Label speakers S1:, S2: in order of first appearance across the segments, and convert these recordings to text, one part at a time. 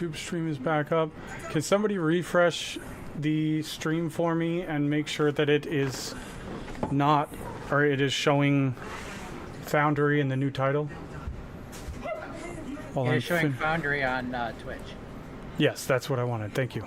S1: YouTube stream is back up. Can somebody refresh the stream for me and make sure that it is not, or it is showing Foundry in the new title?
S2: It is showing Foundry on Twitch.
S1: Yes, that's what I wanted. Thank you.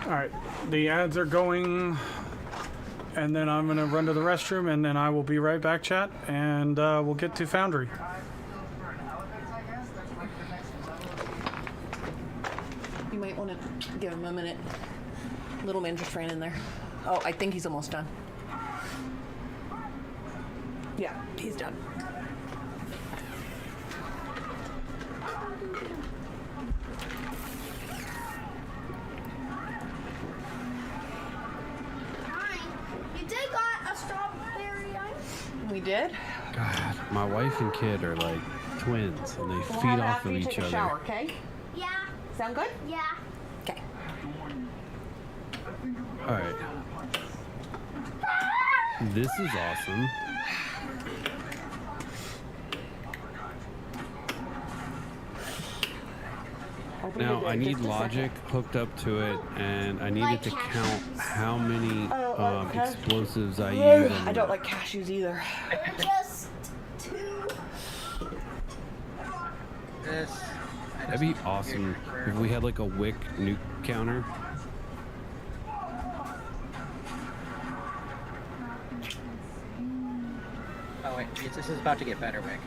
S1: Alright, the ads are going, and then I'm going to run to the restroom, and then I will be right back, chat, and we'll get to Foundry.
S3: You might want to give him a minute. Little man just ran in there. Oh, I think he's almost done. Yeah, he's done. We did?
S4: God, my wife and kid are like twins, and they feed off of each
S3: take a
S4: other.
S3: Shower, okay?
S5: Yeah.
S3: Sound good?
S5: Yeah.
S3: Okay.
S4: All right. This is awesome. Now I need logic hooked up to it, and I needed to count how many explosives I use.
S3: I don't like cashews either.
S5: Just two.
S4: That'd be awesome if we had like a Wick nuke counter.
S2: Oh wait, this is about to get better, Wick.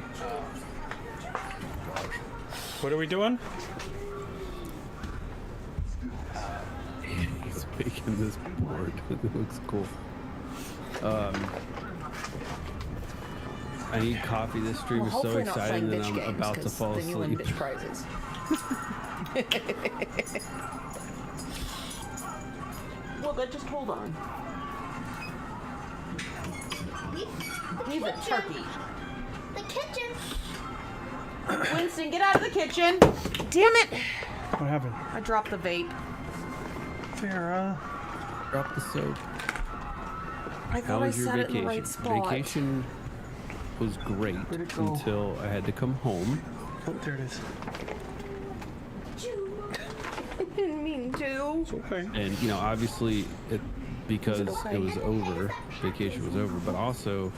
S1: What are we doing?
S4: He's making this board. It looks cool. I need coffee. This stream is so exciting that I'm about to fall asleep.
S3: Then you win bitch prizes. Well, then just hold on. He's a turkey.
S5: The kitchen.
S3: Winston, get out of the kitchen. Damn it.
S1: What happened?
S3: I dropped the vape.
S1: Sarah.
S4: Drop the soap.
S3: I thought I set it in the right
S4: Vacation?
S3: spot.
S4: Vacation was great until I had to come home.
S1: Oh, there it is.
S3: I didn't mean to.
S1: It's okay.
S4: And, you know, obviously, because it was over, vacation was over, but also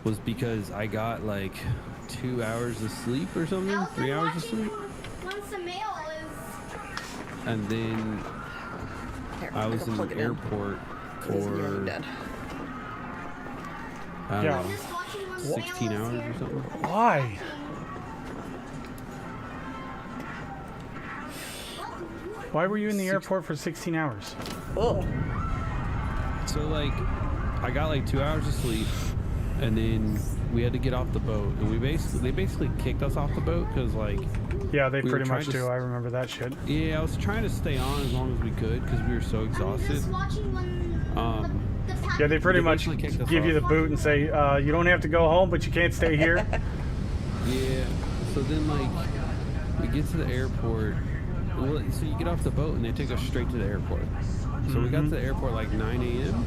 S4: was because I got like 2 hours of sleep or something, 3 hours of sleep.
S5: Once the mail is.
S4: And then I was in the airport for, I don't know, 16 hours or something.
S1: Why? Why were you in the airport for 16 hours?
S3: Oh.
S4: So like, I got like 2 hours of sleep, and then we had to get off the boat, and they basically kicked us off the boat because like.
S1: Yeah, they pretty much do. I remember that shit.
S4: Yeah, I was trying to stay on as long as we could because we were so exhausted.
S1: Yeah, they pretty much give you the boot and say, you don't have to go home, but you can't stay here.
S4: Yeah. So then, like, we get to the airport. Well, so you get off the boat and they take us straight to the airport. So we got to the airport like 9 a.m.,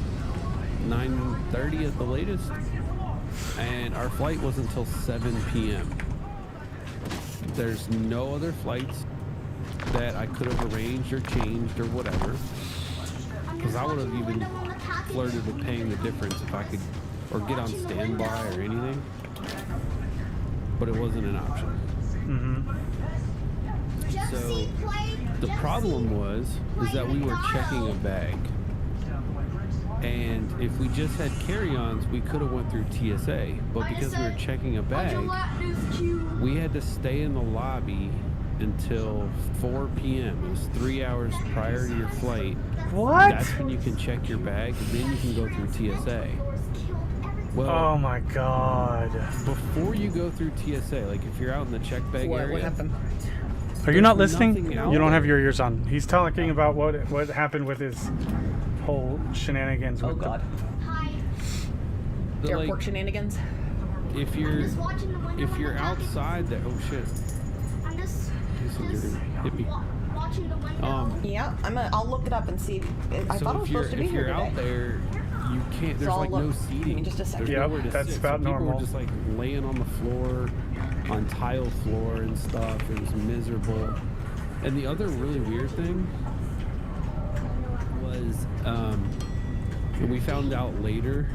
S4: 9:30 at the latest, and our flight wasn't until 7 p.m. There's no other flights that I could have arranged or changed or whatever, because I would have even flirted with paying the difference if I could, or get on standby or anything, but it wasn't an option. So the problem is that we were checking a bag, And if we just had carry-ons, we could have went through TSA. But because we were checking a bag, we had to stay in the lobby until 4 p.m. It was 3 hours prior to your flight.
S1: What?
S4: That's when you can check your bag, and then you can go through TSA. Well,
S1: Oh my god.
S4: before you go through TSA, like if you're out in the check bag area,
S3: What happened?
S1: Are you not
S4: There's
S1: listening?
S4: nothing out
S1: You don't have
S4: there.
S1: your ears on. He's talking about what happened with his whole shenanigans
S3: Oh
S1: with
S3: god.
S5: Hi.
S4: the,
S3: Airport
S4: like,
S3: shenanigans.
S4: if
S5: I'm
S4: you're
S5: just watching the window.
S4: if you're
S5: when I'm talking.
S4: outside the oh shit,
S5: I'm just
S4: hit me.
S5: watching the window.
S3: Yeah, I'll look it up and see. I
S4: So
S3: thought it was supposed to be
S4: if
S3: here
S4: you're
S3: today.
S4: out there, you can't. There's
S3: I'll
S4: like no
S3: look.
S4: seating.
S3: Give me just a second.
S4: There's
S1: Yep,
S4: nowhere to
S1: that's
S4: sit.
S1: about
S4: so people
S1: normal.
S4: were just like laying on the floor, on tile floor and stuff. It was miserable. And the other really weird thing was, and we found out later,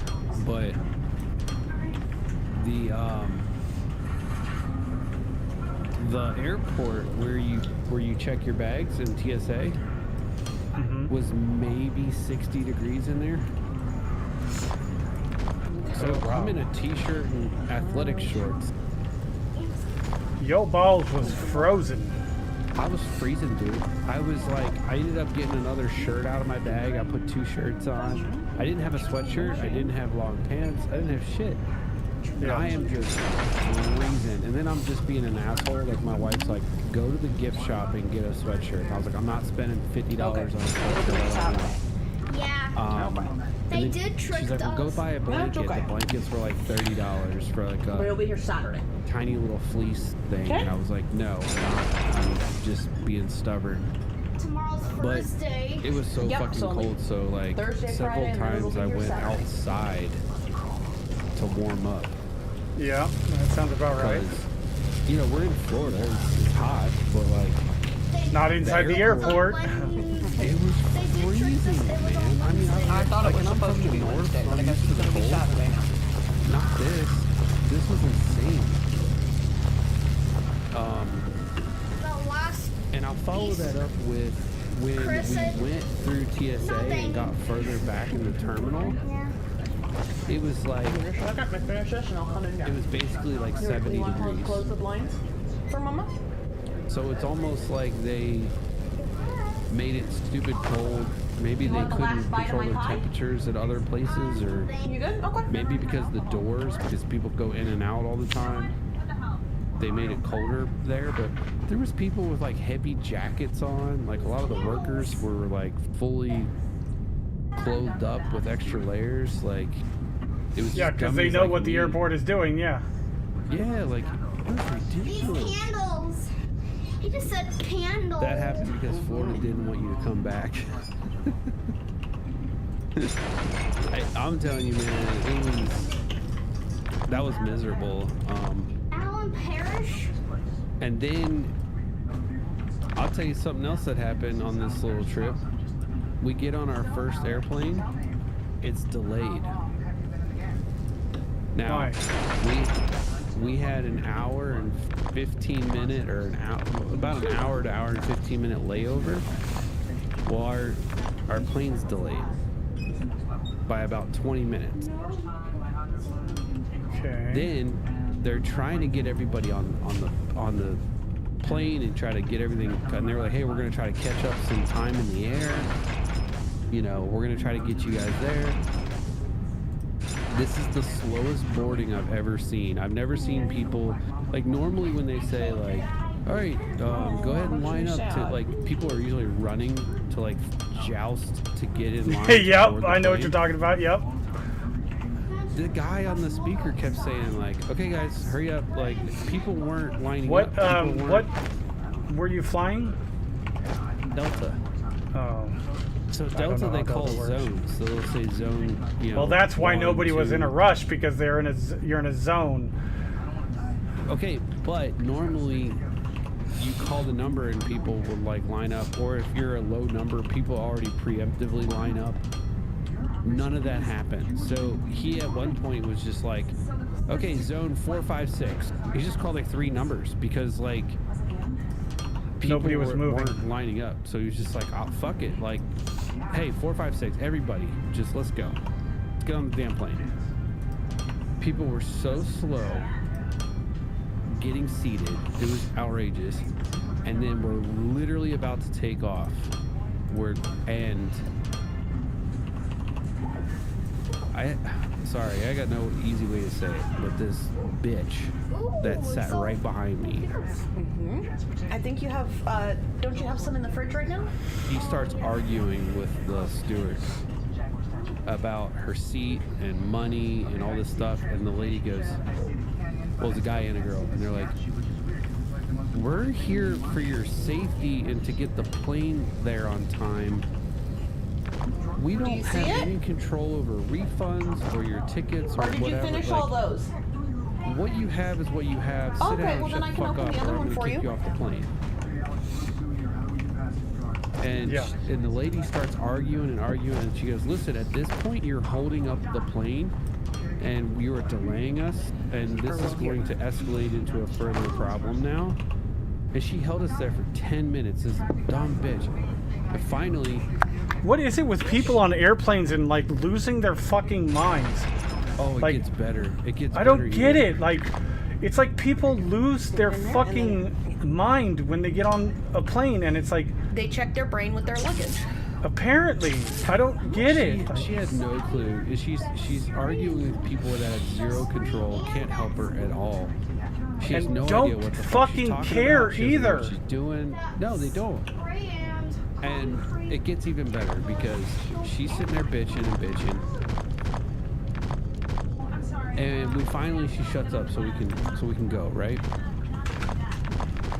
S4: but the airport where you check your bags in TSA was maybe 60 degrees in there. So
S1: Oh, wow.
S4: I'm in a t-shirt and athletic shorts.
S1: Yo balls was frozen.
S4: I was freezing, dude. I was like, I ended up getting another shirt out of my bag. I put 2 shirts on. I didn't have a sweatshirt. I didn't have long pants. I didn't have shit. And
S1: Yeah.
S4: I am just freezing. And then I'm just being an asshole. Like my wife's like, go to the gift shop and get a sweatshirt. And I was like, I'm not spending $50 on a
S3: It'll be
S4: sweatshirt.
S3: Saturday.
S5: Yeah. They
S4: and then
S5: did trick
S4: she's like, well, go
S5: us.
S4: buy a blanket.
S3: okay.
S4: The blankets were like $30 for like
S3: But it'll
S4: a
S3: be here Saturday.
S4: tiny little fleece thing.
S3: Okay.
S4: And I was like, no, I'm just being stubborn.
S5: Tomorrow's
S4: But
S5: first day.
S4: it was so
S3: Yep,
S4: fucking
S3: so
S4: cold. So like
S3: Thursday,
S4: several
S3: Friday, and then it'll
S4: times
S3: be
S4: I
S3: your
S4: went
S3: Saturday.
S4: outside to warm up.
S1: Yeah, that sounds about right.
S4: Because, you know, we're in Florida. It's hot, but like
S1: Not inside the airport.
S4: it was freezing, man. I mean,
S3: I thought it was
S4: I'm
S3: supposed
S4: from
S3: to
S4: the
S3: be
S4: north,
S3: Wednesday,
S4: so
S3: but I
S4: I'm
S3: guess
S4: used
S3: it's
S4: to
S3: gonna be
S4: the cold.
S3: Saturday now.
S4: Not this. This was insane.
S5: The last
S4: And I'll follow that up with when
S5: Chris said-
S4: we went through TSA
S5: Nothing.
S4: and got further back in the terminal.
S5: Yeah.
S4: It was like
S3: Finish it. Okay, finish this and I'll come in here.
S4: it was basically like 70
S3: You want to
S4: degrees.
S3: close the blinds for Mama?
S4: So it's almost like they made it stupid cold. Maybe they
S3: want the
S4: couldn't
S3: last bite of
S4: control
S3: my
S4: the
S3: pie?
S4: temperatures at other places, or
S3: You good? Okay.
S4: maybe because the doors, because people go in and out all the time, they made it colder there. But there was people with like heavy jackets on. Like a lot of the workers were like fully clothed up with extra layers. Like it was
S1: Yeah,
S4: just
S1: because they
S4: dummies
S1: know
S4: like
S1: what the
S4: me.
S1: airport is doing. Yeah.
S4: Yeah, like it was
S5: These
S4: ridiculous.
S5: candles. He just said candles.
S4: That happened because Florida didn't want you to come back. I'm telling you, man, that was miserable.
S5: Alan Parrish.
S4: And then I'll tell you something else that happened on this little trip. We get on our first airplane, it's delayed. Now we had an hour and 15 minute, or about an hour to hour and 15 minute layover. Well, our plane's delayed by about 20 minutes.
S1: Okay.
S4: Then they're trying to get everybody on the plane and try to get everything. And they were like, "Hey, we're gonna try to catch up some time in the air. You know, we're gonna try to get you guys there." This is the slowest boarding I've ever seen. I've never seen people like normally when they say like, "All right, go ahead and line up," to like people are usually running to like joust to get in line. to
S1: Yep,
S4: board the
S1: I know what
S4: plane.
S1: you're talking about. Yep.
S4: The guy on the speaker kept saying like, "Okay, guys, hurry up!" Like people weren't lining
S1: What
S4: up. People
S1: what
S4: weren't-
S1: were you flying?
S4: Delta?
S1: Oh.
S4: So
S1: don't
S4: Delta
S1: know
S4: they
S1: how
S4: call
S1: Delta works.
S4: zones. So they'll say zone. You know.
S1: Well, that's why
S4: 1,
S1: nobody was in a
S4: 2.
S1: rush, because you're in a zone.
S4: Okay, but normally you call the number and people will like line up, or if you're a low number, people already preemptively line up. None of that happened. So he at one point was just like, "Okay, zone 456." He just called like 3 numbers because like people
S1: Nobody was moving.
S4: weren't lining up. So he was just like, "Oh, fuck it." Like hey, 456, everybody, just let's go. Let's get on the damn plane. People were so slow getting seated. It was outrageous. And then we're literally about to take off. Sorry, I got no easy way to say it, but this bitch that sat right behind me,
S3: I think you have, don't you have some in the fridge right now?
S4: he starts arguing with the steward about her seat and money and all this stuff, and the lady goes, well, it's a guy and a girl, and they're like, we're here for your safety and to get the plane there on time. We don't
S3: you see
S4: have
S3: it?
S4: any control over refunds or your tickets or
S3: Or did you
S4: whatever.
S3: finish
S4: Like,
S3: all those?
S4: what you have is what you have. Sit
S3: Okay,
S4: down
S3: well,
S4: and
S3: then
S4: shut
S3: I
S4: the
S3: can
S4: fuck
S3: open
S4: up,
S3: the other
S4: or I'm
S3: one
S4: gonna
S3: for
S4: kick
S3: you.
S4: you off the plane. And
S1: Yeah.
S4: and the lady starts arguing and arguing, and she goes, listen, at this point you're holding up the plane and you are delaying us, and this is going to escalate into a further problem now. And she held us there for 10 minutes, this dumb bitch. And finally,
S1: What is it with people on airplanes and like losing their fucking minds?
S4: oh, it
S1: Like,
S4: gets better. It gets
S1: I
S4: better.
S1: don't get
S4: even.
S1: it. Like, it's like people lose their fucking mind when they get on a plane, and it's like,
S3: They check their brain with their luggage.
S1: apparently, I don't get it.
S4: She had no clue. She's arguing with people that have zero control, can't help her at all. She has
S1: And
S4: no
S1: don't
S4: idea what the fuck she's
S1: fucking
S4: talking
S1: care
S4: about. She doesn't know what
S1: either.
S4: she's doing. No, they don't. And it gets even better because she's sitting there bitching and bitching. And she shuts up so we can go, right?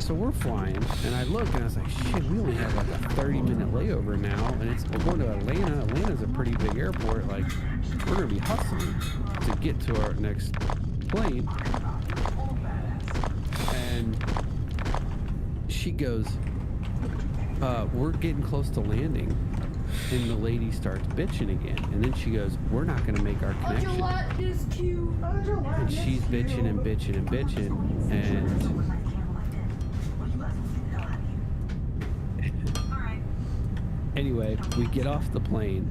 S4: So we're flying, and I look and I was like, shit, we only have like a 30-minute layover now, and we're going to Atlanta. Atlanta's a pretty big airport. Like, we're gonna be hustling to get to our next plane. And she goes, we're getting close to landing. And the lady starts bitching again. And then she goes, we're not going to make our connection. And she's bitching and bitching and bitching. And anyway, we get off the plane.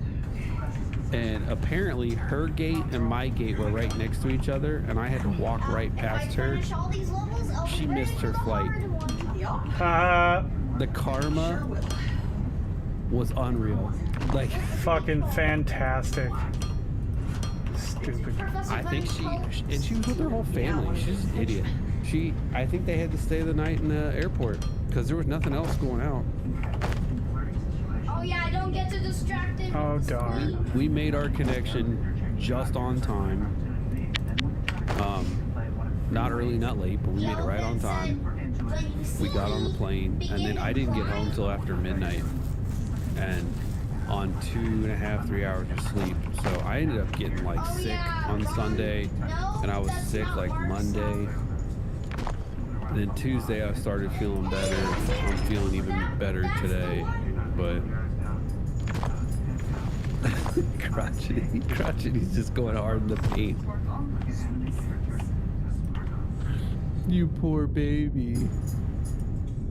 S4: And apparently her gate and my gate were right next to each other. And I had to walk right past her. She missed her flight. The karma was unreal. Like,
S1: Fucking fantastic. Stupid.
S4: I think she was with her whole family. She's an idiot. I think they had to stay the night in the airport because there was nothing else going out.
S5: Oh yeah, I don't get to distract him.
S1: Oh, darn.
S4: We made our connection just on time. Not early, not late, but we made it right on time. We got on the plane, and then I didn't get home till after midnight, and on 2.5, 3 hours of sleep. So I ended up getting like sick on Sunday, and I was sick like Monday. And then Tuesday I started feeling better. I'm feeling even better today, but crotchety's just going hard in the paint. You poor baby.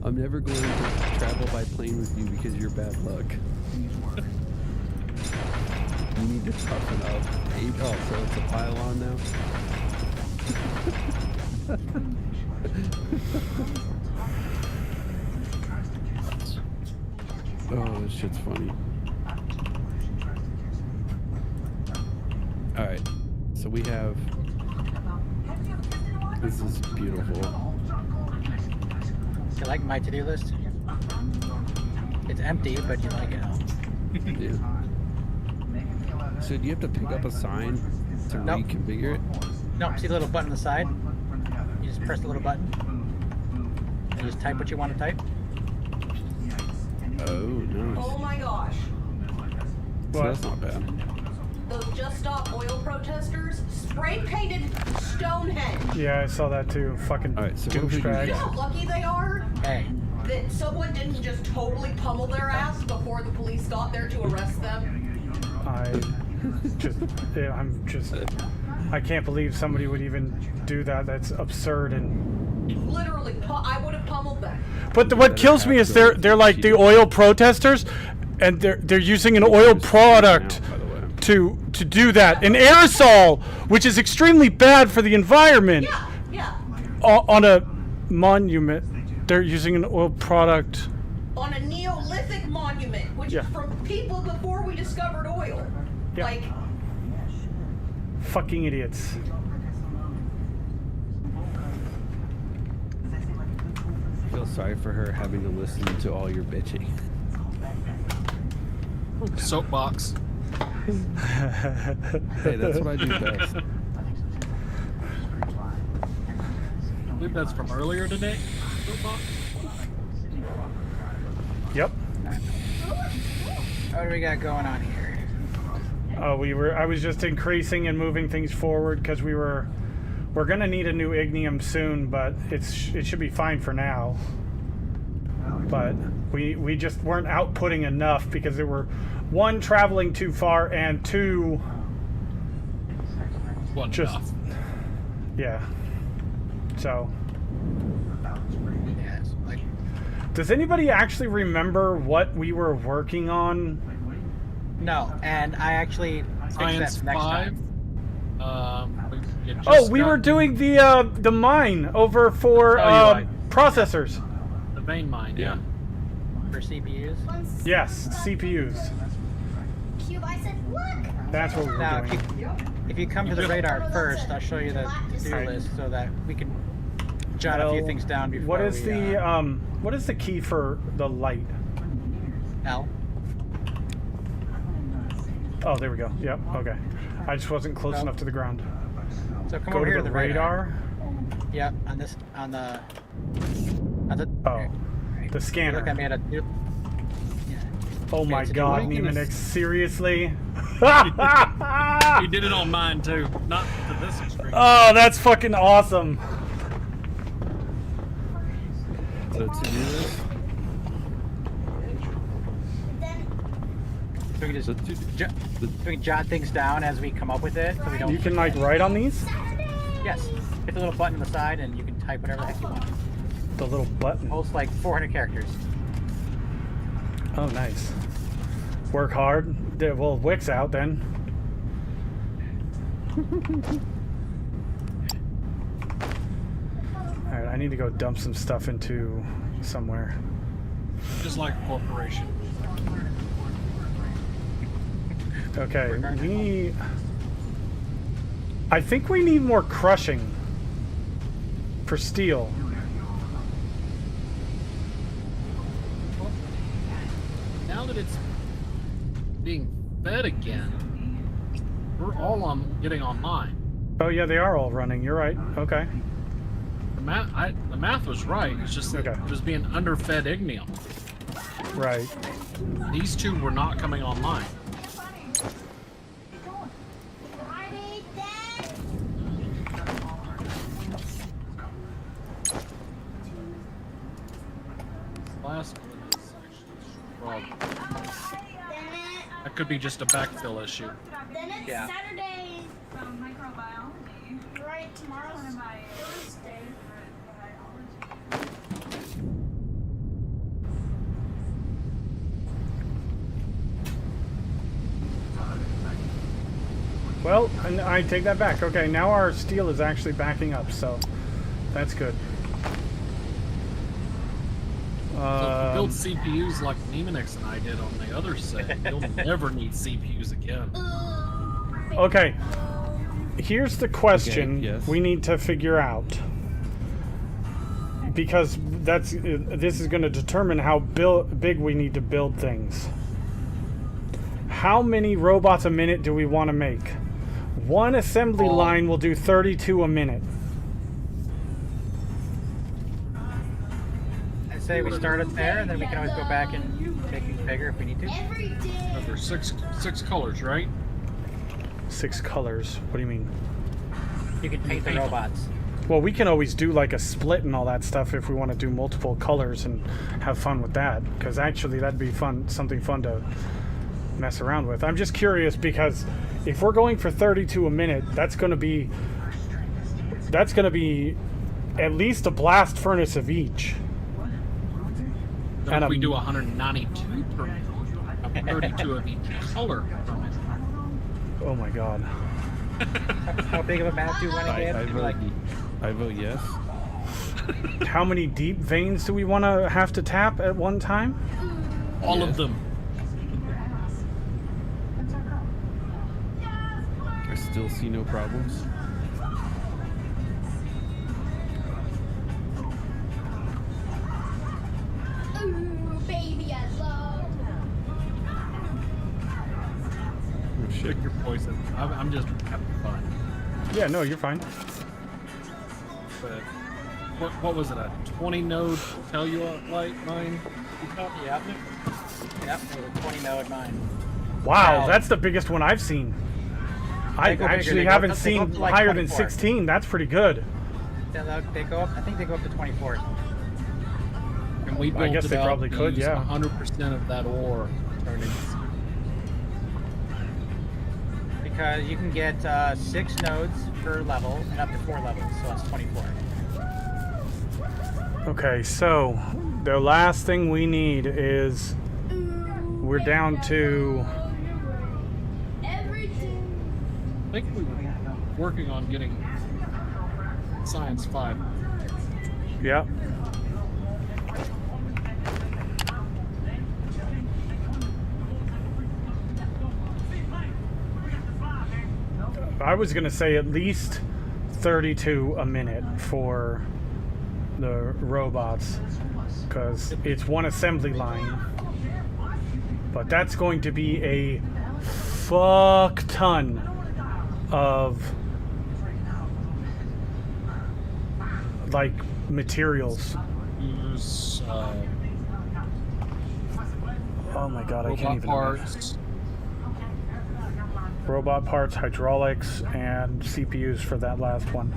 S4: I'm never going to travel by plane with you because you're bad luck. You need to toughen up. Oh, so it's a pylon now? Oh, this shit's funny. Alright, so we have... This is beautiful.
S2: You like my to-do list? It's empty, but you like it.
S4: Yeah. So do you have to pick up a sign to
S2: Nope.
S4: reconfigure it?
S2: No, see the little button on the side? You just press the little button. And you just type what you want to type.
S4: Oh, nice.
S3: Oh my gosh.
S4: So
S1: What?
S4: that's not bad.
S3: Those Just Stop Oil protesters spray painted Stonehenge.
S1: Yeah, I saw that too. Fucking
S4: All right, so what if we do
S3: You know
S1: douchebag.
S3: how lucky they are
S2: Hey,
S3: that someone didn't just totally pummel their ass before the police got there to arrest them?
S1: I can't believe somebody would even do that. That's absurd. And
S3: Literally, I would have pummeled them.
S1: but what kills me is they're like the oil protesters, And they're using an oil product
S4: By the way.
S1: to do that. An aerosol, which is extremely bad for the environment.
S3: Yeah.
S1: On a monument, they're using an oil product.
S3: On a Neolithic monument, which
S1: Yeah.
S3: is from people before we discovered oil.
S1: Yeah.
S3: Like,
S1: Fucking idiots.
S4: I feel sorry for her having to listen to all your bitching.
S6: Soapbox.
S4: Hey, that's what I do best.
S6: I believe that's from earlier today. Soapbox.
S1: Yep.
S2: What do we got going on here?
S1: I was just increasing and moving things forward because we're gonna need a new ignium soon, but it should be fine for now. But we just weren't outputting enough because there were one, traveling too far, and two,
S6: Wasn't
S1: Just-
S6: enough.
S1: yeah. So,
S2: Yeah, it's like
S1: does anybody actually remember what we were working on?
S2: no, and I actually fixed
S6: Science
S2: that next
S6: 5.
S2: time.
S6: You just
S1: Oh, we
S6: got
S1: were doing the mine over for
S6: Oh, you're right.
S1: processors.
S6: the vein mine. Yeah.
S2: For CPUs.
S1: Yes, CPUs.
S5: Cube, I said, look.
S1: That's what we were
S2: Now,
S1: doing.
S2: if you come to the radar first, I'll show you the to-do
S1: Alright.
S2: list so that we can jot a few
S1: Well,
S2: things down before
S1: What is
S2: we,
S1: what is the key for the light?
S2: L.
S1: Oh, there we go. Yep. Okay. I just wasn't close
S2: No.
S1: enough to the ground.
S2: So come
S1: Go
S2: over
S1: to
S2: here
S1: the
S2: to the radar.
S1: radar.
S2: Yep, on the
S1: Oh, the
S2: Look, I
S1: scanner.
S2: made a new.
S1: Oh my
S2: it's a
S1: God,
S4: new-
S1: Nemonix! Seriously?
S6: He did it on mine too, not to this extreme.
S1: Oh, that's fucking awesome.
S4: So to do this,
S2: So we can
S4: so
S2: just
S4: to,
S2: we can jot things down as we come up with it, so we don't.
S1: You can like write on these.
S2: Yes, hit the little button on the side, and you can type whatever the heck you want.
S1: The little button.
S2: Holds like 400 characters.
S1: Oh, nice. Work hard. Well, Wick's out then. Alright, I need to go dump some stuff into somewhere.
S6: Just like a corporation.
S1: Okay, I think we need more crushing for steel.
S6: Now that it's being fed again, we're all getting online.
S1: Oh yeah, they are all running. You're right. Okay.
S6: The math was right. It's just that
S1: Okay.
S6: it was being underfed ignium.
S1: Right.
S6: These two were not coming online. Last one is actually strong. That could be just a backfill issue.
S5: Then it's
S2: Yeah.
S5: Saturday.
S7: Microbiology.
S5: Right, tomorrow's
S7: One of my
S5: Thursday.
S1: Well, and I take that back. Okay, now our steel is actually backing up, so that's good.
S6: So if you build CPUs like Nemonix and I did on the other set, you'll never need CPUs again.
S1: Okay. Here's the question
S4: Okay, yes.
S1: we need to figure out. Because this is going to determine how big we need to build things. How many robots a minute do we want to make? One assembly line will do 32 a minute.
S2: I say we start it there, and then we can always go back and make things bigger if we need to.
S5: Every day.
S6: There's six colors, right?
S1: 6 colors. What do you mean?
S2: You can paint the robots.
S1: Well, we can always do like a split and all that stuff if we want to do multiple colors and have fun with that. Because actually, that'd be fun, something fun to mess around with. I'm just curious because if we're going for 32 a minute, that's going to be at least a blast furnace of each.
S6: Then
S1: And
S6: if we
S1: a-
S6: do 192 per minute, 32 of each color from it.
S1: Oh my god.
S2: How big of a map do you want to get?
S4: I vote yes.
S1: How many deep veins do we want to have to tap at one time?
S6: All of them.
S4: I still see no problems.
S5: Ooh, baby, I love.
S4: Oh shit.
S6: Pick your poison. I'm just having fun.
S1: Yeah, no, you're fine.
S6: But what was it? A 20 node Telluride mine?
S2: Yep. Yep, it was a 20 node mine.
S1: Wow,
S2: Wow.
S1: that's the biggest one I've seen. I
S2: They go bigger,
S1: actually
S2: they go
S1: haven't
S2: up- they go
S1: seen
S2: up to like
S1: higher than
S2: 24.
S1: 16. That's pretty good.
S2: They go up, I think they go up to 24.
S6: And we
S1: I
S6: built
S1: guess
S6: it
S1: they
S6: out
S1: probably
S6: to
S1: could,
S6: use
S1: yeah.
S6: 100% of that ore turned into
S2: Because you can get 6 nodes per level and up to 4 levels, so that's 24.
S1: Okay, so the last thing we need is we're down to
S5: Everything.
S6: I think we were working on getting Science 5.
S1: yeah. I was gonna say at least 32 a minute for the robots because it's one assembly line, but that's going to be a fuck ton of like materials.
S6: Use
S1: Oh my god, I can't
S6: robot
S1: even
S6: parts.
S1: robot parts, hydraulics, and CPUs for that last one.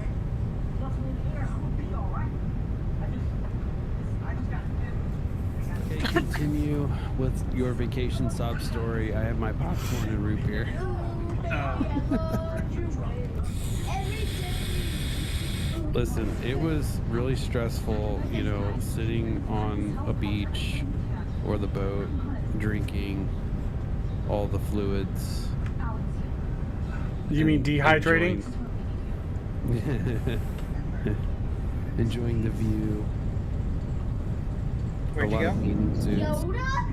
S4: Okay, continue with your vacation sob story. I have my popcorn and root beer. Listen, it was really stressful, you know, sitting on a beach or the boat, drinking all the fluids.
S1: You mean dehydrating?
S4: Enjoying the view.
S2: Where'd
S4: a
S2: you
S4: lot
S2: go?
S4: of eating zoots.
S5: Yoda?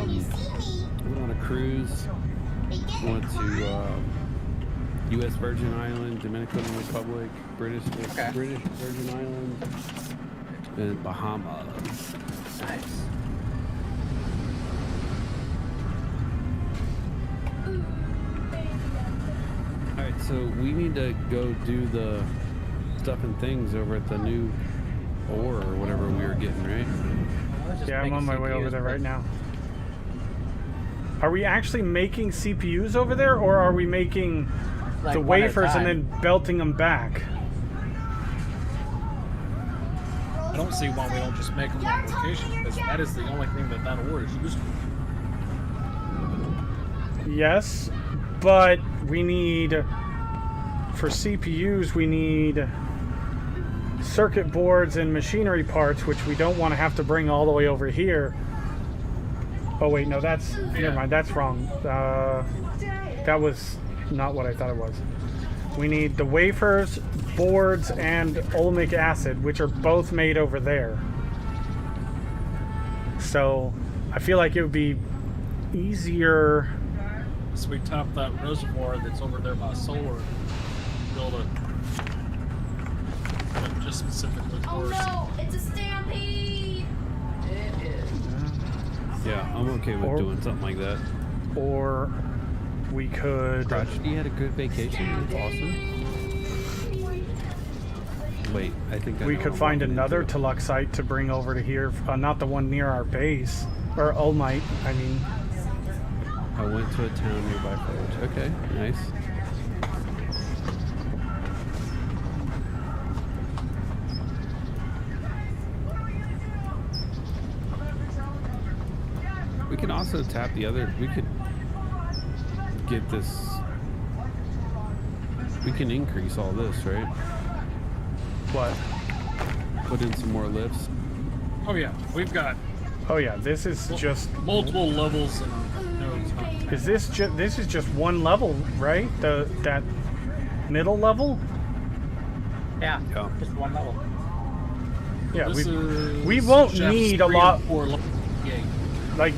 S5: When you see me,
S4: Went on a cruise.
S5: they get
S4: Went to U.S. Virgin Island, Dominican Republic, British Virgin Island, and Bahamas.
S2: Nice.
S4: All right, so we need to go do the stuff and things over at the new ore or whatever we were getting, right?
S2: I was just
S1: Yeah, I'm
S2: making
S1: on my way over
S2: CPUs,
S1: there
S2: but-
S1: right now. Are we actually making CPUs over there, or are we making
S2: Like
S1: the
S2: one at a
S1: wafers and
S2: time.
S1: then belting them back?
S6: I don't see why we don't just make them on location, because that is the only thing that ore is used for.
S1: Yes, but we need, for CPUs, we need circuit boards and machinery parts, which we don't want to have to bring all the way over here. Oh wait, no, that's, never mind, that's wrong. That was not what I thought it was. We need the wafers, boards, and olemic acid, which are both made over there. So I feel like it would be easier.
S6: So we top that reservoir that's over there by solar, build a just specifically for
S5: Oh
S6: us.
S5: no, it's a stampede!
S4: Yeah, I'm okay with
S1: Or-
S4: doing something like that.
S1: Or we could.
S4: Crotchety had a good vacation. That's awesome. Wait, I think
S1: We could find another Teluxite to bring over to here, not the one near our base, or Olmite. I mean,
S4: I went to a town nearby Forge. Okay, nice. We can also tap the other. We could get this. We can increase all this, right?
S1: what?
S4: Put in some more lifts.
S6: Oh yeah, we've got
S1: Oh yeah, this is just.
S6: Multiple levels and no, it's not.
S1: Is this this is just one level, right? That middle level.
S2: Yeah,
S4: Yeah.
S2: just one level.
S1: Yeah,
S6: This is
S1: we won't
S6: Chef's
S1: need a
S6: 3
S1: lot.
S6: and 4 level 58.
S1: Like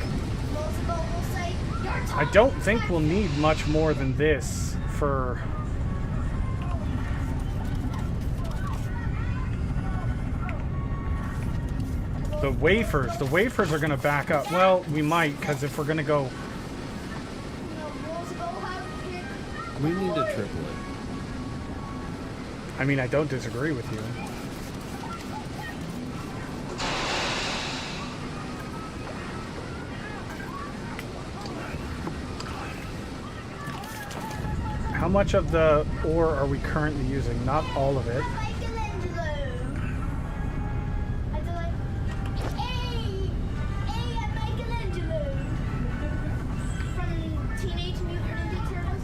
S5: Multiple will say, "You're
S1: I
S5: tall."
S1: don't think we'll need much more than this for. The wafers are gonna back up. Well, we might, because if we're gonna go,
S5: No, rules go have pick.
S4: We need to triple it.
S1: I mean, I don't disagree with you. How much of the ore are we currently using? Not all of it.
S5: Michelangelo. I do like, hey, I'm Michelangelo. From Teenage Mutant Ninja Turtles.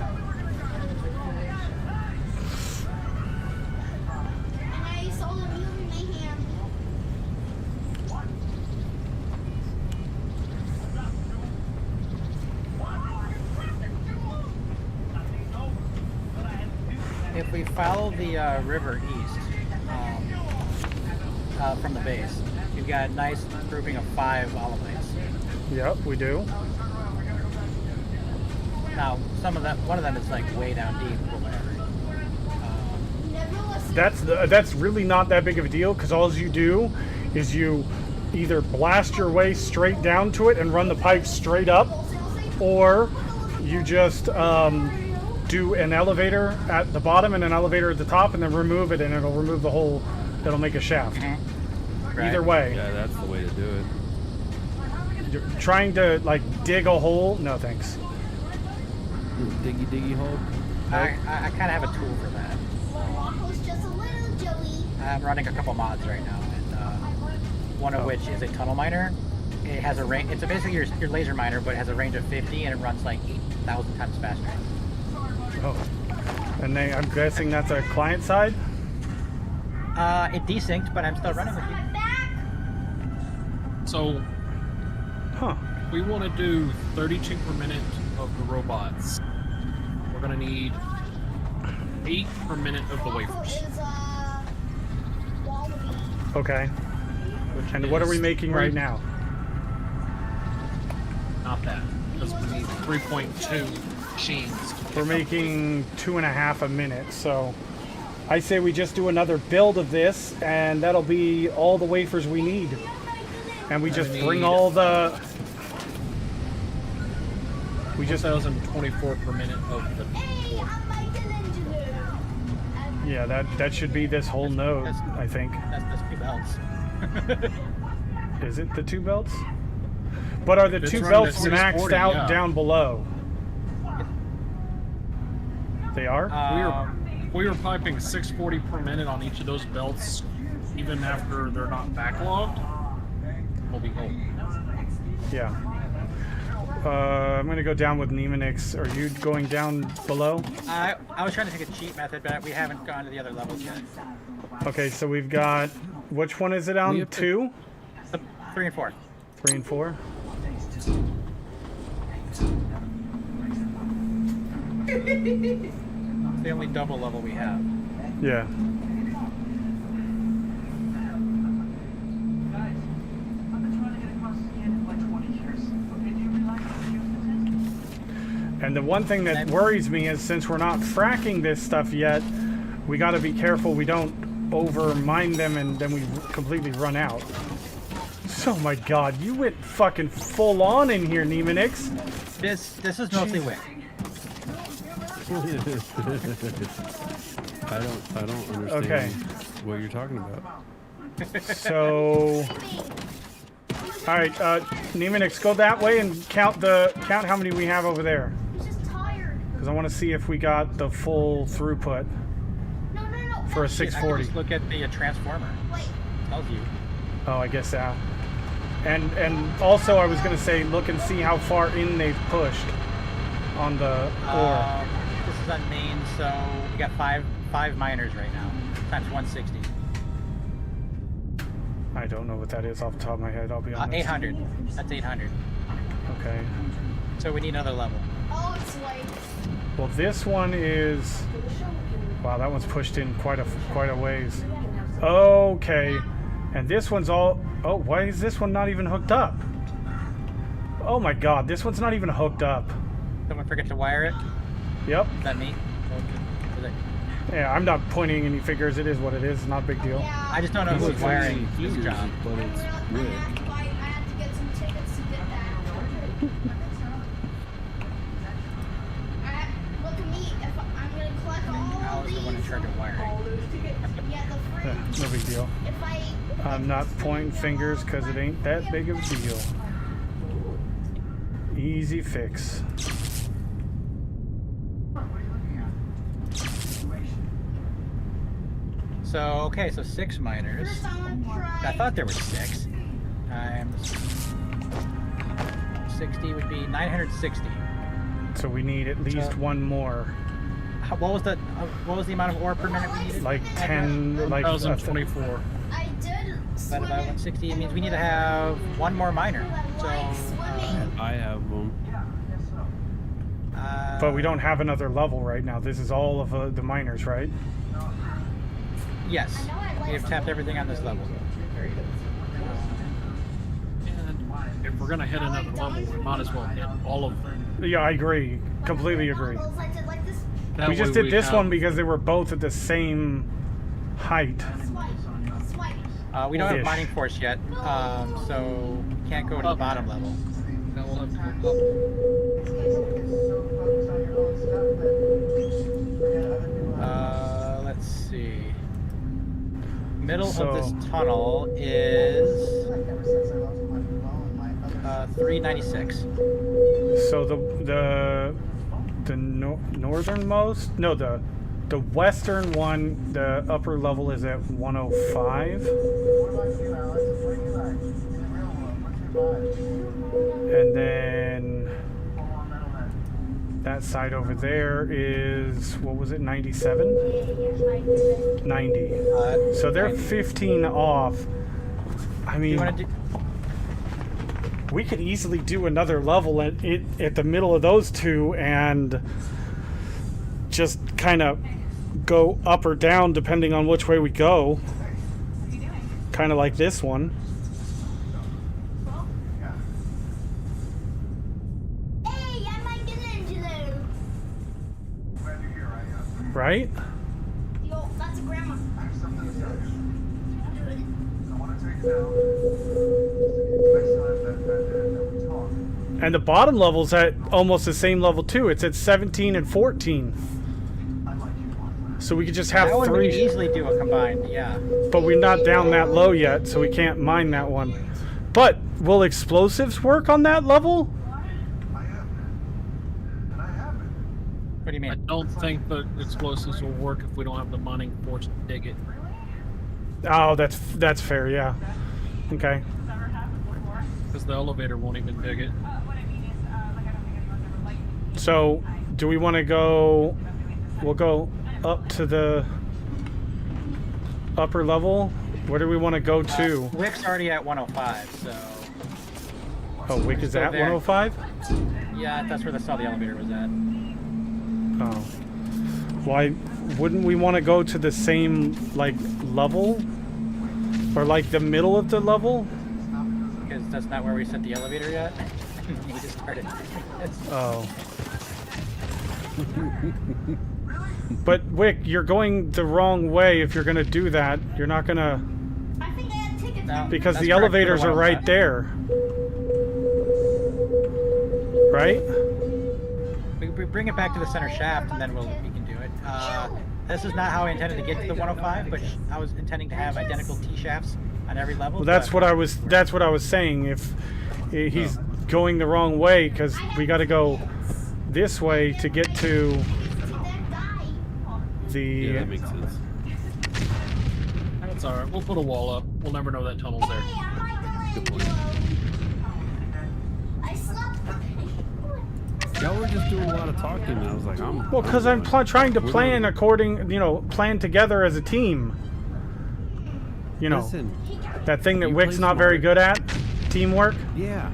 S5: And I saw the mutant mayhem.
S2: If we follow the river east from the base, you've got a nice grouping of 5 olive plates.
S1: Yep, we do.
S2: Now, one of them is like way down deep or whatever.
S5: Never listen.
S1: That's really not that big of a deal, because all you do is you either blast your way straight down to it and run the pipe straight up, or you just do an elevator at the bottom and an elevator at the top, and then remove it, and it'll remove the whole. It'll make a shaft.
S2: Right.
S1: Either way,
S4: Yeah, that's the way to do it.
S1: you're trying to like dig a hole. No thanks.
S4: Diggy hole.
S2: I kind of have a tool for that.
S5: Waffle's just a little Joey.
S2: I'm running a couple mods right now, and one of which is a tunnel miner. It has a range. It's basically your laser miner, but it has a range of 50, and it runs like 8,000 times faster.
S1: Oh, and I'm guessing that's a client side.
S2: It desynced, but I'm still running with you.
S5: I'm back.
S6: So
S1: Huh.
S6: we want to do 32 per minute of the robots. We're gonna need 8 per minute of the wafers.
S5: Is Wallaby.
S1: Okay.
S6: Which
S1: And what are we
S6: is
S1: making right now?
S6: Not that, because we need 3.2 machines. to
S1: We're
S6: pick up
S1: making 2.5 a minute, so I say we just do another build of this, and that'll be all the wafers we need. And we just bring all the. We just
S6: 1,024 per minute of the
S5: Hey,
S6: core.
S5: I'm Michelangelo.
S1: yeah, that should be this whole node, I think.
S2: That's 2 belts.
S1: Is it the 2 belts? But are the
S6: It's
S1: 2
S6: running
S1: belts
S6: at
S1: maxed
S6: 640,
S1: out
S6: yeah.
S1: down below? They are.
S6: We were piping 640 per minute on each of those belts, even after they're not backlogged. We'll be whole.
S1: Yeah. I'm gonna go down with Nemonix. Are you going down below?
S2: I was trying to take a cheat method, but we haven't gone to the other levels yet.
S1: Okay, so we've got. Which one is it
S4: We
S1: on?
S4: have to-
S1: 2,
S2: So, 3 and 4.
S1: 3, and 4.
S2: It's the only double level we have.
S1: Yeah.
S7: Guys, I've been trying to get across the end for like 20 years. Okay, do you realize how stupid this is?
S1: And the one thing that worries me is since we're not fracking this stuff yet, we got to be careful we don't over-mine them and then we completely run out. Oh my god, you went fucking full on in here, Nemonix.
S2: This is mostly wick.
S4: I don't understand
S1: Okay.
S4: what you're talking about.
S1: So, all right, Nemonix, go that way and count how many we have over there,
S5: He's just tired.
S1: because I want to see if we got the full throughput
S5: No.
S1: for a
S2: I can
S1: 640.
S2: just look at the transformer.
S5: Wait.
S2: Tells you.
S1: Oh, I guess so. And also I was gonna say look and see how far in they've pushed on the ore.
S2: This is on main, so we got five miners right now, times 160.
S1: I don't know what that is off the top of my head. I'll be honest.
S2: 800. That's 800.
S1: Okay.
S2: So we need another level.
S5: Oh, it's like.
S1: Well, this one is. Wow, that one's pushed in quite a ways. Okay, and this one's all. Oh, why is this one not even hooked up? Oh my God, this one's not even hooked up.
S2: Someone forget to wire it.
S1: Yep.
S2: Is that me? Is it-
S1: Yeah, I'm not pointing any fingers. It is what it is. It's not a big deal.
S5: Yeah.
S2: I just don't know
S4: People
S2: who's
S4: are pointing
S2: wiring this
S4: fingers,
S2: job.
S4: but it's Rick.
S5: I had to get some tickets to get that. Look at me. If I'm gonna collect all
S2: I
S5: of
S2: was the one in
S5: these.
S2: charge of wiring.
S5: Yeah, the
S1: Yeah,
S5: fridge.
S1: no big deal.
S5: If I.
S1: I'm not pointing fingers because it ain't that big of a deal. Easy fix.
S2: So okay, so 6 miners.
S5: First I want to try.
S2: I thought there were 6 times 60 would be 960.
S1: So we need at least one more.
S2: What was the amount of ore per minute we needed?
S1: Like 10, like
S6: 1024.
S5: I did
S2: About
S5: swim
S2: about
S5: in.
S2: 160. It means we need to have one more miner. So.
S4: I have them.
S1: But we don't have another level right now. This is all of the miners, right?
S2: Yes, we have tapped everything on this level.
S6: And if we're gonna hit another level, we might as well hit all of them.
S1: Yeah, I agree. Completely agree.
S5: I did like this.
S6: That
S1: We just
S6: way
S1: did this
S6: have-
S1: one because they were both at the same height.
S5: Swipe. Swipe.
S2: We don't have
S1: Ish.
S2: mining force yet, so can't go to the bottom level.
S6: Now we'll have to go up.
S2: Let's see. Middle
S1: So-
S2: of this tunnel is 396.
S1: So the northernmost, no, the western one, the upper level is at 105, and then that side over there is, what was it, 97? 90. So they're 15 off. I
S2: Do
S1: mean,
S2: you want to do?
S1: we could easily do another level at the middle of those two and just kind of go up or down depending on which way we go. Kind of like this one.
S5: Hey, I'm Michelangelo.
S1: Right?
S5: Yo, that's a grandma.
S1: And the bottom level's at almost the same level too. It's at 17 and 14. So we could just have
S2: That one we could
S1: three,
S2: easily do a combined, yeah.
S1: but we're not down that low yet, so we can't mine that one. But will explosives work on that level?
S2: What do you
S6: I
S2: mean?
S6: don't think the explosives will work if we don't have the mining force to dig it.
S1: Oh, that's fair, yeah. Okay.
S6: Because the elevator won't even dig it.
S1: So, do we want to go? We'll go up to the upper level. Where do we want to go to?
S2: Wick's already at 105, so
S1: Oh, Wick is
S2: still
S1: at
S2: there.
S1: 105?
S2: yeah, that's where the elevator was at.
S1: Oh. Why wouldn't we want to go to the same, like, level? Or, like, the middle of the level?
S2: Because that's not where we set the elevator yet. We just started.
S1: Oh. But, Wick, you're going the wrong way if you're going to do that. You're not going to...
S5: I think I had tickets.
S2: No.
S1: Because
S2: That's
S1: the
S2: correct,
S1: elevators
S2: for the
S1: are
S2: one
S1: right
S2: on
S1: there. Right?
S2: We bring it back to the center shaft, and then we can do it. This is not how I intended to get to the 105, but I was intending to have identical T shafts on every level.
S1: Well, that's
S2: but-
S1: what I was. That's what I was saying. If he's going the wrong way, because we got to go this way to get to
S5: That guy.
S1: the.
S4: Yeah, that makes sense.
S6: That's alright. We'll put a wall up. We'll never know that tunnel's there.
S5: Hey, I'm
S4: Good point.
S5: I slept.
S4: Y'all were just doing a lot of talking. And I was like, I'm.
S1: Well, because I'm trying to
S4: We're
S1: plan
S4: not-
S1: according, plan together as a team. you know,
S4: Listen,
S1: that thing that
S4: you
S1: Wick's
S4: play
S1: not very
S4: smart.
S1: good at, teamwork.
S4: yeah.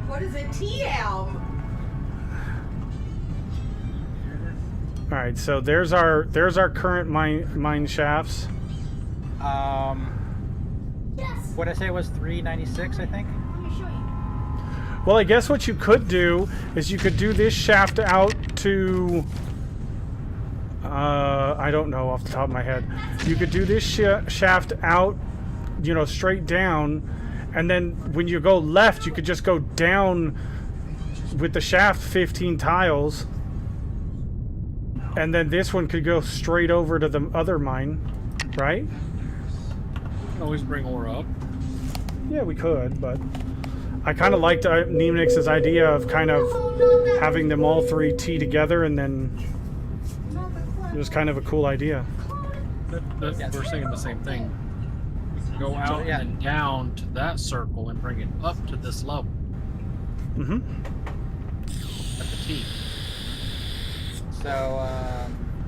S3: What is a TM?
S1: All right, so there's our current mine shafts.
S5: Yes.
S2: What I say was 396, I think.
S5: Let me show you.
S1: Well, I guess what you could do is you could do this shaft out to. I don't know off the top of my head. You could do this shaft out, you know, straight down, and then when you go left, you could just go down with the shaft 15 tiles, and then this one could go straight over to the other mine, right?
S6: Always bring ore up.
S1: Yeah, we could, but I kind of liked Neemix's idea of kind of having them all three tee together, and then it was kind of a cool idea.
S6: We're saying the same thing. We can go out
S2: yeah.
S6: and down to that circle and bring it up to this level
S1: Mm-hmm.
S6: at the T.
S2: So,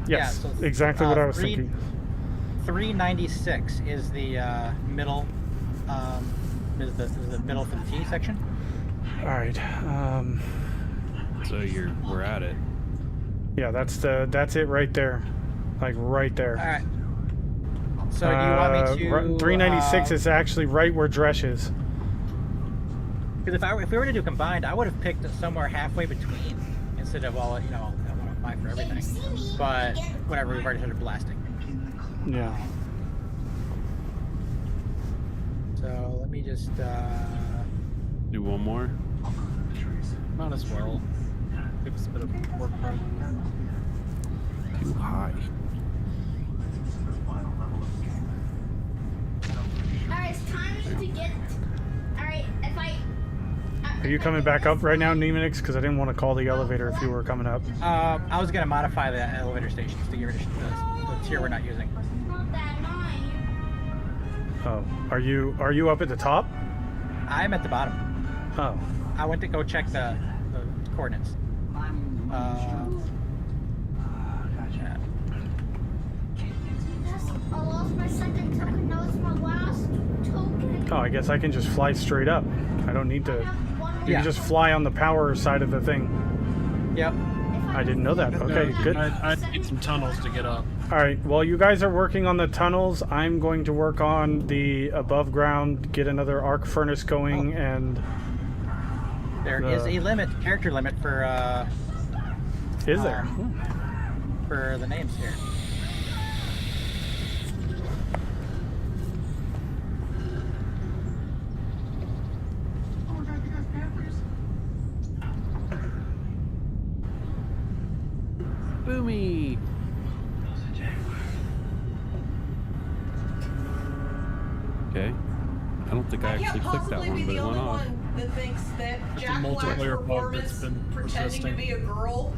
S1: Yes,
S2: yeah, so,
S1: exactly what I was thinking.
S2: 396 is the middle, is the middle for the T section.
S1: All right.
S4: So we're at it.
S1: Yeah, that's it right there, like right there.
S2: All right. So do you want me to?
S1: 396 is actually right where Dresch is.
S2: Because if we were to do combined, I would have picked somewhere halfway between instead of all 105 for everything. But whatever, we've already started blasting.
S1: Yeah.
S2: So let me just.
S4: Do one more.
S6: Might as well. Give us a bit of work run.
S4: Too high.
S5: Alright, it's time to get. Alright, if I.
S1: Are you coming back up right now, Neemix? Because I didn't want to call the elevator if you were coming up.
S2: I was gonna modify the elevator stations to get rid of the tier we're not using.
S5: Not that nine.
S1: Oh, are you up at the top?
S2: I'm at the bottom.
S1: Oh,
S2: I went to go check the coordinates. Yeah.
S5: I lost my second token. That was my last token.
S1: oh, I guess I can just fly straight up. I don't need to. You
S2: Yeah.
S1: can just fly on the power side of the thing.
S2: Yep.
S1: I didn't know that. Okay, good.
S6: I need some tunnels to get up.
S1: All right. While you guys are working on the tunnels, I'm going to work on the above ground, get another arc furnace going, and
S2: There is a character limit for
S1: is there?
S2: for the names here.
S7: Oh my god, you guys Panthers?
S4: Boomy. Okay. I don't think I actually clicked that one, but it went off.
S3: that thinks that
S6: Jack Black's multiplayer bug that's been
S3: pretending to
S6: persisting.
S3: be a girl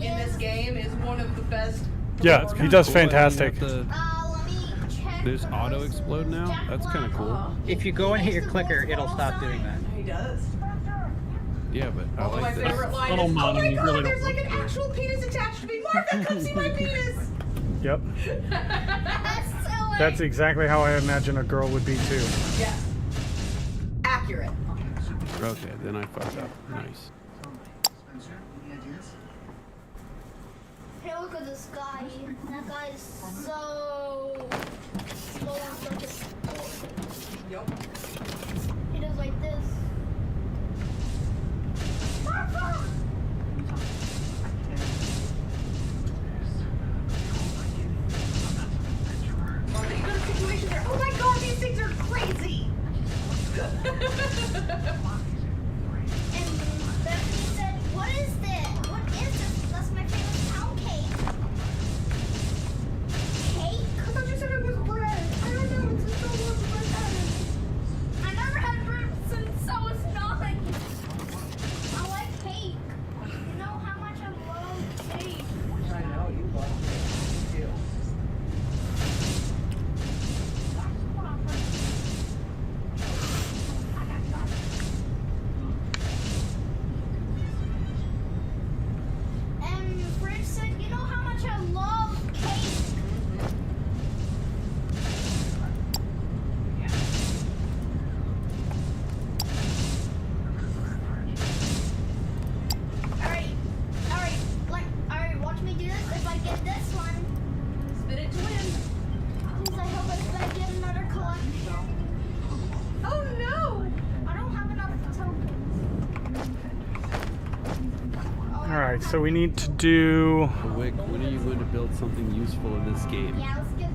S3: in this game is one of the best.
S1: Yeah, he does
S4: Cool, I mean,
S1: fantastic.
S4: got the-
S5: Let me check.
S4: There's auto explode now. That's kind of cool.
S2: If you go and hit your clicker, it'll stop doing that.
S3: He does.
S4: Yeah, but I
S3: Oh, my
S4: like this.
S3: favorite line
S6: Little
S3: is, "Oh
S6: money,
S3: my
S6: you
S3: god,
S6: really
S3: there's
S6: don't
S3: like an
S6: want to."
S3: actual penis attached to me. Martha, come see my penis."
S1: Yep.
S5: That's so
S1: That's exactly how I imagine a girl would be too.
S3: Yes. Accurate.
S4: Okay, then I fucked up. Nice.
S7: Spencer, any ideas?
S5: Hey, look at this guy. That guy is so slow and such a sport.
S3: Yep.
S5: He does like this.
S3: Martha, you got a situation there. Oh my god, these things are crazy.
S5: And Bethany said, "What is this? What is this? That's my favorite pound cake." Cake?
S3: I thought you said it was bread. I don't know. It's just so much bread.
S5: I never had bread since I was 9. I like cake. You know how much I love cake.
S3: I know you love it too.
S1: right, so we need to do.
S4: Wick, when are you going to build something useful in this game?
S5: Yeah, let's get.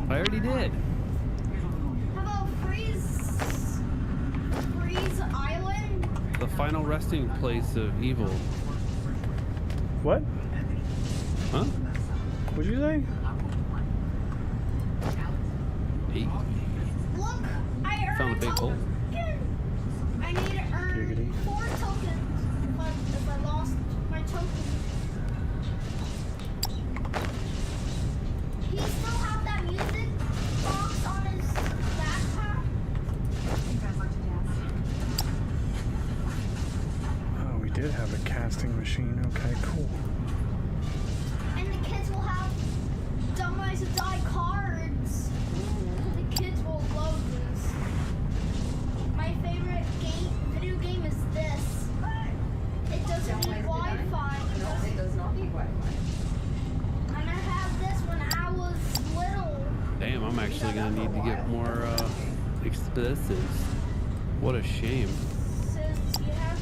S4: I already did.
S5: How about Freeze Island?
S4: The final resting place of evil.
S1: What?
S4: Huh?
S1: What'd you say?
S4: 8.
S5: Look, I earned
S4: Found a big hole.
S5: token. I need to earn
S1: Giggity.
S5: 4 tokens if I lost my token. He still have that music box on his backpack.
S7: You guys like to dance?
S1: Oh, we did have a casting machine. Okay, cool.
S5: And the kids will have Dumb Eyes to Die cards. The kids will love this. My favorite video game is this. It doesn't need Wi-Fi.
S3: No, it does not need Wi-Fi.
S5: And I had this when I was little.
S4: Damn, I'm actually gonna need to get more explosives. What a shame.
S5: Says, yeah.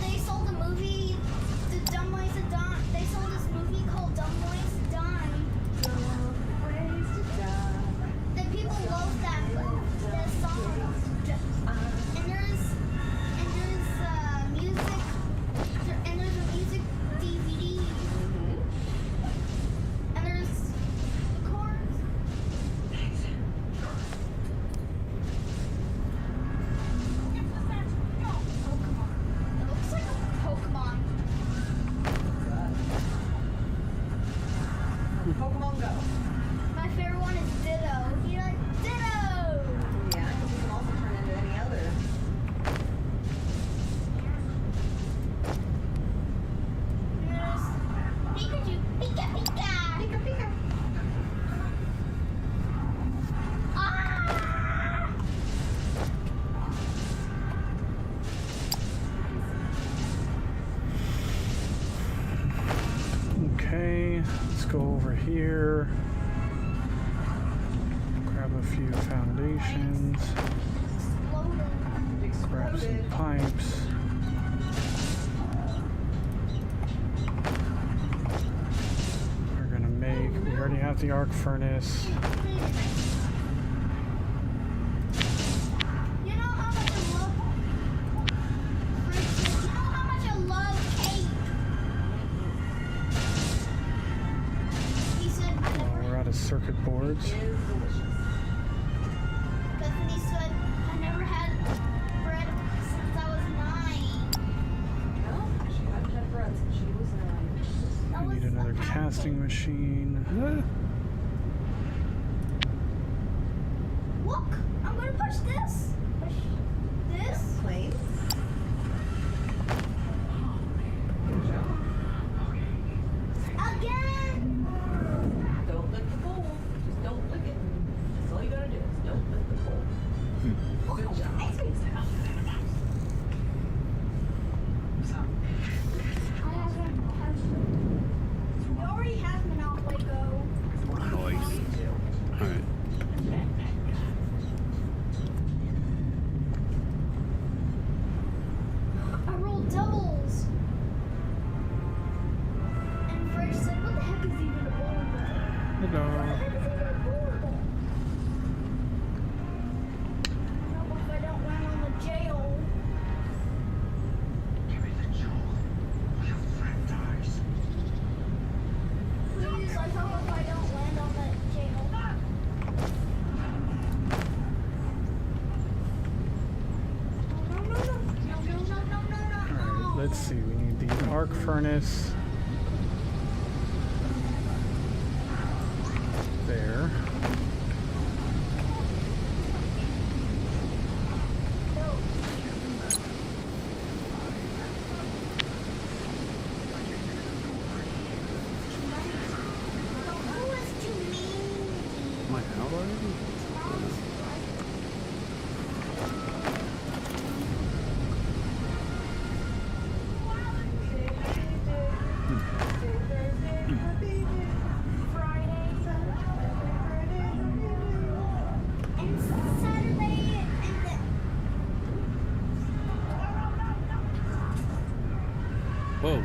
S5: They sold a movie, the Dumb Ways to Die. They sold this movie called Dumb Ways to Die. The people love that song. And there's music. And there's a music DVD. And there's chords. Pokemon. It looks like a Pokemon.
S3: Pokemon Go.
S5: My favorite one is Ditto. You like Ditto?
S3: Yeah, because you can also turn into any other.
S5: And there's Pikachu. Pika Pika.
S3: Pika Pika.
S5: Ah!
S1: Okay, let's go over here. Grab a few foundations.
S5: Exploding.
S1: Grab some pipes. We're gonna make. We already have the arc furnace.
S5: You know how much I love. You know how much I love cake. He said I never.
S1: We're out of circuit boards.
S3: Is delicious.
S5: Bethany said I never had bread since I was 9.
S3: No, she hadn't had bread since she was
S5: That
S1: We
S5: was
S1: need another
S5: a bad
S1: casting
S5: thing.
S1: machine.
S5: Look, I'm gonna push this. Push this.
S3: plain.
S5: Again.
S3: Don't lick the bowl. Just don't lick it. That's all you gotta do. Is don't lick the bowl. Good job.
S5: We already have Monopoly Go.
S4: Nice. Alright.
S5: I rolled doubles. And Fridge said, what the heck is even a bowling ball? What the
S1: Hello.
S5: heck is even a bowling ball? I don't know if I don't land on the jail. Please, I hope if I don't land on that jail. No, no, no, no, no, no, no, no, no.
S1: Alright, let's see. We need the arc furnace. There.
S5: Who is too mean?
S4: Am I out already?
S5: And Saturday and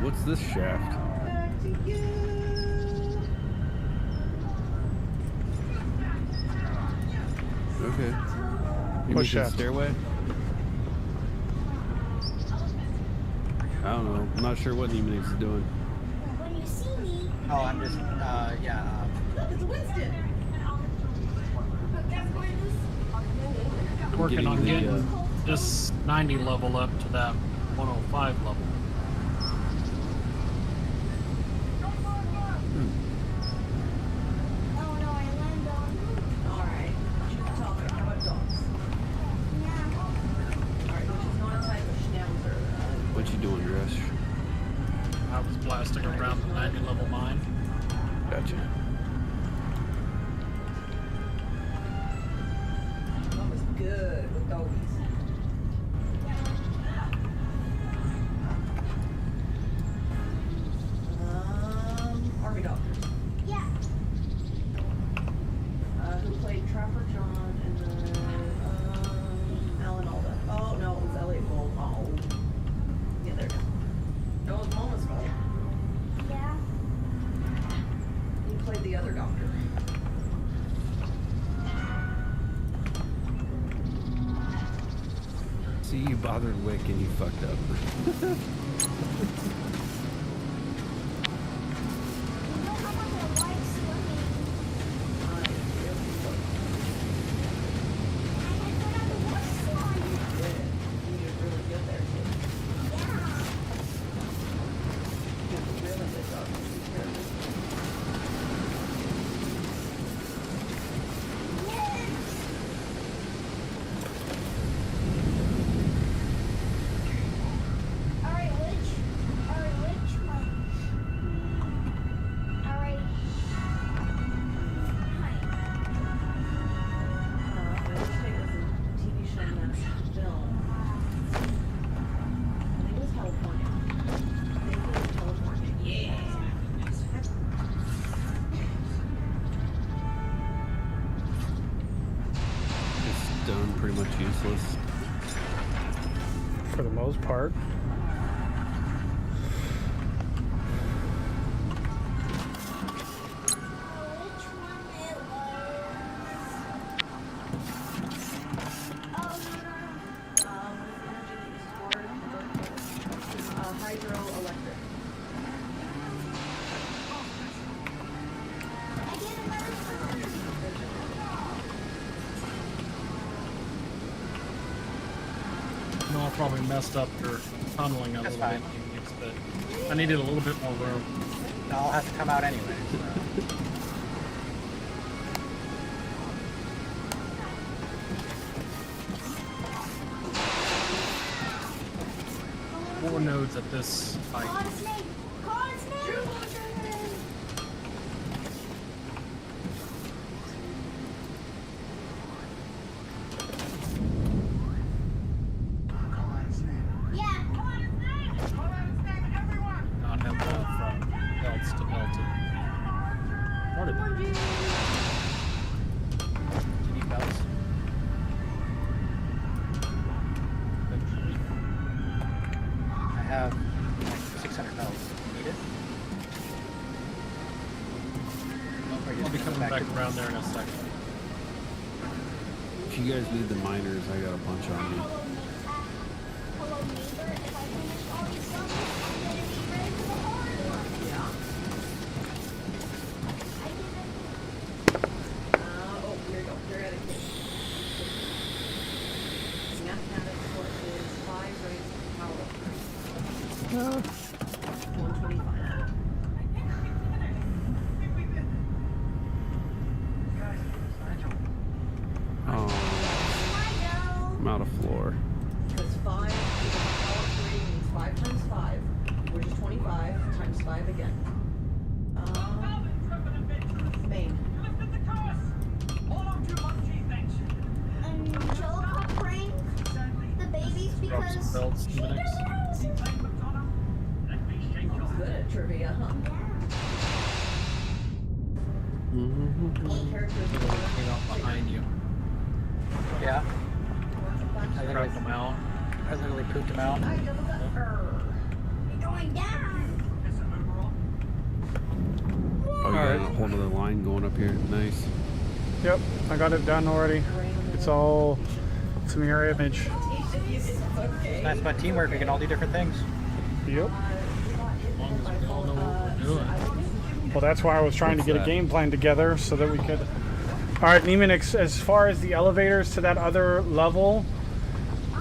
S4: what's this shaft?
S3: Back to you.
S4: Okay. You
S1: What
S4: mean the
S1: shaft?
S4: stairway? I don't know. I'm not sure what Nemonix is doing.
S5: When you see me,
S2: Oh, I'm just, yeah.
S3: Look, it's Winston.
S5: look, guess where this
S6: Working on
S4: Getting the,
S6: getting this 90 level up to that 105 level.
S5: Oh no, I landed on.
S3: All right. Tell me, how about dogs?
S5: Yeah.
S3: All right, which is not a type of schnauzer.
S4: What you doing, Dress?
S6: I was blasting around the 90 level mine.
S4: Gotcha.
S3: That was good with doggies. Army doctors.
S5: Yeah.
S3: Who played Trapper John and Alan Alda. Oh no, it was Elliot Gold. Oh. Yeah, there. No, it was Mama's fault.
S5: Yeah.
S3: He played the other doctor.
S4: See, you bothered Wick and you fucked up.
S5: You know how much I like swimming.
S3: I
S5: I had to have the water slide.
S3: did. He did really good there too.
S5: Yeah.
S3: He was a really good doctor.
S5: Alright, which one? Alright. Hi.
S3: I wish it was a TV show National Film. I think it was California. I think it was California. Yeah.
S4: It's done, pretty much useless.
S1: For the most part.
S5: Which one it was? Oh,
S3: Hydroelectric.
S5: I get another phone.
S6: No, I probably messed up your tunneling a
S2: That's
S6: little bit,
S2: fine.
S6: but I needed a little bit more room.
S2: I'll have to come out anyway. So.
S6: Four nodes at this height.
S5: Call its name. Call its name. Yeah. Call its name.
S6: Not have from belts to belted. What did
S2: Do you need belts? I have like 600 belts. Need it? Or you
S6: I'll be
S2: just
S6: coming
S2: come
S6: back
S2: to-
S6: around there in a second.
S4: If you guys need the miners, I got a bunch on me.
S5: Hello, neighbor. If I finish all these songs, I'm gonna be ready for the hard one.
S3: Yeah.
S5: I give it.
S3: Oh, here you go. You're at it. Mathematics course is 5 raised to the power of 125.
S4: Oh,
S5: I
S4: I'm out of floor.
S3: Because 5 to the power of 3 means 5 times 5, which is 25 times 5 again. Main.
S5: And Angelica pranked the babies
S6: Drop
S5: because
S6: some belts,
S5: she
S6: Linux.
S5: doesn't
S3: Good at trivia, huh? All characters
S6: Literally came out behind you.
S2: Yeah. I
S6: Crack
S2: literally,
S6: them out.
S2: I literally pooped them out.
S3: I double got her.
S5: You're going down.
S1: right.
S4: A whole other line going up here. Nice.
S1: Yep, I got it done already. It's all, it's a mirror image.
S2: That's about teamwork. We can all do different things.
S1: Yep.
S6: As long as we all know what we're doing.
S1: Well, that's why I was trying to get a
S4: that?
S1: game plan together so that we could. All right, Neiman, as far as the elevators to that other level,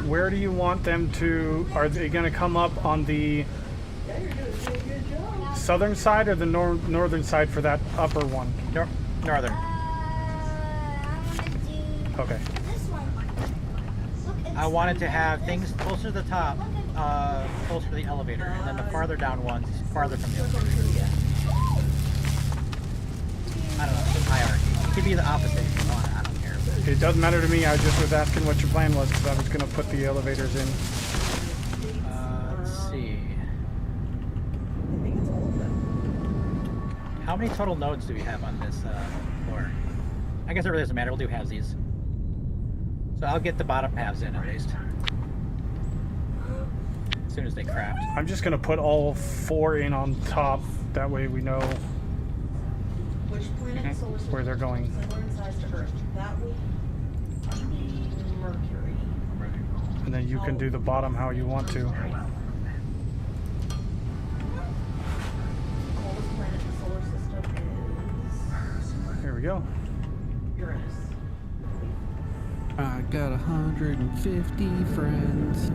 S1: where do you want them to? Are they going to come up on the southern side or the northern side for that upper one?
S2: Northern.
S5: I'm gonna do
S1: Okay.
S5: this one. Look, it's
S2: I wanted to have things closer to the top, closer to the elevator, and then the farther down ones farther from the elevator. I don't know, some hierarchy. It could be the opposite if you want. I don't care. But
S1: It doesn't matter to me. I just was asking what your plan was because I was going to put the elevators in.
S2: let's see. How many total nodes do we have on this floor? I guess it really doesn't matter. We'll do halvesies. So I'll get the bottom halves in at least. As soon as they craft.
S1: I'm just going to put all 4 in on top. That way we know
S3: Which planet in solar system
S1: where they're going.
S3: is similar in size to Earth? That would be Mercury.
S1: And then you can do the bottom how you want to.
S3: Coldest planet in the solar system
S1: Here we go.
S3: is Uranus.
S4: I got 150 friends.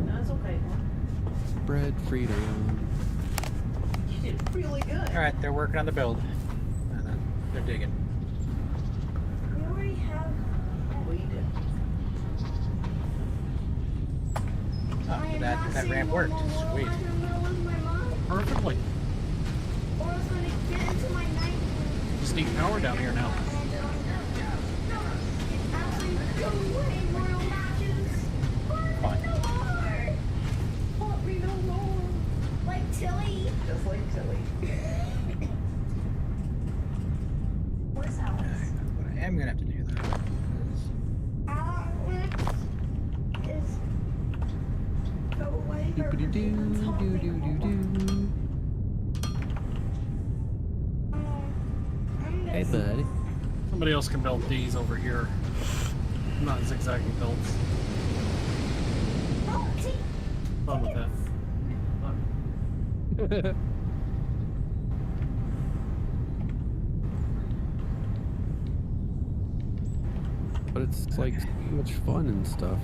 S3: That's okay.
S4: Spread freedom.
S3: You did really good.
S2: Alright, they're working on the build. They're digging.
S5: We already have.
S3: We did.
S2: Oh, that ramp worked. Sweet.
S6: Perfectly.
S5: Or I was gonna get into my night.
S6: Just need power down here now.
S5: Like Tilly.
S3: Just like Tilly.
S5: Where's Alex?
S2: But I am gonna have to do that.
S5: Alex is. Go away. or
S4: Doopity doo,
S5: everyone's
S4: doo
S5: helping.
S4: doo doo doo.
S5: I'm
S4: Hey,
S5: gonna-
S4: buddy.
S6: Somebody else can build these over here. I'm not zigzagging builds.
S5: Oh, see,
S6: Fun with that.
S4: But it's like so much fun and stuff.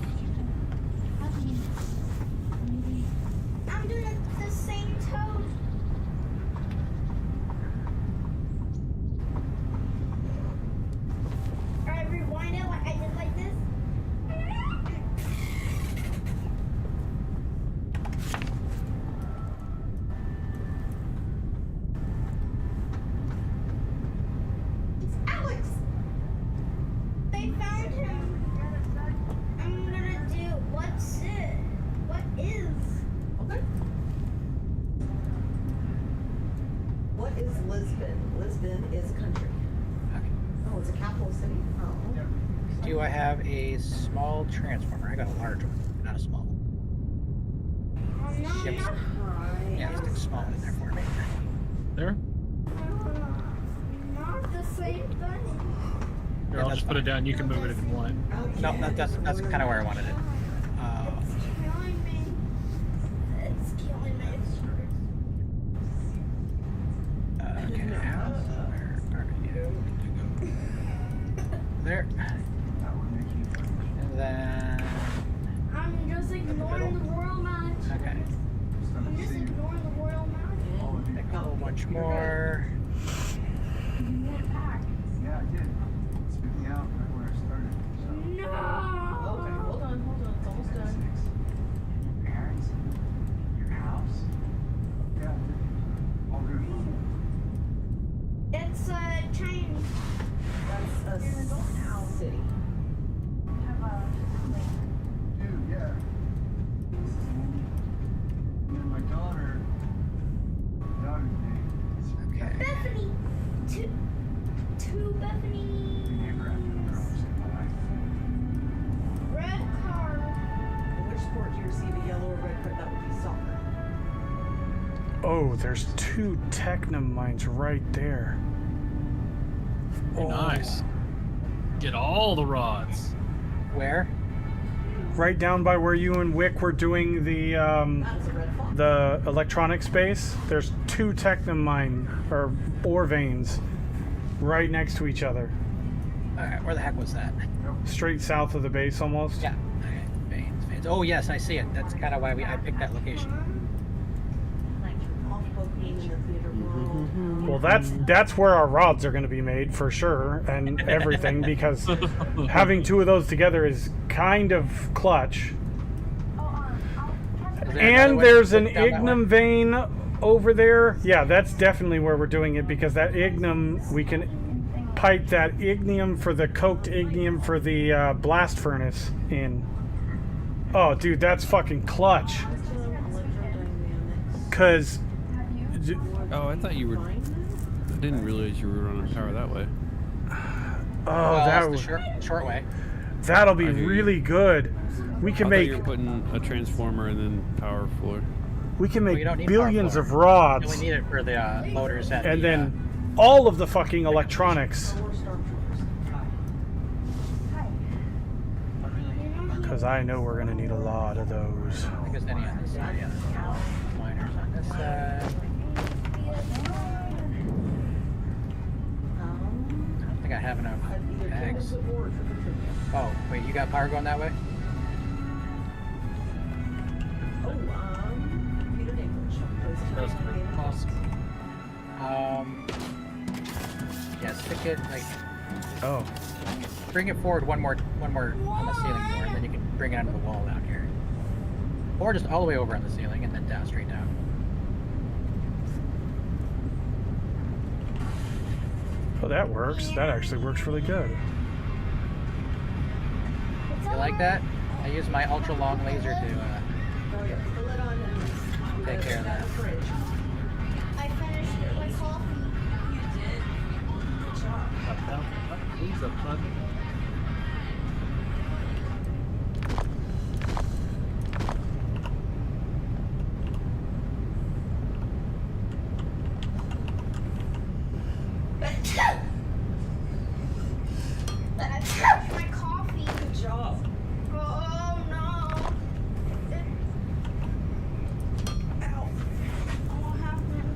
S5: I'm doing the same toe. Alright, rewind it like I did like this. It's Alex! They found him. I'm gonna do what's it? What is?
S3: Okay. What is Lisbon? Lisbon is a country.
S2: Okay.
S3: Oh, it's a capital city. Oh.
S2: Do I have a small transformer? I got a large one, not a small one.
S5: I'm not.
S2: Yep. Yeah, stick a small one in there for me.
S6: There?
S5: Not the same thing.
S6: Here, I'll
S2: that's
S6: just put it
S2: fine.
S6: down. You can move it if you want it.
S2: No, that's kind of where I wanted it.
S5: It's killing me. It's killing me.
S2: Okay, where are you? There. And then,
S5: I'm just ignoring the royal match.
S2: okay,
S5: I'm just ignoring the royal match.
S2: make a whole bunch more.
S7: Yeah, I did. Speaking out right where I started. So,
S5: No.
S3: Okay, hold on. It's almost done.
S7: your parents, your house. Yeah, I did. All good.
S5: It's a chain.
S3: That's a city.
S7: Dude, yeah. And my daughter's name is
S2: Okay.
S5: Bethany. Two Bethany.
S7: named her after the girl who saved my life.
S5: Red car.
S3: In which sport do you receive a yellow or red card? That would be soccer.
S1: Oh, there's 2 Technum mines right there. Oh,
S6: Nice. Get all the rods.
S2: Where?
S1: Right down by where you and Wick were doing the electronic space. There's 2 Technum mine or ore veins right next to each other,
S2: Alright, where the heck was that?
S1: straight south of the base almost.
S2: Yeah. Okay. Veins. Oh yes, I see it. That's kind of why I picked that location.
S1: Well, that's where our rods are going to be made for sure, and everything, because having 2 of those together is kind of clutch.
S2: Is there another
S1: And
S2: way
S1: there's
S2: to
S1: an
S2: get down that way?
S1: ignum vein over there. Yeah, that's definitely where we're doing it, because that ignum, we can pipe that ignium for the coked ignium for the blast furnace in. Oh, dude, that's fucking clutch. Because,
S4: Oh, I thought you were. I didn't realize you were running power that way.
S1: oh,
S2: Well,
S1: that
S2: that's the short way.
S1: that'll be
S4: I hear you.
S1: really good. We
S4: I
S1: can
S4: thought
S1: make
S4: you were putting a transformer and then power floor.
S1: we can
S2: Well,
S1: make
S2: you don't need
S1: billions
S2: power
S1: of
S2: floor.
S1: rods,
S2: You only need it for the motors at
S1: and
S2: the,
S1: then all of the fucking electronics. Because I know we're gonna need a lot of those.
S2: I think it's any on this side. Yeah. Miners on this side. I don't think I have enough eggs. Oh, wait, you got power going that way?
S6: That's awesome.
S2: Yeah, stick it like
S1: Oh,
S2: bring it forward one more on the ceiling more, and then you can bring it onto the wall down here. Or just all the way over on the ceiling and then down straight down.
S1: oh, that works. That actually works really good.
S2: You like that? I use my ultra long laser to take care of that.
S5: I finished my coffee.
S6: He's a fun.
S5: I finished my coffee. Good job. Oh no. Ow. What happened?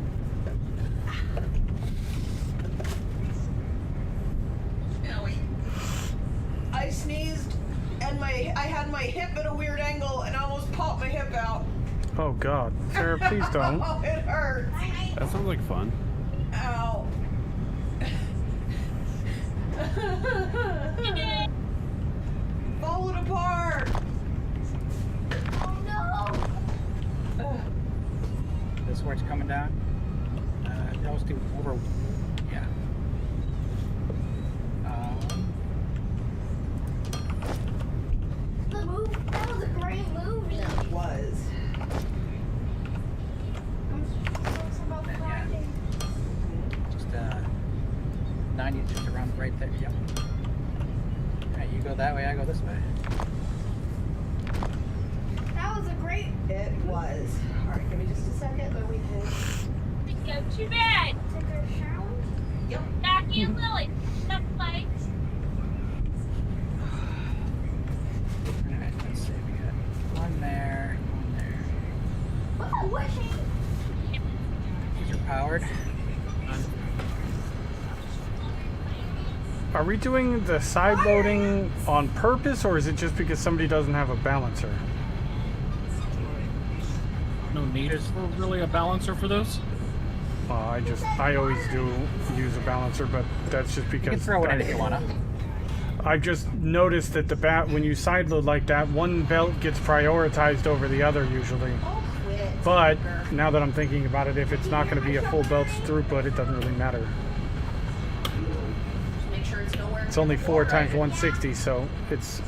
S8: I sneezed and I had my hip at a weird angle and I almost popped my hip out.
S1: Oh God, Sarah, please don't.
S8: Oh, it hurts.
S4: That sounds like fun.
S8: Ow. Falling apart.
S5: Oh no.
S2: This is where it's coming down. No, let's do over. Yeah.
S5: The move. That was a great movie.
S8: It was.
S5: I'm so about
S2: Yeah.
S5: grinding.
S2: Just 90, just around right there. Yep. Alright, you go that way, I go this way.
S5: That was a great.
S8: It was. All right, give me just a second, then we can.
S9: Go to bed.
S5: Take a shower.
S8: Yep.
S9: Jackie and Lily. Stop playing.
S2: Alright, let's see. We got one there, one there.
S5: What's that wishing?
S2: These are powered.
S1: Are we doing the side loading on purpose, or is it just because somebody doesn't have a balancer?
S6: No need for really a balancer for those.
S1: I always do use a balancer, but that's just
S2: You can
S1: because
S2: throw it in if you wanna.
S1: I've just noticed that when you side load like that, one belt gets prioritized over the other usually.
S8: Oh, quit.
S1: But now that I'm thinking about it, if it's not going to be a full belt throughput, it doesn't really matter.
S3: Just make sure it's nowhere.
S1: It's only 4 times 160, so it's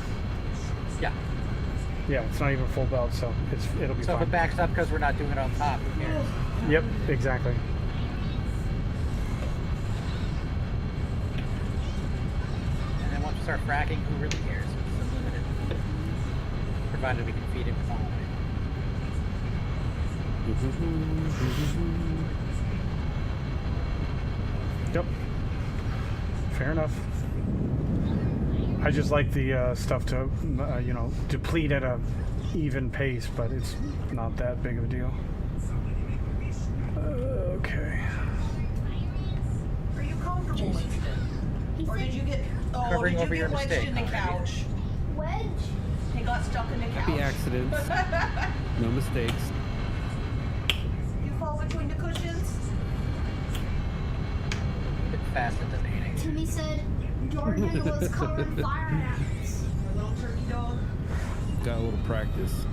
S2: Yeah.
S1: it's not even full belt, so it'll be
S2: So if
S1: fine.
S2: it backs up because we're not doing it on top, who cares?
S1: Yep, exactly.
S2: And then once we start fracking, who really cares? It's unlimited. Provided we can feed it with all of it.
S1: Yep. Fair enough. I just like the stuff to, you know, deplete at a even pace, but it's not that big of a deal. Okay.
S8: Are you comfortable, Winston? Or did you get? Oh,
S2: Covering
S8: did you
S2: over your
S8: get wedged
S2: mistake,
S8: in the
S2: huh?
S8: couch?
S5: Wedge.
S8: He got stuck in the couch.
S4: Happy accidents. No mistakes.
S8: You fall between the cushions.
S2: Keep it fast at the painting.
S5: Timmy said Jordan was covering fire ants.
S8: My little turkey dog.
S4: Got a little practice.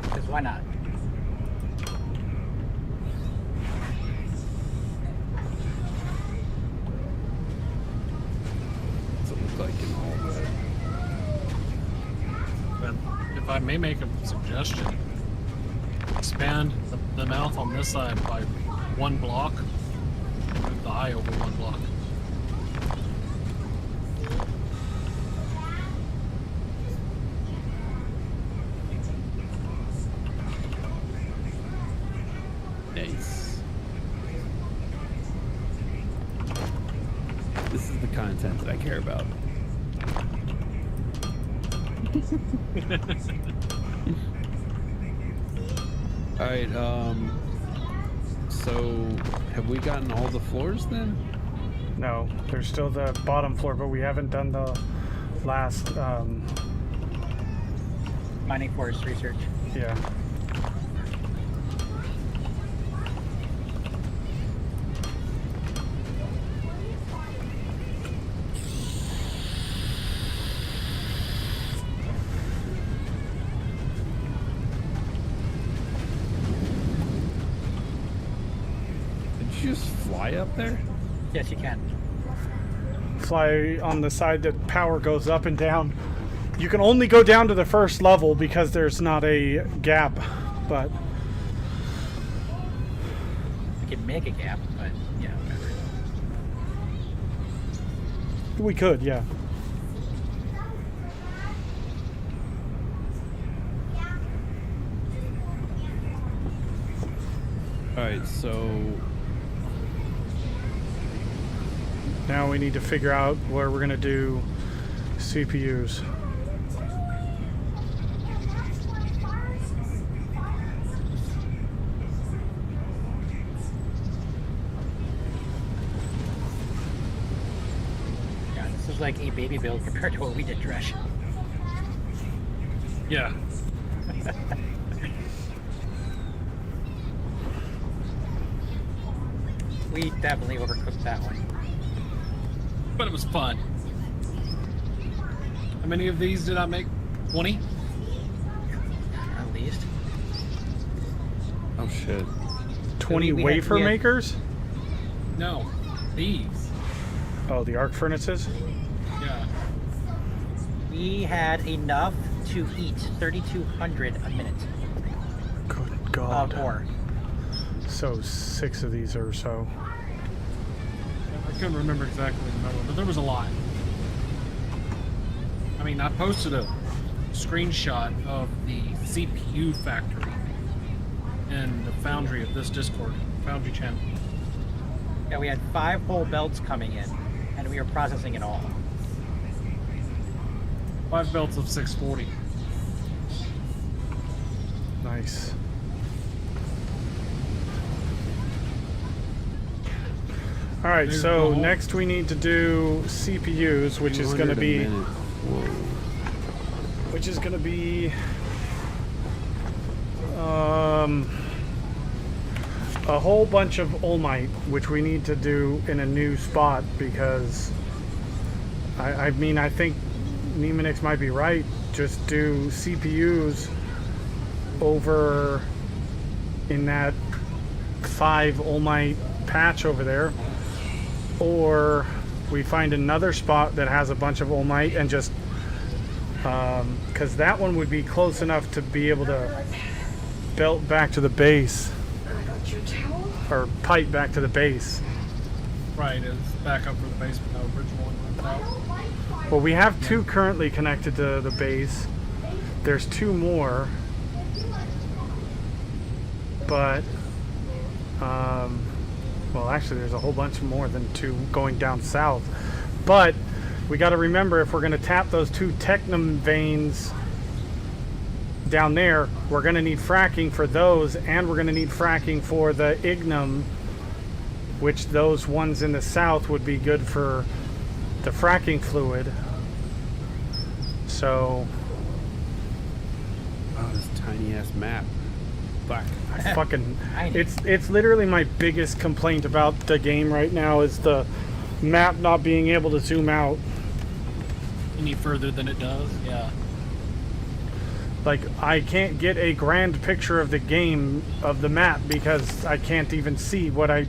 S2: Because why not?
S4: What's it look like in all that?
S6: But if I may make a suggestion, expand the mouth on this side by 1 block, move the eye over 1 block.
S4: Nice. This is the content that I care about. All right. So have we gotten all the floors then?
S1: No, there's still the bottom floor, but we haven't done the last,
S2: Mining forest research.
S1: yeah.
S4: Did you just fly up there?
S2: Yes, you can.
S1: Fly on the side that power goes up and down. You can only go down to the first level because there's not a gap, but
S2: You can make a gap, but yeah, whatever.
S1: we could, yeah.
S4: All right. So
S1: Now we need to figure out where we're gonna do CPUs.
S2: Yeah, this is like a baby build compared to what we did, Dresh.
S6: Yeah.
S2: We definitely overcooked that one.
S6: But it was fun. How many of these did I make? 20?
S2: At least.
S4: oh shit.
S1: 20
S2: we had-
S1: wafer
S2: we had-
S1: makers?
S6: No. These.
S1: Oh, the arc furnaces?
S6: Yeah.
S2: We had enough to eat 3,200 a minute
S1: Good God.
S2: of ore.
S1: So 6 of these or so.
S6: I couldn't remember exactly the number, but there was a lot. I mean, I posted a screenshot of the CPU factory in the foundry of this Discord, foundry channel.
S2: Yeah, we had 5 whole belts coming in, and we were processing it all.
S6: 5 belts of 640.
S1: Nice. All right,
S6: There's
S1: so
S6: the whole-
S1: next we need to do CPUs, which is going to
S4: 200 a
S1: be
S4: minute. Whoa.
S1: which is going to be a whole bunch of Olmite, which we need to do in a new spot because I mean I think Nemanix might be right. Just do CPUs over in that 5 Olmite patch over there, or we find another spot that has a bunch of Olmite and just because that one would be close enough to be able to belt back to the base or pipe back to the base.
S6: Right, it's back up for the base, but the original one runs out.
S1: Well, we have 2 currently connected to the base. There's 2 more, but well, actually, there's a whole bunch more than 2 going down south. But we got to remember, if we're going to tap those 2 Technum veins down there, we're going to need fracking for those, and we're going to need fracking for the Ignum, which those ones in the south would be good for the fracking fluid. So,
S4: Oh, this tiny ass map. Fuck.
S1: I fucking,
S2: Tiny.
S1: it's literally my biggest complaint about the game right now is the map not being able to zoom out.
S6: Any further than it does, yeah.
S1: Like, I can't get a grand picture of the game, of the map, because I can't even see what I,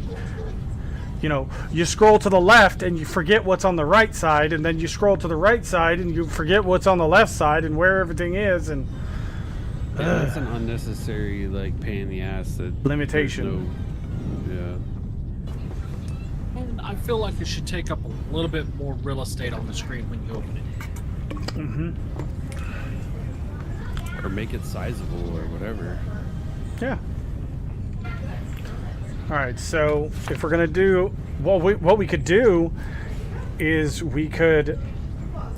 S1: you know, you scroll to the left and you forget what's on the right side, and then you scroll to the right side and you forget what's on the left side and where everything is, and
S4: Yeah, that's an unnecessary like pain in the ass. That
S1: limitation.
S4: there's no-
S6: And I feel like it should take up a little bit more real estate on the screen when you open it.
S4: or make it sizable or whatever.
S1: Yeah. All right. So if we're gonna do what we could do is we could,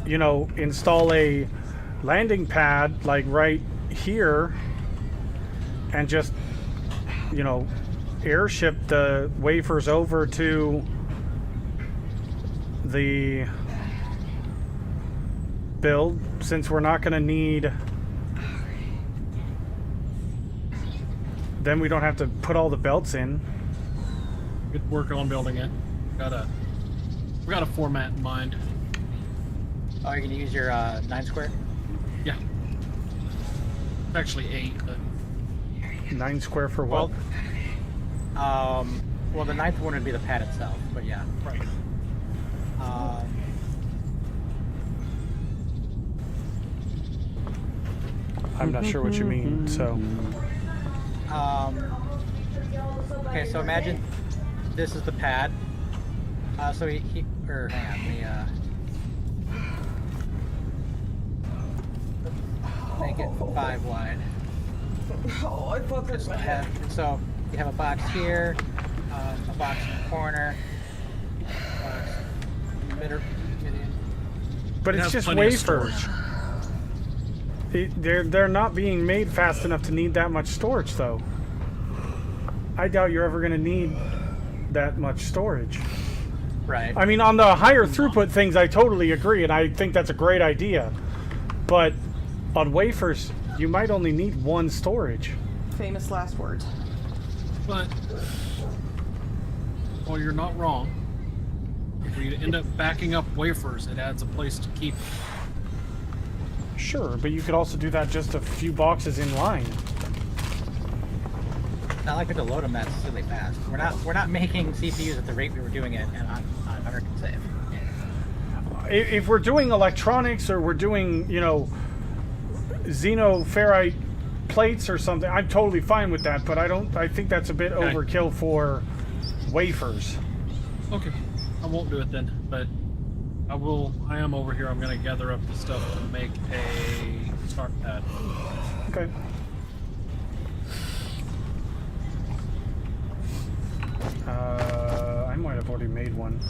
S1: you know, install a landing pad like right here, and just, you know, airship the wafers over to the build, since we're not gonna need. Then we don't have to put all the belts in.
S6: Good work on building it. We got a format in mind.
S2: Oh, you're gonna use your 9 square?
S6: Yeah. It's actually 8, but
S1: 9 square for what?
S2: Well, the 9th one would be the pad itself, but yeah.
S6: right.
S1: I'm not sure what you mean. So
S2: Okay, so imagine this is the pad. So or hang on, make it 5 wide.
S8: Oh, I fucking
S2: This is the
S8: my
S2: pad.
S8: head.
S2: And so you have a box here, a box in the corner, a box in the middle.
S1: but
S6: It
S1: it's
S6: has
S1: just
S6: plenty of
S1: wafers.
S6: storage.
S1: They're not being made fast enough to need that much storage, though. I doubt you're ever going to need that much storage.
S2: Right.
S1: I mean, on the higher throughput things, I totally agree, and I think that's a great idea. But on wafers, you might only need 1 storage.
S3: Famous last words.
S6: But, well, you're not wrong. If we end up backing up wafers, it adds a place to keep them.
S1: Sure, but you could also do that just a few boxes in line.
S2: Not like we have to load them that silly fast. We're not making CPUs at the rate we were doing it and on American Save.
S1: If we're doing electronics or we're doing, you know, xenoferrite plates or something, I'm totally fine with that, but I think that's a bit
S6: Okay.
S1: overkill for wafers.
S6: Okay, I won't do it then, but I am over here. I'm going to gather up the stuff to make a start pad.
S1: Okay. I might have already made one.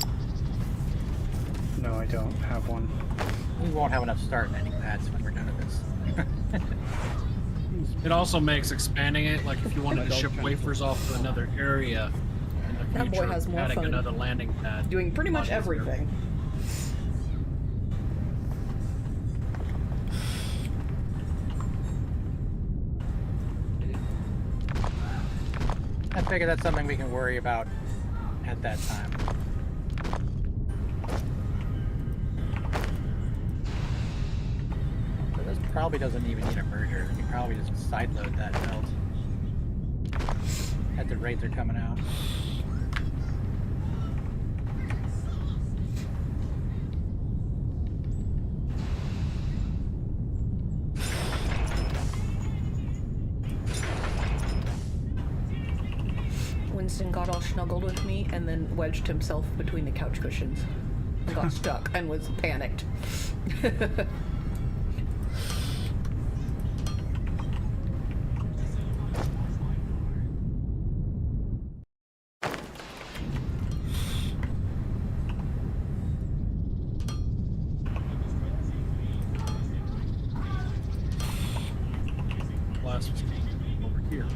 S1: No, I don't have one.
S2: We won't have enough start landing pads when we're done with this.
S6: It also makes expanding it, like if you wanted to ship wafers off to another area in the
S3: That boy
S6: future,
S3: has more
S6: adding
S3: fun
S6: another landing pad.
S3: Doing pretty much
S6: Lot easier.
S3: everything.
S2: I figure that's something we can worry about at that time. But this probably doesn't even need a merger. You can probably just sideload that belt. as the raids are coming out.
S3: Winston got all snuggled with me and then wedged himself between the couch cushions and got stuck and was panicked.
S6: Last was over here.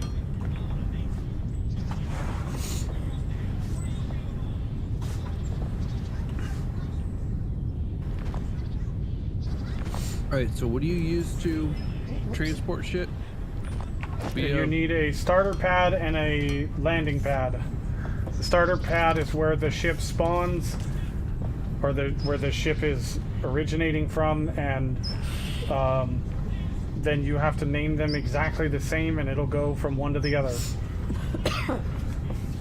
S4: Alright, so what do you use to transport shit?
S1: You need a starter pad and a landing pad. The starter pad is where the ship spawns, or where the ship is originating from, and then you have to name them exactly the same, and it'll go from one to the other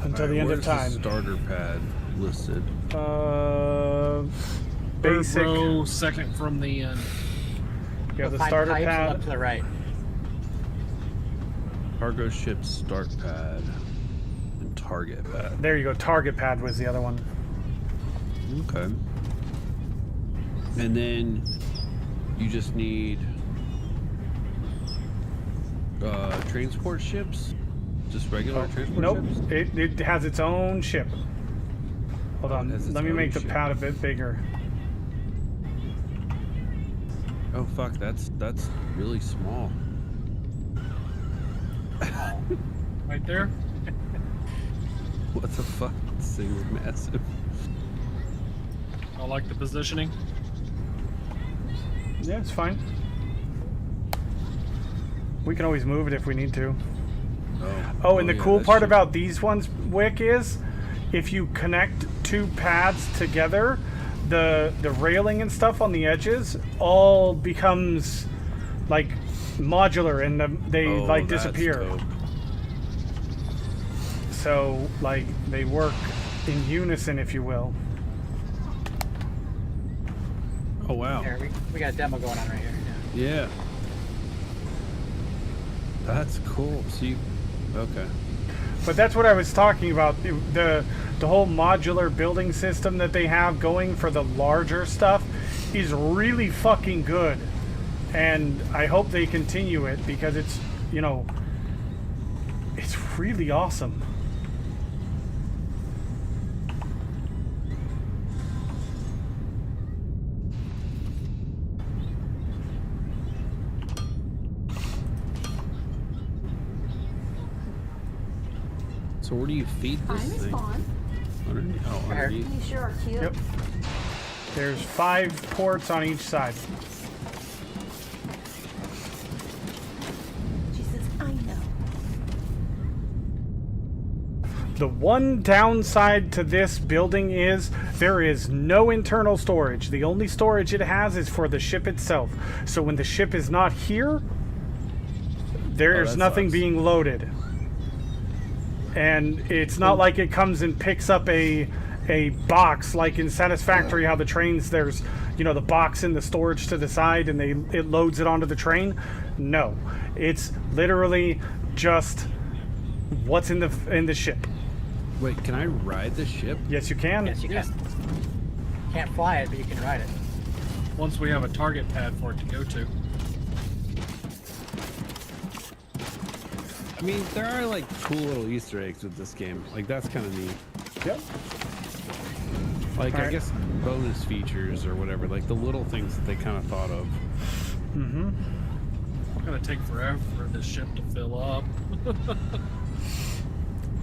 S1: until the end of time.
S4: The starter pad listed.
S1: Basic.
S6: Third row, second from the end.
S1: You have the
S2: Find
S1: starter
S2: pipes and
S1: pad.
S2: look to the right.
S4: Cargo ship start pad and target pad.
S1: There you go. Target pad was the other one.
S4: Okay. And then you just need transport ships? Just regular transport
S1: Nope.
S4: ships?
S1: It has its own ship. Hold
S4: Oh, it
S1: on.
S4: has its
S1: Let me
S4: own
S1: make the
S4: ship.
S1: pad a bit bigger.
S4: Oh fuck, that's really small.
S6: Right there.
S4: What the fuck? This thing is massive.
S6: I like the positioning.
S1: Yeah, it's fine. We can always move it if we need to. Oh, and the
S4: yeah,
S1: cool
S4: that's
S1: part
S4: true.
S1: about these ones, Wick, is if you connect two pads together, the railing and stuff on the edges all becomes like modular, and they like
S4: that's
S1: disappear.
S4: dope.
S1: So like they work in unison, if you will.
S4: Oh wow.
S2: Here, we got a demo going on right here. Yeah.
S4: Yeah. That's cool. So you, okay.
S1: But that's what I was talking about. The whole modular building system that they have going for the larger stuff is really fucking good. And I hope they continue it because it's, you know, it's really awesome.
S4: So where do you feed this thing? Underneath? Oh,
S2: There.
S4: underneath.
S5: You sure are cute.
S1: Yep. There's 5 ports on each side.
S5: She says, I know.
S1: The one downside to this building is there is no internal storage. The only storage it has is for the ship itself. So when the ship is not here, there's
S4: that
S1: nothing
S4: sucks.
S1: being loaded. And it's not like it comes and picks up a box like in Satisfactory, how the trains, there's, you know, the box in the storage to the side and it loads it onto the train. No, it's literally just what's in the ship.
S4: Wait, can I ride the ship?
S1: Yes, you can.
S2: Yes, you can. Can't fly it, but you can ride it.
S6: Once we have a target pad for it to go to.
S4: I mean, there are like cool little Easter eggs with this game. Like that's kind of neat.
S1: Yep.
S4: Like I
S1: Alright.
S4: guess bonus features or whatever. Like the little things that they kind of thought of.
S1: Mm-hmm.
S6: It's gonna take forever for this ship to fill up.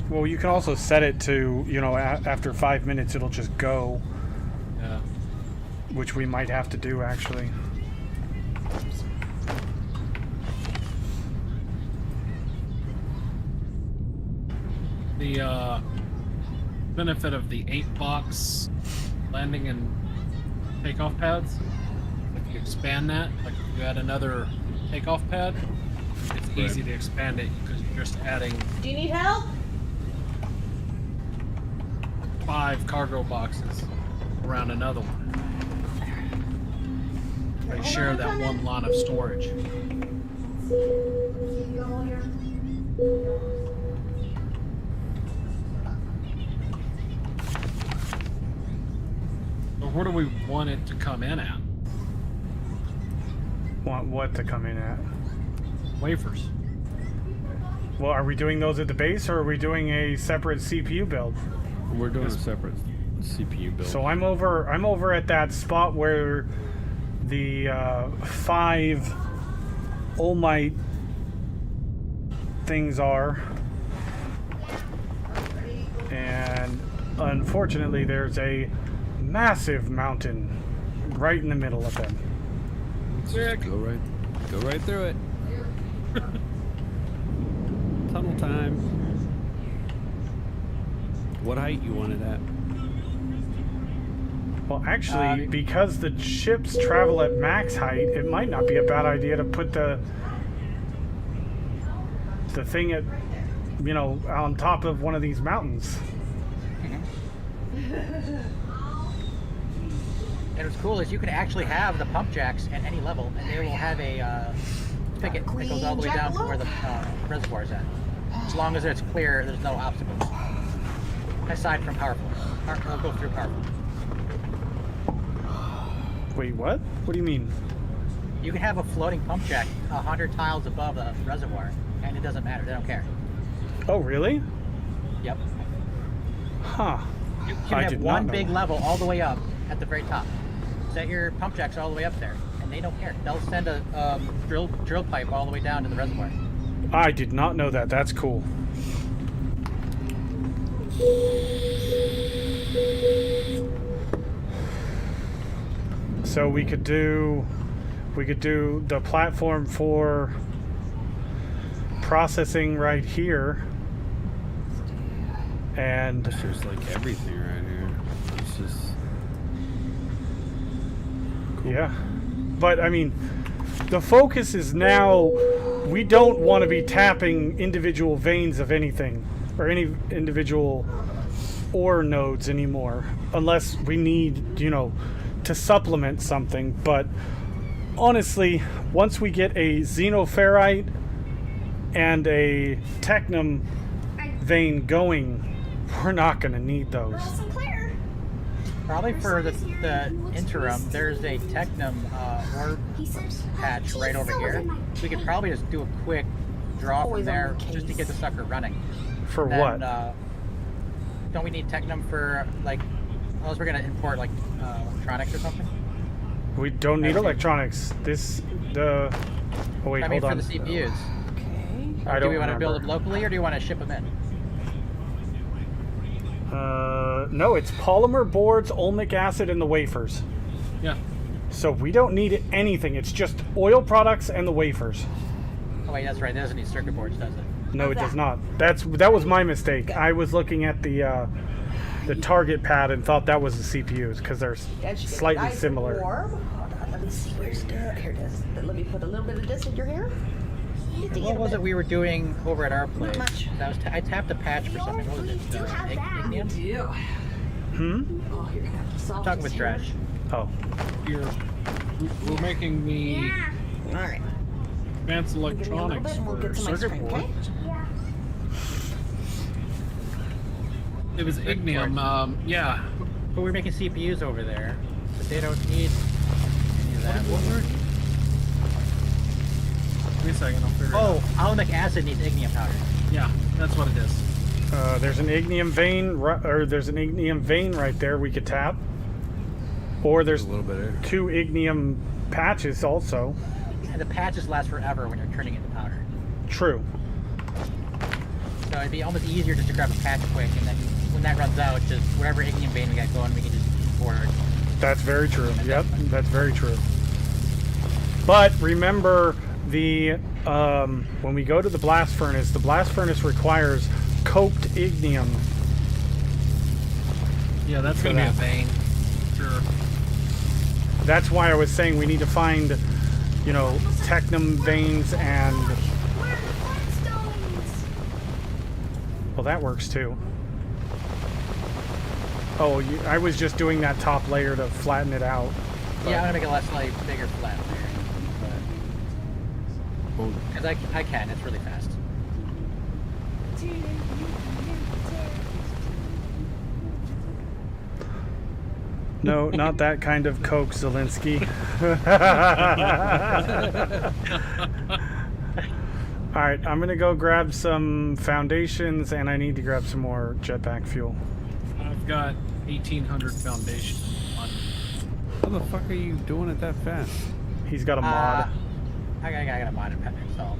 S1: Well, you can also set it to, you know, after 5 minutes it'll just go,
S6: Yeah.
S1: which we might have to do actually.
S6: The benefit of the 8-box landing and takeoff pads, if you expand that, like if you add another takeoff pad, it's easy to expand it because you're just adding.
S8: Do you need help?
S6: 5 cargo boxes around another one. They share that one lot of storage. So where do we want it to come in at?
S1: Want what to come in at?
S6: Wafers.
S1: Well, are we doing those at the base, or are we doing a separate CPU build?
S4: We're doing a separate CPU build.
S1: So I'm over at that spot where the 5 Olmite things are, and unfortunately there's a massive mountain right in the middle of them.
S4: Just go right through it. Tunnel time. What height you want it at?
S1: Well, actually, because the ships travel at max height, it might not be a bad idea to put the thing at, you know, on top of one of these mountains.
S2: And what's cool is you can actually have the pump jacks at any level, and they will have a spigot that goes all the way down to where the reservoir is at. As long as it's clear, there's no obstacles. Aside from powerful. It'll go through powerful.
S1: Wait, what? What do you mean?
S2: You can have a floating pump jack 100 tiles above the reservoir, and it doesn't matter. They don't care.
S1: Oh, really?
S2: Yep.
S1: Huh.
S2: You can
S1: I
S2: have
S1: did not
S2: one
S1: know
S2: big
S1: that.
S2: level all the way up at the very top. Set your pump jacks all the way up there, and they don't care. They'll send a drill pipe all the way down to the reservoir.
S1: I did not know that. That's cool. So we could do the platform for processing right here, and
S4: It's just like everything right here. It's just
S1: yeah. But I mean, the focus is now, we don't want to be tapping individual veins of anything or any individual ore nodes anymore, unless we need, you know, to supplement something. But honestly, once we get a xenoferrite and a technum vein going, we're not going to need those.
S5: Girls and Claire.
S2: Probably for the interim, there's a Technum ore
S5: He said
S2: patch right over here. We could probably just do a quick draw from
S3: Always on
S2: there
S3: the
S2: just to get the sucker running.
S1: For
S2: Then,
S1: what?
S2: Don't we need Technum for, like, unless we're going to import, like, electronics or something?
S1: We don't need
S2: I see.
S1: electronics. Oh wait,
S2: I mean,
S1: hold
S2: for
S1: on.
S2: the CPUs.
S3: Okay.
S1: I
S2: Do
S1: don't
S2: we want to build them
S1: remember.
S2: locally, or do you want to ship them in?
S1: No, it's polymer boards, olmic acid, and the wafers.
S6: Yeah.
S1: So we don't need anything. It's just oil products and the wafers.
S2: Oh wait, that's right. It doesn't need circuit boards, does it?
S1: No, it does not. That was my mistake. I was looking at the target pad and thought that was the CPUs because they're slightly
S3: Nice and
S1: similar.
S3: warm. Hold on, let me see where's the. Here it is. Let me put a little bit of this in your hair.
S2: What was it we were doing over at our place?
S3: much.
S2: That was I tapped a patch for something. What was it?
S5: still have that.
S2: Ignium?
S3: Oh, you're gonna have to solve
S2: Talking
S3: this
S2: with
S3: here.
S2: Trash.
S1: Oh,
S6: We're making the
S5: Yeah.
S3: All right.
S6: advanced
S3: Give me a little
S6: electronics
S3: bit and we'll
S6: for
S3: get some ice
S6: circuit
S3: cream,
S6: board.
S3: okay?
S5: Yeah.
S6: It was ignium. Yeah.
S2: But we're making CPUs over there, but they don't need any of that.
S6: Wait a second, I'll figure it out.
S2: Oh, aluminic acid needs ignium powder.
S6: Yeah, that's what it is.
S1: there's an ignium vein, there's an ignium vein right there we could tap. Or there's
S4: a little bit of
S1: 2 ignium patches also.
S2: And the patches last forever when you're turning it into powder.
S1: True.
S2: So it'd be almost easier just to grab a patch quick, and then when that runs out, just whatever ignium vein we got going, we can just import it.
S1: That's very true. Yep, that's very true. But remember, when we go to the blast furnace requires coked ignium.
S6: Yeah, that's
S1: For
S6: gonna be a
S1: that.
S6: vein. Sure.
S1: That's why I was saying we need to find, you know, technum veins and,
S5: Where are the Flintstones?
S1: well, that works too. Oh, I was just doing that top layer to flatten it out.
S2: Yeah, I'm gonna make it less like bigger flat layer.
S4: Oh,
S2: Because I can, it's really fast.
S1: No, not that kind of Coke, Zelensky. All right, I'm gonna go grab some foundations, and I need to grab some more jetpack fuel.
S6: I've got 1,800 foundation.
S4: how the fuck are you doing it that fast?
S1: He's got a mod.
S2: I got a mod installed.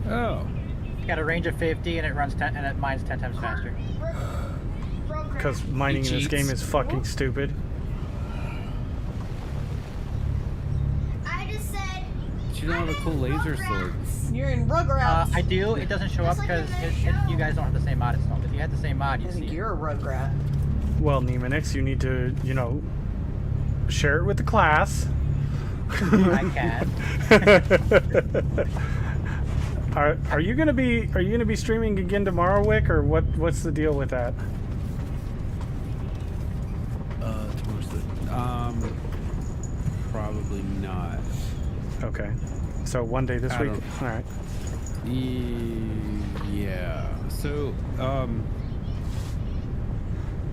S4: Oh.
S2: Got a range of 50 and it runs 10 and it mines 10 times faster.
S1: Because mining in this
S6: cheats.
S1: game is fucking stupid.
S5: I just said.
S4: But you don't have a cool laser sword.
S8: You're in Rugrats.
S2: I do. It doesn't show up because you guys don't have the same mod installed. If you had the same mod,
S8: I
S2: you'd see
S8: think
S2: it.
S8: you're a Rugrat.
S1: Well, Nemonix, you need to, you know, share it with the class.
S2: I can.
S1: Are you gonna be streaming again tomorrow, Wick, or what's the deal with that?
S4: Tomorrow's the, probably not.
S1: Okay, so one day this
S4: I
S1: week.
S4: don't-
S1: All right.
S4: Yeah.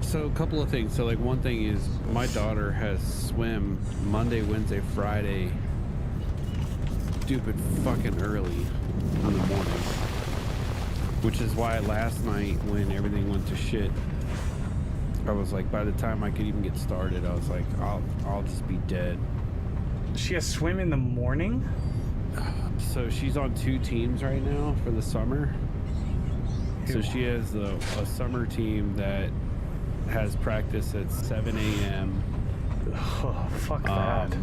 S4: So a couple of things. So like one thing is my daughter has swim Monday, Wednesday, Friday, stupid fucking early in the morning. Which is why last night when everything went to shit, I was like, by the time I could even get started, I was like, I'll just be dead.
S1: She has swim in the morning.
S4: So she's on 2 teams right now for the summer. So
S1: Ew.
S4: she has a summer team that has practice at 7 a.m.
S1: Oh, fuck that.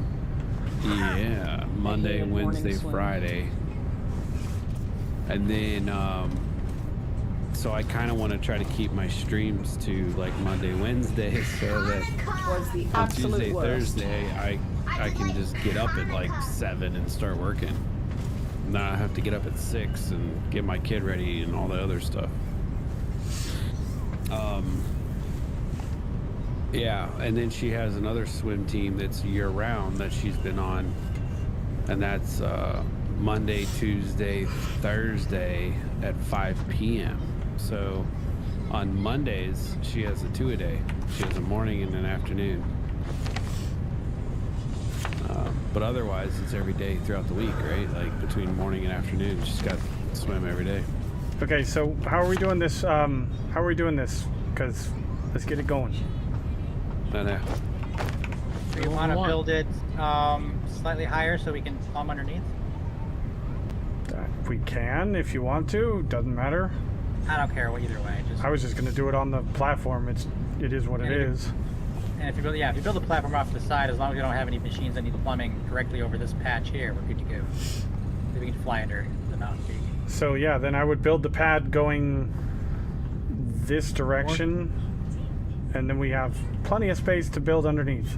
S4: Yeah, Monday,
S3: hated morning
S4: Wednesday,
S3: swim.
S4: Friday. And then, so I kind of want to try to keep my streams to like Monday, Wednesday, so that
S3: Was the
S4: on
S3: absolute
S4: Tuesday,
S3: worst.
S4: Thursday, I can just get up at like 7 and start working. Not have to get up at 6 and get my kid ready and all the other stuff. Yeah, and then she has another swim team that's year-round that she's been on, and that's Monday, Tuesday, Thursday at 5 p.m. So on Mondays, she has a 2-a-day. She has a morning and an afternoon. But otherwise, it's every day throughout the week, right? Like between morning and afternoon, she's got to swim every day.
S1: Okay, so how are we doing this? Because let's get it going.
S4: And,
S2: Do you want to build it slightly higher so we can plumb underneath?
S1: We can if you want to. Doesn't matter.
S2: I don't care either way. Just
S1: I was just gonna do it on the platform. It is what it is.
S2: and if you build a platform off to the side, as long as you don't have any machines that need plumbing directly over this patch here, we're good to go. Then we can fly under the mountain peak.
S1: So yeah, then I would build the pad going this direction, and then we have plenty of space to build underneath.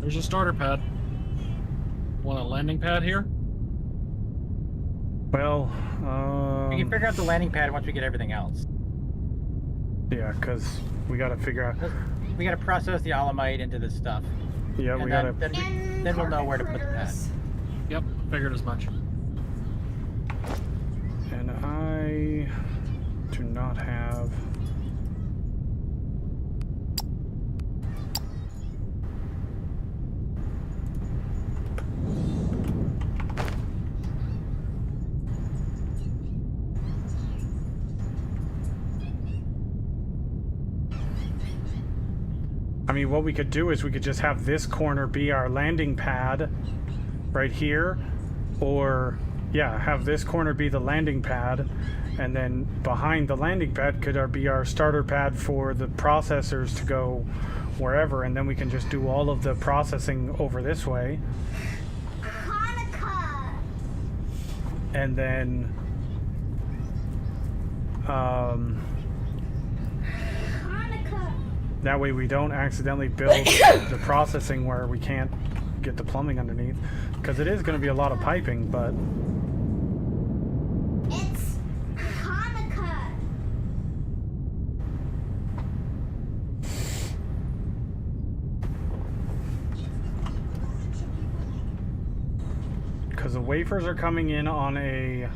S6: There's a starter pad. Want a landing pad here?
S1: Well,
S2: We can figure out the landing pad once we get everything else.
S1: yeah, because we got to figure out.
S2: We got to process the alamite into this stuff.
S1: Yeah,
S2: and
S1: we
S2: then,
S1: got to.
S2: then we'll know where to put the pad.
S6: Yep, figured as much.
S1: And I do not have. I mean, what we could do is we could just have this corner be our landing pad right here, or yeah, have this corner be the landing pad, and then behind the landing pad could be our starter pad for the processors to go wherever, and then we can just do all of the processing over this way,
S5: Hanukkah.
S1: and then
S5: Hanukkah.
S1: That way we don't accidentally build the processing where we can't get the plumbing underneath. Because it is going to be a lot of piping, but
S5: It's Hanukkah.
S1: because the wafers are coming in on a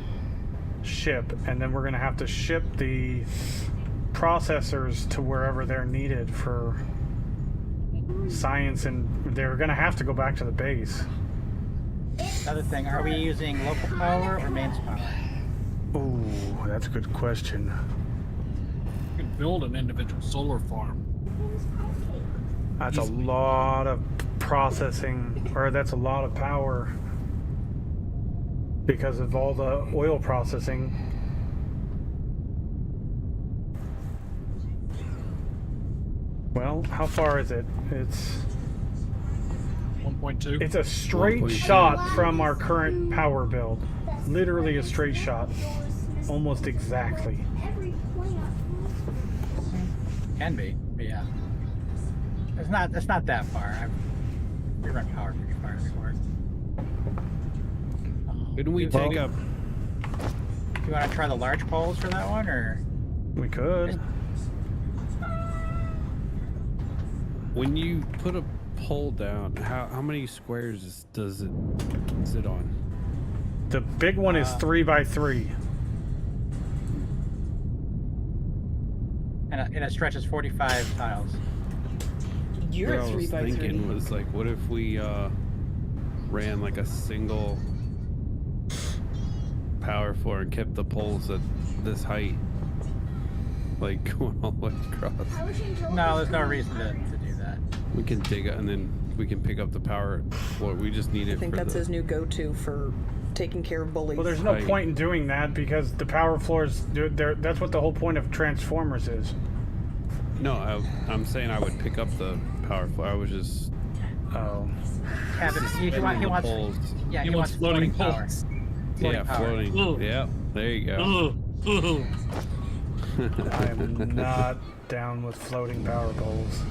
S1: ship, and then we're going to have to ship the processors to wherever they're needed for science, and they're going to have to go back to the base.
S2: Another thing, are we using local power or mains power?
S1: Ooh, that's a good question.
S6: You can build an individual solar farm.
S1: That's a lot of processing, or that's a lot of power because of all the oil processing. Well, how far is it? It's
S6: 1.2.
S1: a straight
S4: 1.2.
S1: shot from our current power build. Literally a straight shot. Almost exactly.
S5: Every plant.
S2: Can be, but yeah. It's not that far. We run power pretty far before.
S4: Couldn't we take up?
S2: Do you want to try the large poles for that one, or?
S1: We could.
S4: When you put a pole down, how many squares does it sit on?
S1: The big one is 3 by 3.
S2: And it stretches 45 tiles.
S3: You're
S4: What
S3: a
S4: I
S3: 3
S4: was
S3: by 3.
S4: thinking was like, what if we ran like a single power floor and kept the poles at this height, like going all the way across?
S5: I wish Angelica
S2: No, there's
S5: was
S2: no
S5: coming.
S2: reason to do that.
S4: We can dig it and then we can pick up the power floor. We just need it
S3: I think
S4: for
S3: that's
S4: the.
S3: his new go-to for taking care of bullies.
S1: Well, there's no
S4: Right.
S1: point in doing that because the power floors, that's what the whole point of transformers is.
S4: No, I'm saying I would pick up the power floor. I was just.
S1: Oh.
S2: Yeah, but he
S4: the
S2: wants.
S4: poles.
S2: Yeah,
S6: He
S2: he
S6: wants
S2: wants
S6: floating
S2: power.
S6: poles.
S4: Yeah,
S2: power.
S4: floating.
S6: Ooh.
S4: Yeah, there you go.
S6: Ooh.
S1: I am not down with floating power poles.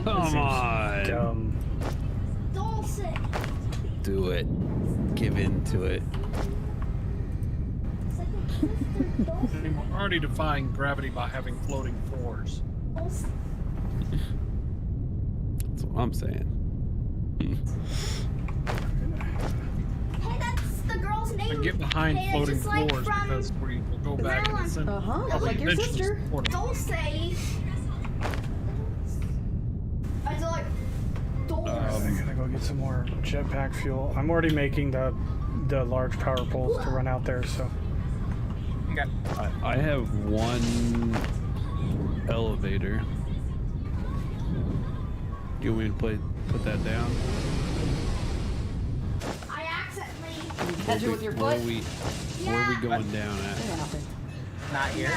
S4: Come on.
S1: Dumb.
S5: Dulce.
S4: Do it. Give in to it.
S5: It's like a twisted Dulce.
S6: We're already defying gravity by having floating floors.
S5: Dulce.
S4: That's what I'm saying.
S5: Hey, that's the girl's name.
S6: I get behind
S5: Hey, it's
S6: floating
S5: just like
S6: floors
S5: from
S6: because we will go
S5: the
S6: back and
S5: Maryland.
S6: ascend.
S3: Uh-huh,
S6: probably
S3: like your
S6: eventually
S3: sister.
S6: support it.
S5: Dulce. I do like Dulce.
S1: I gotta go get some more jetpack fuel. I'm already making the large power poles to run out there, so.
S2: Okay.
S4: I have one elevator. Do you want me to put that down?
S5: I accidentally.
S3: Catch it with your
S4: Where
S3: foot.
S4: where are we going down at?
S3: That happened.
S2: Not here.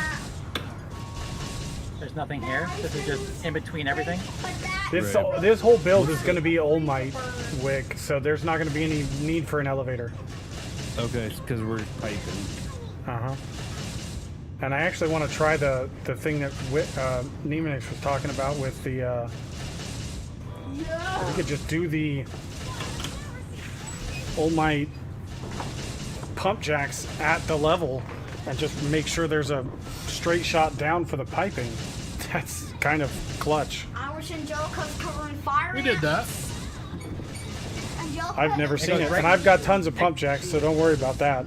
S2: There's nothing here. This is just in between everything.
S5: But that.
S4: Right.
S1: This whole build is gonna be All Might Wick, so there's not gonna be any need for an elevator.
S4: Okay, because we're piping.
S1: Uh-huh. And I actually want to try the thing that Nemanix was talking about with the, we could just do the All Might pump jacks at the level and just make sure there's a straight shot down for the piping. That's kind of clutch.
S5: I wish Angelica's covering fire.
S6: We did that.
S5: Angelica.
S1: I've never seen
S2: goes
S1: it,
S2: right-
S1: and I've got tons of pump jacks, so don't worry about that.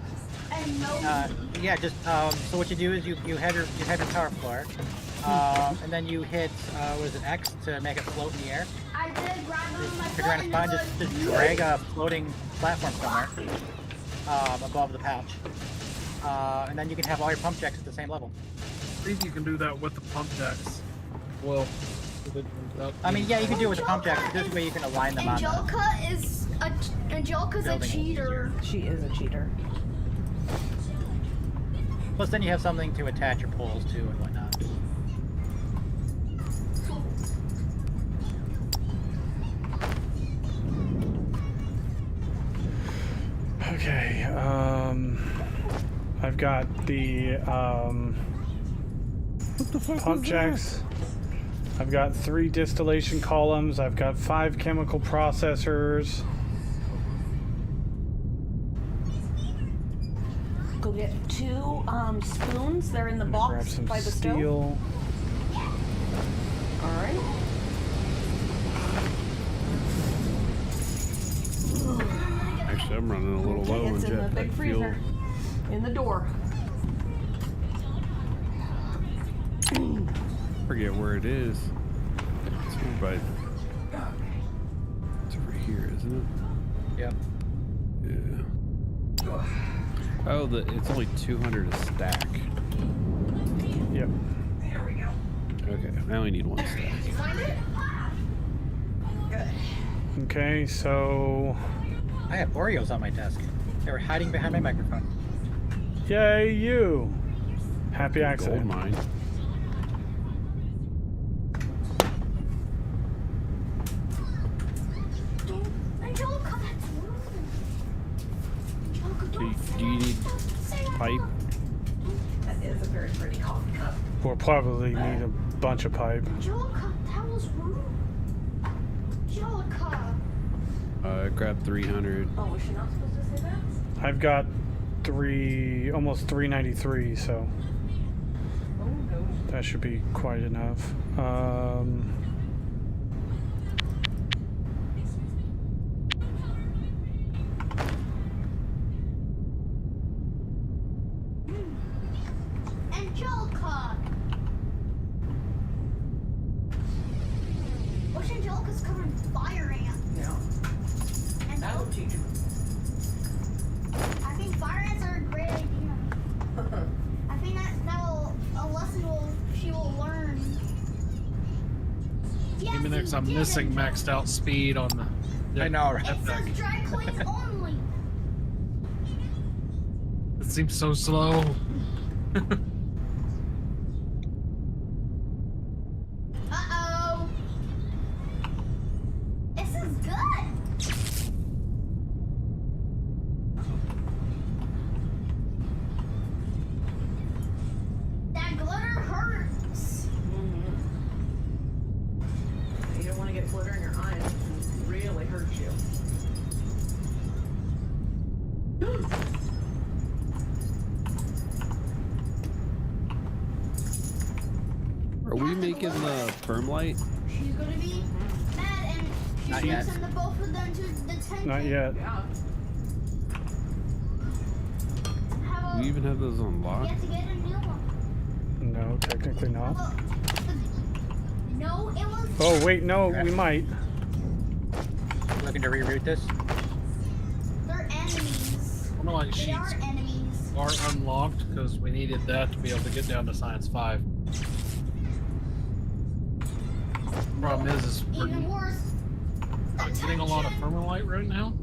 S5: And no.
S2: Yeah, just so what you do is you have your power floor, and then you hit was it X to make it float in the air.
S5: I did grab them on my
S2: If you're trying to
S5: foot
S2: find,
S5: and
S2: just drag a floating platform somewhere above the pouch, and then you can have all your pump jacks at the same level.
S6: I think you can do that with the pump jacks. Well,
S2: I mean, yeah, you can do it with the pump jacks, but this way you can align them on.
S5: Angelica's a
S2: Building
S5: cheater.
S3: She is a cheater.
S2: Plus, then you have something to attach your poles to and whatnot.
S1: Okay, I've got the pump jacks. I've got 3 distillation columns. I've got 5 chemical processors.
S3: Go get 2 spoons. They're in the
S1: Grab
S3: box
S1: some
S3: by the stove.
S1: steel.
S3: All right.
S4: Actually, I'm running a little low on
S3: It's in the big
S4: jetpack
S3: freezer.
S4: fuel.
S3: In the door.
S4: Forget where it is. It's over by. It's over here, isn't
S2: Yep.
S4: it? Yeah. Oh, it's only 200 a stack.
S1: Yep.
S4: Okay, I only need 1 stack.
S8: Find it? Good.
S1: Okay, so
S2: I have Oreos on my desk. They were hiding behind my microphone.
S1: yay you! Happy
S4: Gold
S1: accident.
S4: mine.
S5: Angelica, that's rude. Angelica, don't
S4: Do you need
S5: say that.
S4: pipe?
S8: That is a very pretty coffee cup.
S1: We'll probably need a bunch of pipe.
S5: Angelica, that was rude. Angelica.
S4: Grab 300.
S3: Oh, was she not supposed to say that?
S1: I've got almost 393, so
S3: Oh no.
S1: that should be quite enough.
S5: Angelica. Wish Angelica's covered in fire ants.
S8: Yeah.
S5: And
S8: That'll teach you.
S5: I think fire ants are a great idea. I think that'll a lesson she will learn. Yes,
S6: Demonix,
S5: you
S6: I'm
S5: did,
S6: missing
S5: Angelica.
S6: maxed out speed on the.
S2: I know, right?
S5: It says dry clean only.
S6: It seems so slow.
S5: Uh-oh. This is good. That glitter hurts.
S8: You don't want to get glitter in your eyes. It really hurts you.
S4: Are we making the Firmlight?
S5: She's gonna be mad and she's
S2: Not
S5: gonna
S2: yet.
S5: send the both of them to detention.
S1: Not yet.
S8: Yeah.
S5: How
S4: Do we even have those
S5: you
S4: unlocked?
S5: have to get a new one.
S1: No, technically not.
S5: Well, no, it was.
S1: Oh wait, no, we might.
S2: Looking to reroute this?
S5: They're enemies.
S6: More like
S5: They are
S6: sheets
S5: enemies.
S6: are unlocked because we needed that to be able to get down to Science 5. Problem is we're
S5: Even worse.
S6: not getting a lot of
S5: Attention.
S6: Firmlight right now.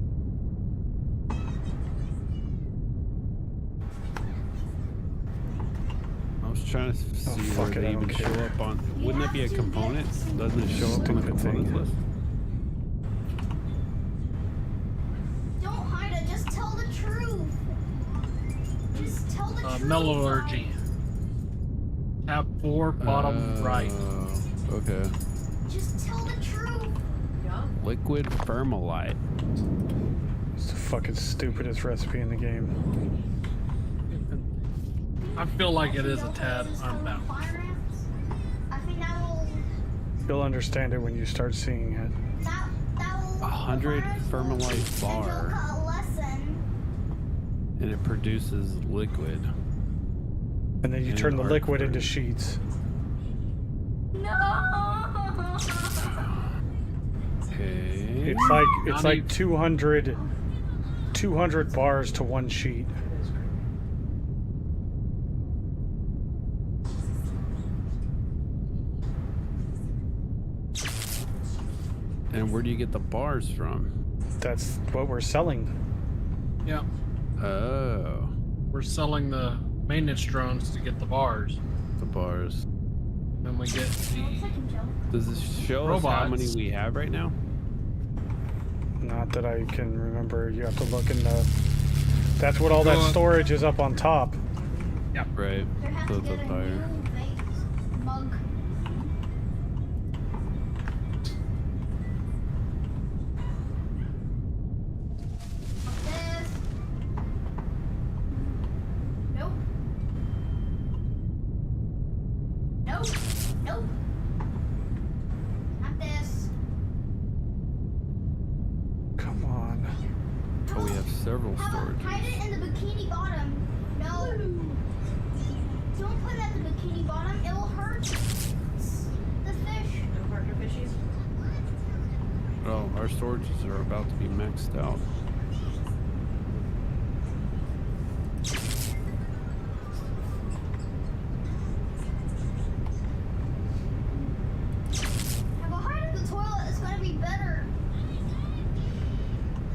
S4: I was trying to see where
S1: fuck it,
S4: they
S1: I don't
S4: even show
S1: care.
S4: up on.
S5: You
S4: Wouldn't that be a
S5: have to
S4: component?
S5: get-
S4: Doesn't it show up on the
S1: Stupid
S4: components
S1: thing.
S4: list?
S5: Don't hide it. Just tell the truth. Just tell the truth.
S6: Metallurgy. Tab 4, bottom right.
S4: Okay.
S5: Just tell the truth.
S8: Yeah.
S4: Liquid Firmolite.
S1: It's the fucking stupidest recipe in the game.
S6: I feel like it is a
S5: Angelica
S6: tad
S5: is covered in
S6: unbalanced.
S5: fire ants. I think that'll.
S1: You'll understand it when you start seeing it.
S5: That'll.
S4: 100
S5: fire ants will
S4: Firmolite
S5: teach
S4: bar.
S5: Angelica a lesson.
S4: And it produces liquid.
S1: And then you
S4: And
S1: turn the
S4: arc
S1: liquid into
S4: burn.
S1: sheets.
S5: No.
S4: Okay.
S1: It's like 200 bars to 1 sheet.
S4: And where do you get the bars from?
S1: That's what we're selling.
S6: Yeah,
S4: Oh,
S6: we're selling the maintenance drones to get the bars.
S4: the bars.
S6: Then we get the.
S4: Does this show us how many
S6: Robots.
S4: we have right now?
S1: Not that I can remember. You have to look in the. That's what all that
S6: Go up.
S1: storage is up on top.
S4: Right.
S5: There has
S4: So
S5: to
S4: it's
S5: get
S4: up
S5: a
S4: higher.
S5: new vase mug. Nope. Not this.
S1: Come on.
S4: Oh, we have several
S5: How about
S4: storages.
S5: hide it in the bikini bottom? No. Don't put it at the bikini bottom. It will hurt the fish.
S8: No partner fishies.
S4: Oh, our storages are about to be maxed out.
S5: How about hide in the toilet? It's gonna be better.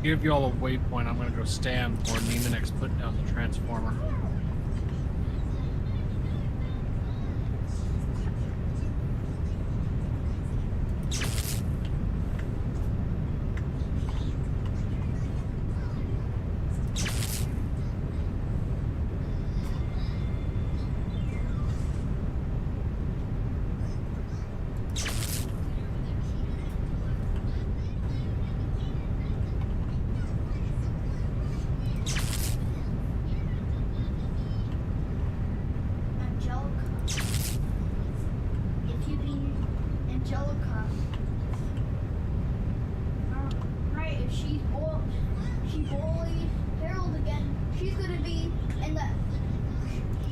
S6: Give y'all a waypoint. I'm gonna go stand where Nemanix put down the transformer.
S5: Angelica. If you be Angelica. Right, if she bullied Harold again, she's gonna be in the.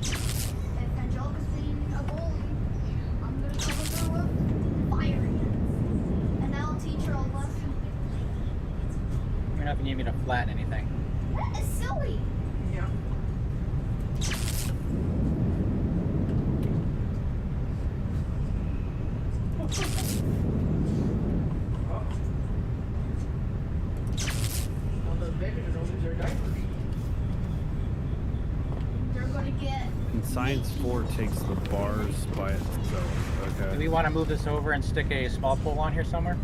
S5: If Angelica's being a bully, I'm gonna cover her with fire. And that'll teach her a lesson.
S2: I don't know if you need me to flatten anything.
S5: That is silly.
S8: Yeah. All those babies are gonna lose their diapers.
S5: They're gonna get.
S4: And Science 4 takes the bars by itself.
S2: Do
S4: Okay.
S2: we want to move this over and stick a small pole on here somewhere?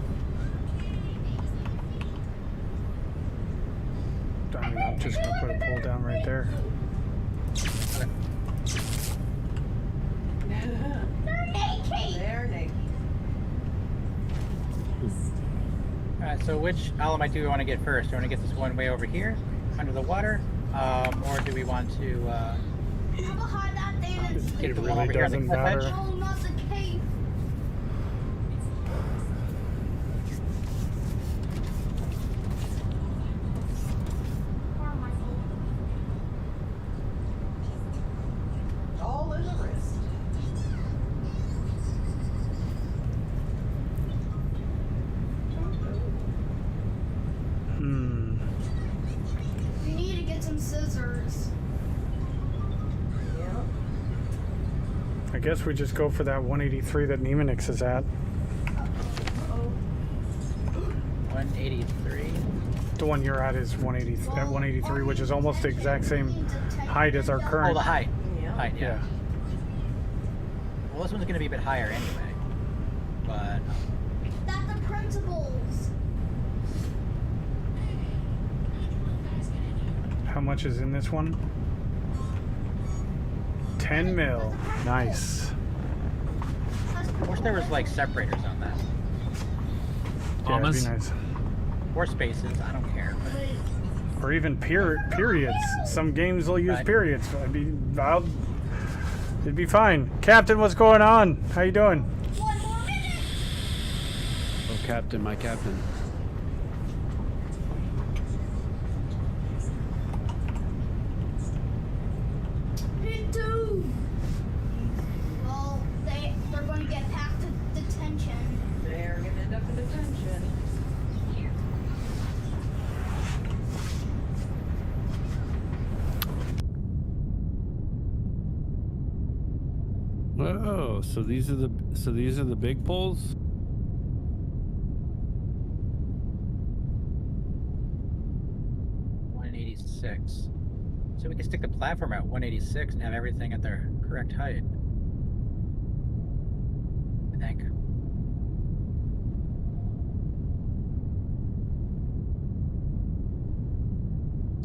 S1: I mean, I'm just gonna put a pole down right there.
S2: Okay.
S5: They're naked.
S8: They're naked.
S2: Alright, so which element do we want to get first? Do we want to get this one way over here, under the water? Or do we want to
S5: How about hide that thing and
S2: get
S1: It
S2: the one
S1: really
S2: over here on the
S1: doesn't
S2: cliff edge?
S1: matter.
S5: no, not the cave. Carmichael.
S8: All in the wrist.
S1: Hmm.
S5: You need to get some scissors.
S8: Yeah.
S1: I guess we just go for that 183 that Nemanix is at.
S8: Uh-oh.
S2: 183.
S1: The one you're at is 180 at 183, which is almost the exact same height as our
S2: Oh,
S1: current.
S2: the height.
S8: Yeah.
S2: Height, yeah.
S1: Yeah.
S2: Well, this one's going to be a bit higher anyway. But
S5: That's the principles.
S1: How much is in this one? 10 mil. Nice.
S2: I wish there was like separators on that.
S1: Yeah, that'd be
S6: Thomas?
S1: nice.
S2: Or spaces, I don't care. But
S1: Or even periods. Some games will use
S2: Right.
S1: periods. It'd be fine. Captain, what's going on? How you doing?
S5: 1 more minute.
S4: Oh, Captain, my Captain.
S5: Hit 2. Well, they're going to get packed to detention.
S8: They're gonna end up in detention.
S4: Oh, so these are the big poles?
S2: .186. So we can stick the platform at 186 and have everything at their correct height. I think.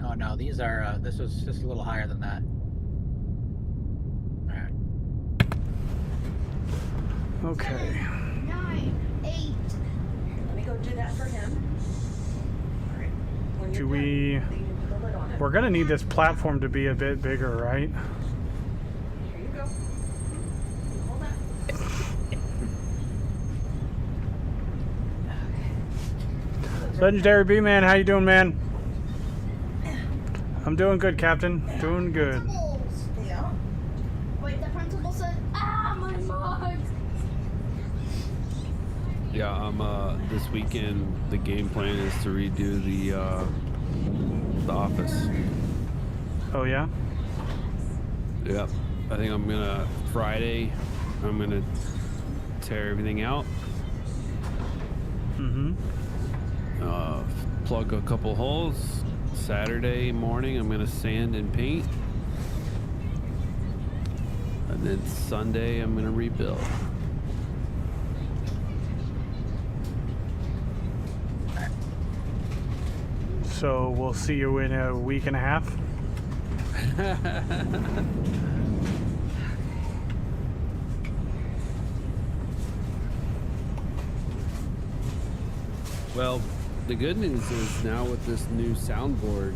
S2: Oh no, these are, this was just a little higher than that. Alright.
S1: Okay.
S5: 9, 8.
S8: Let me go do that for him. All right. When
S1: Do
S8: you're
S1: we?
S8: done, you can put the lid on it.
S1: We're gonna need this platform to be a bit bigger, right?
S8: Here you go. Hold that.
S1: Legendary B-Man, how you doing, man? I'm doing good, Captain. Doing good.
S5: Principals.
S8: Yeah.
S5: Wait, the principal said, ah, my mug.
S4: Yeah, this weekend the game plan is to redo the office.
S1: Oh yeah.
S4: Yep. I think I'm gonna Friday. I'm gonna tear everything out.
S1: Mm-hmm.
S4: Plug a couple holes. Saturday morning, I'm gonna sand and paint, and then Sunday I'm gonna rebuild.
S1: So we'll see you in a week and a half.
S4: Well, the good news is now with this new soundboard,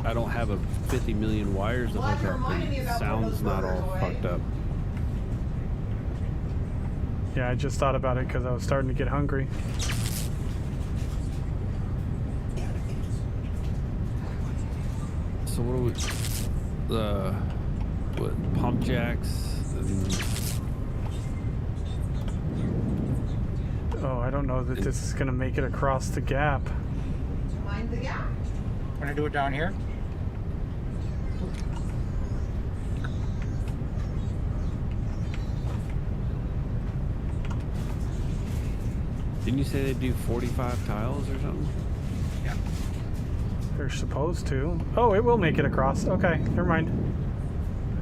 S4: I don't have a 50 million wires to
S8: Glad
S4: hook
S8: you
S4: up,
S8: reminded me
S4: and
S8: about putting
S4: sound's
S8: those
S4: not
S8: burgers
S4: all
S8: away.
S4: fucked up.
S1: Yeah, I just thought about it because I was starting to get hungry.
S4: So what do we? What pump jacks? And
S1: Oh, I don't know that this is gonna make it across the gap.
S8: Mind the gap.
S2: Gonna do it down here.
S4: didn't you say they do 45 tiles or something?
S2: Yeah.
S1: They're supposed to. Oh, it will make it across. Okay, never mind.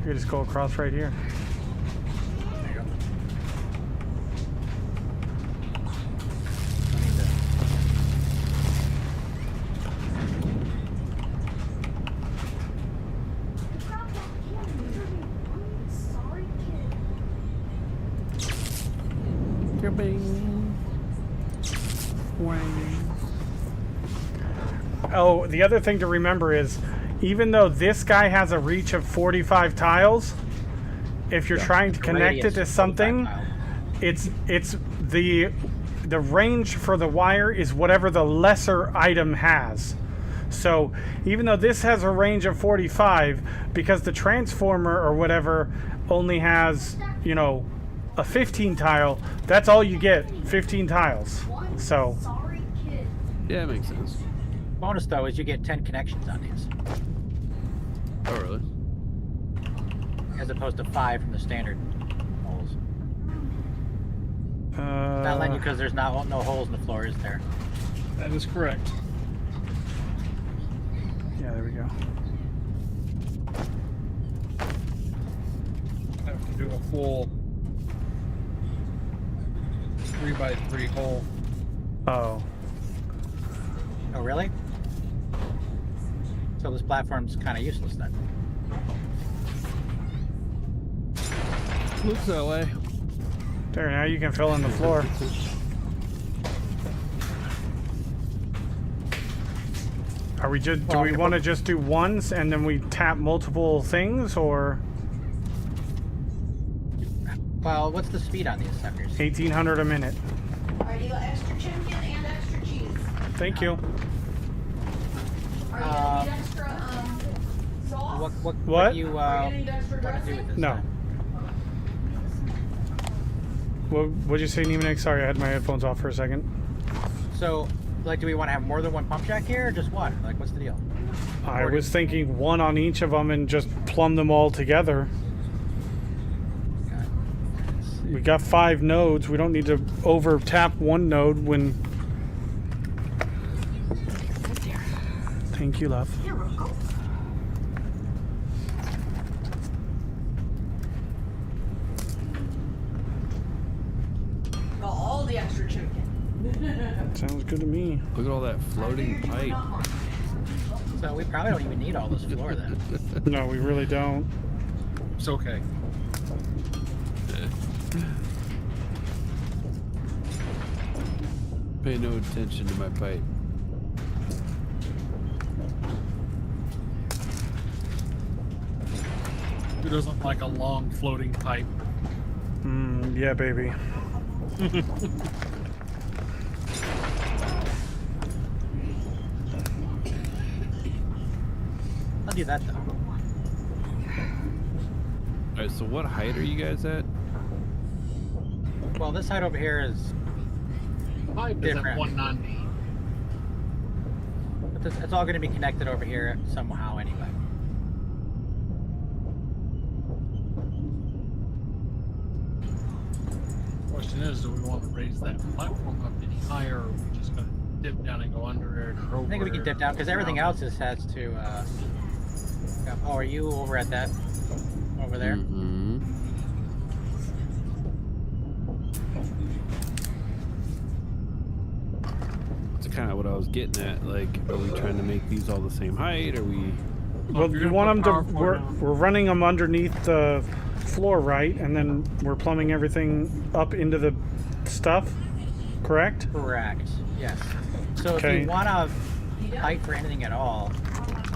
S1: I could just go across right here.
S2: There you go.
S5: Grab that can. Sorry, kid.
S1: Oh, the other thing to remember is, even though this guy has a reach of 45 tiles, if you're trying to
S2: The
S1: connect it
S2: radius,
S1: to
S2: 45
S1: something,
S2: tiles.
S1: it's the range for the wire is whatever the lesser item has. So even though this has a range of 45, because the transformer or whatever only has, you know, a 15 tile, that's all you get, 15 tiles. So
S5: Sorry, kid.
S4: Yeah, it makes sense.
S2: Bonus though is you get 10 connections on these,
S4: Oh, really?
S2: as opposed to 5 from the standard holes. Not letting you because there's no holes in the floor, is there?
S6: That is correct.
S1: yeah, there we go.
S6: I have to do a full 3x3 hole.
S1: Oh,
S2: Oh, really? So this platform's kind of useless then.
S4: Looks that way.
S1: there, now you can fill in the floor. Are we just, do
S2: Well,
S1: we want to just do once and then we tap multiple things, or
S2: Well, what's the speed on these suckers?
S1: 1800 a minute?
S8: Alright, you got extra chicken and extra cheese.
S1: Thank you.
S8: Are you gonna need extra sauce?
S2: What do you
S8: Are you gonna need extra
S2: want to do
S8: dressing?
S2: with this?
S1: No.
S2: then?
S1: What'd you say, Neemanek? Sorry, I had my headphones off for a second.
S2: So, like, do we want to have more than one pump jack here, or just one? Like, what's the deal?
S1: I
S2: Or do-
S1: was thinking one on each of them and just plumb them all together. We got 5 nodes. We don't need to over tap one node when. Thank you, love.
S8: You're welcome. Got all the extra chicken.
S1: Sounds good to me.
S4: Look at all that floating pipe.
S2: So we probably don't even need all this floor then.
S1: No, we really don't.
S6: It's okay.
S4: Pay no attention to my pipe.
S6: Who doesn't like a long floating pipe?
S1: Yeah, baby.
S2: I'll do that though.
S4: All right. So what height are you guys at?
S2: Well, this side over here is,
S6: Pipe is at
S2: Different.
S6: 190.
S2: but it's all going to be connected over here somehow anyway.
S6: Question is, do we want to raise that platform up any higher, or are we just going to dip down and go under it or over
S2: I think we can
S6: it?
S2: dip down because everything else just has to. Yeah. Oh, are you over at that? Over there?
S4: Mm-hmm. That's kind of what I was getting at. Like, are we trying to make these all the same height? Are we?
S1: Well,
S6: if you're
S1: you
S6: gonna
S1: want
S6: put
S1: them to?
S6: power cord
S1: We're running them underneath the floor, right? And then we're plumbing everything up into the stuff. Correct?
S2: Correct. Yes. So if
S1: Okay.
S2: you want to height for anything at all,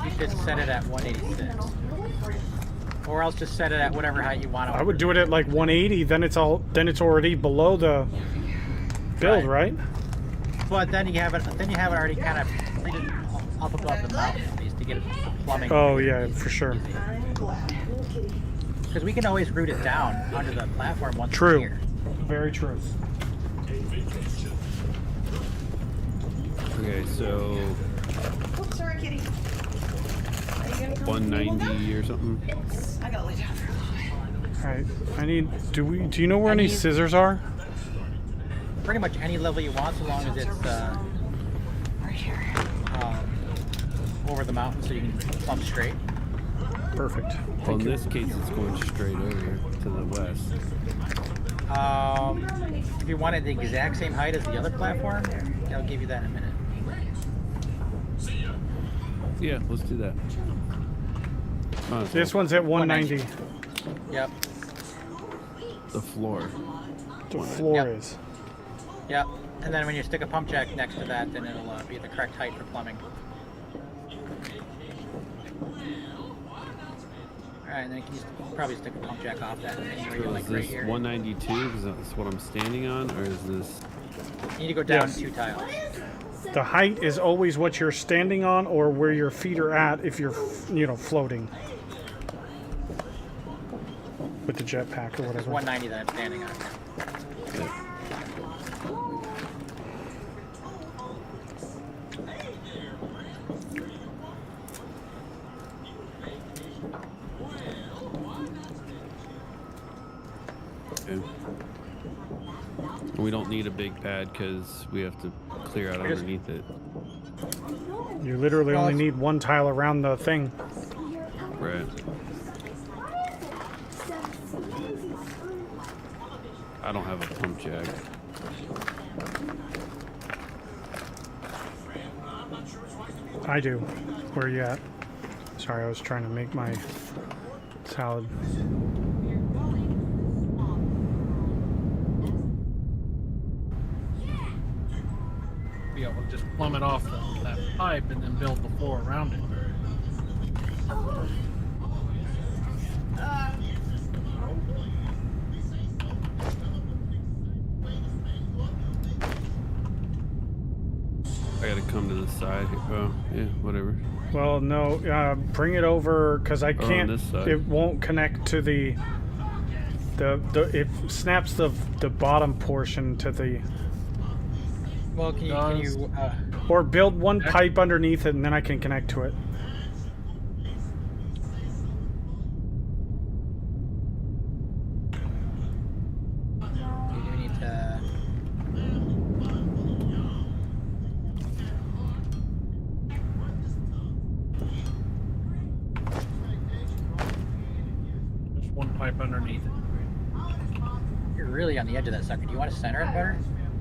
S2: you should set it at 186. Or else just set it at whatever height you want.
S1: I would do it at like 180. Then it's already below the build, right?
S2: But then you have it. Then you have it already kind of treated up above the mountain at least to get it plumbing.
S1: Oh yeah, for sure.
S2: Because we can always route it down under the platform once
S1: True.
S2: it's here.
S1: Very true.
S4: Okay, so
S8: Oops, sorry, kitty. Are you gonna come
S4: 190 or something.
S8: I gotta lay down for a little bit.
S1: All right. I need. Do you know where any
S2: need-
S1: scissors are?
S2: Pretty much any level you want, so long as it's
S8: Right here.
S2: over the mountain, so you can plumb straight.
S1: Perfect.
S4: Well, in this case, it's going straight over to the west.
S2: If you wanted the exact same height as the other platform, I'll give you that in a minute.
S4: Yeah, let's do that. Might as
S1: This
S4: well.
S1: one's at 190.
S2: Yep.
S4: The floor.
S1: The floor
S2: Yep.
S1: is.
S2: Yep. And then when you stick a pump jack next to that, then it'll be the correct height for plumbing. Alright, and then you can just probably stick a pump jack off that anywhere you
S4: So
S2: like
S4: is
S2: right
S4: this
S2: here.
S4: 192 because that's what I'm standing on, or is this?
S2: You need to go down
S1: Yes.
S2: 2 tiles.
S1: The height is always what you're standing on or where your feet are at if you're, floating. With the jetpack or
S2: It's
S1: whatever.
S2: 190 that I'm standing on.
S4: Okay. We don't need a big pad because we have to clear out
S2: I guess-
S4: underneath it.
S1: You literally
S2: Well,
S1: only
S2: it's-
S1: need one tile around the thing.
S4: Right. I don't have a pump jack.
S1: I do. Where are you at? Sorry, I was trying to make my salad.
S6: Be able to just plumb it off that pipe and then build the floor around it.
S4: I gotta come to the side. Oh, yeah, whatever.
S1: Well, no, bring it over because I
S4: on
S1: can't.
S4: this side.
S1: It won't connect to the. It snaps the bottom portion to the.
S2: Well, can you
S1: Or build one
S6: Okay.
S1: pipe underneath it and then I can connect to it.
S2: you do need to.
S6: There's one pipe underneath it.
S2: You're really on the edge of that sucker. Do you want to center it better?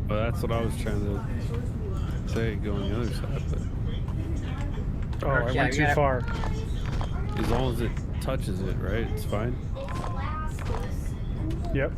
S4: Well, that's what I was trying to say, go on the other side, but
S1: Oh, I
S2: Yeah,
S1: went
S2: you
S1: too
S2: gotta-
S1: far.
S4: as long as it touches it, right? It's fine.
S1: Yep.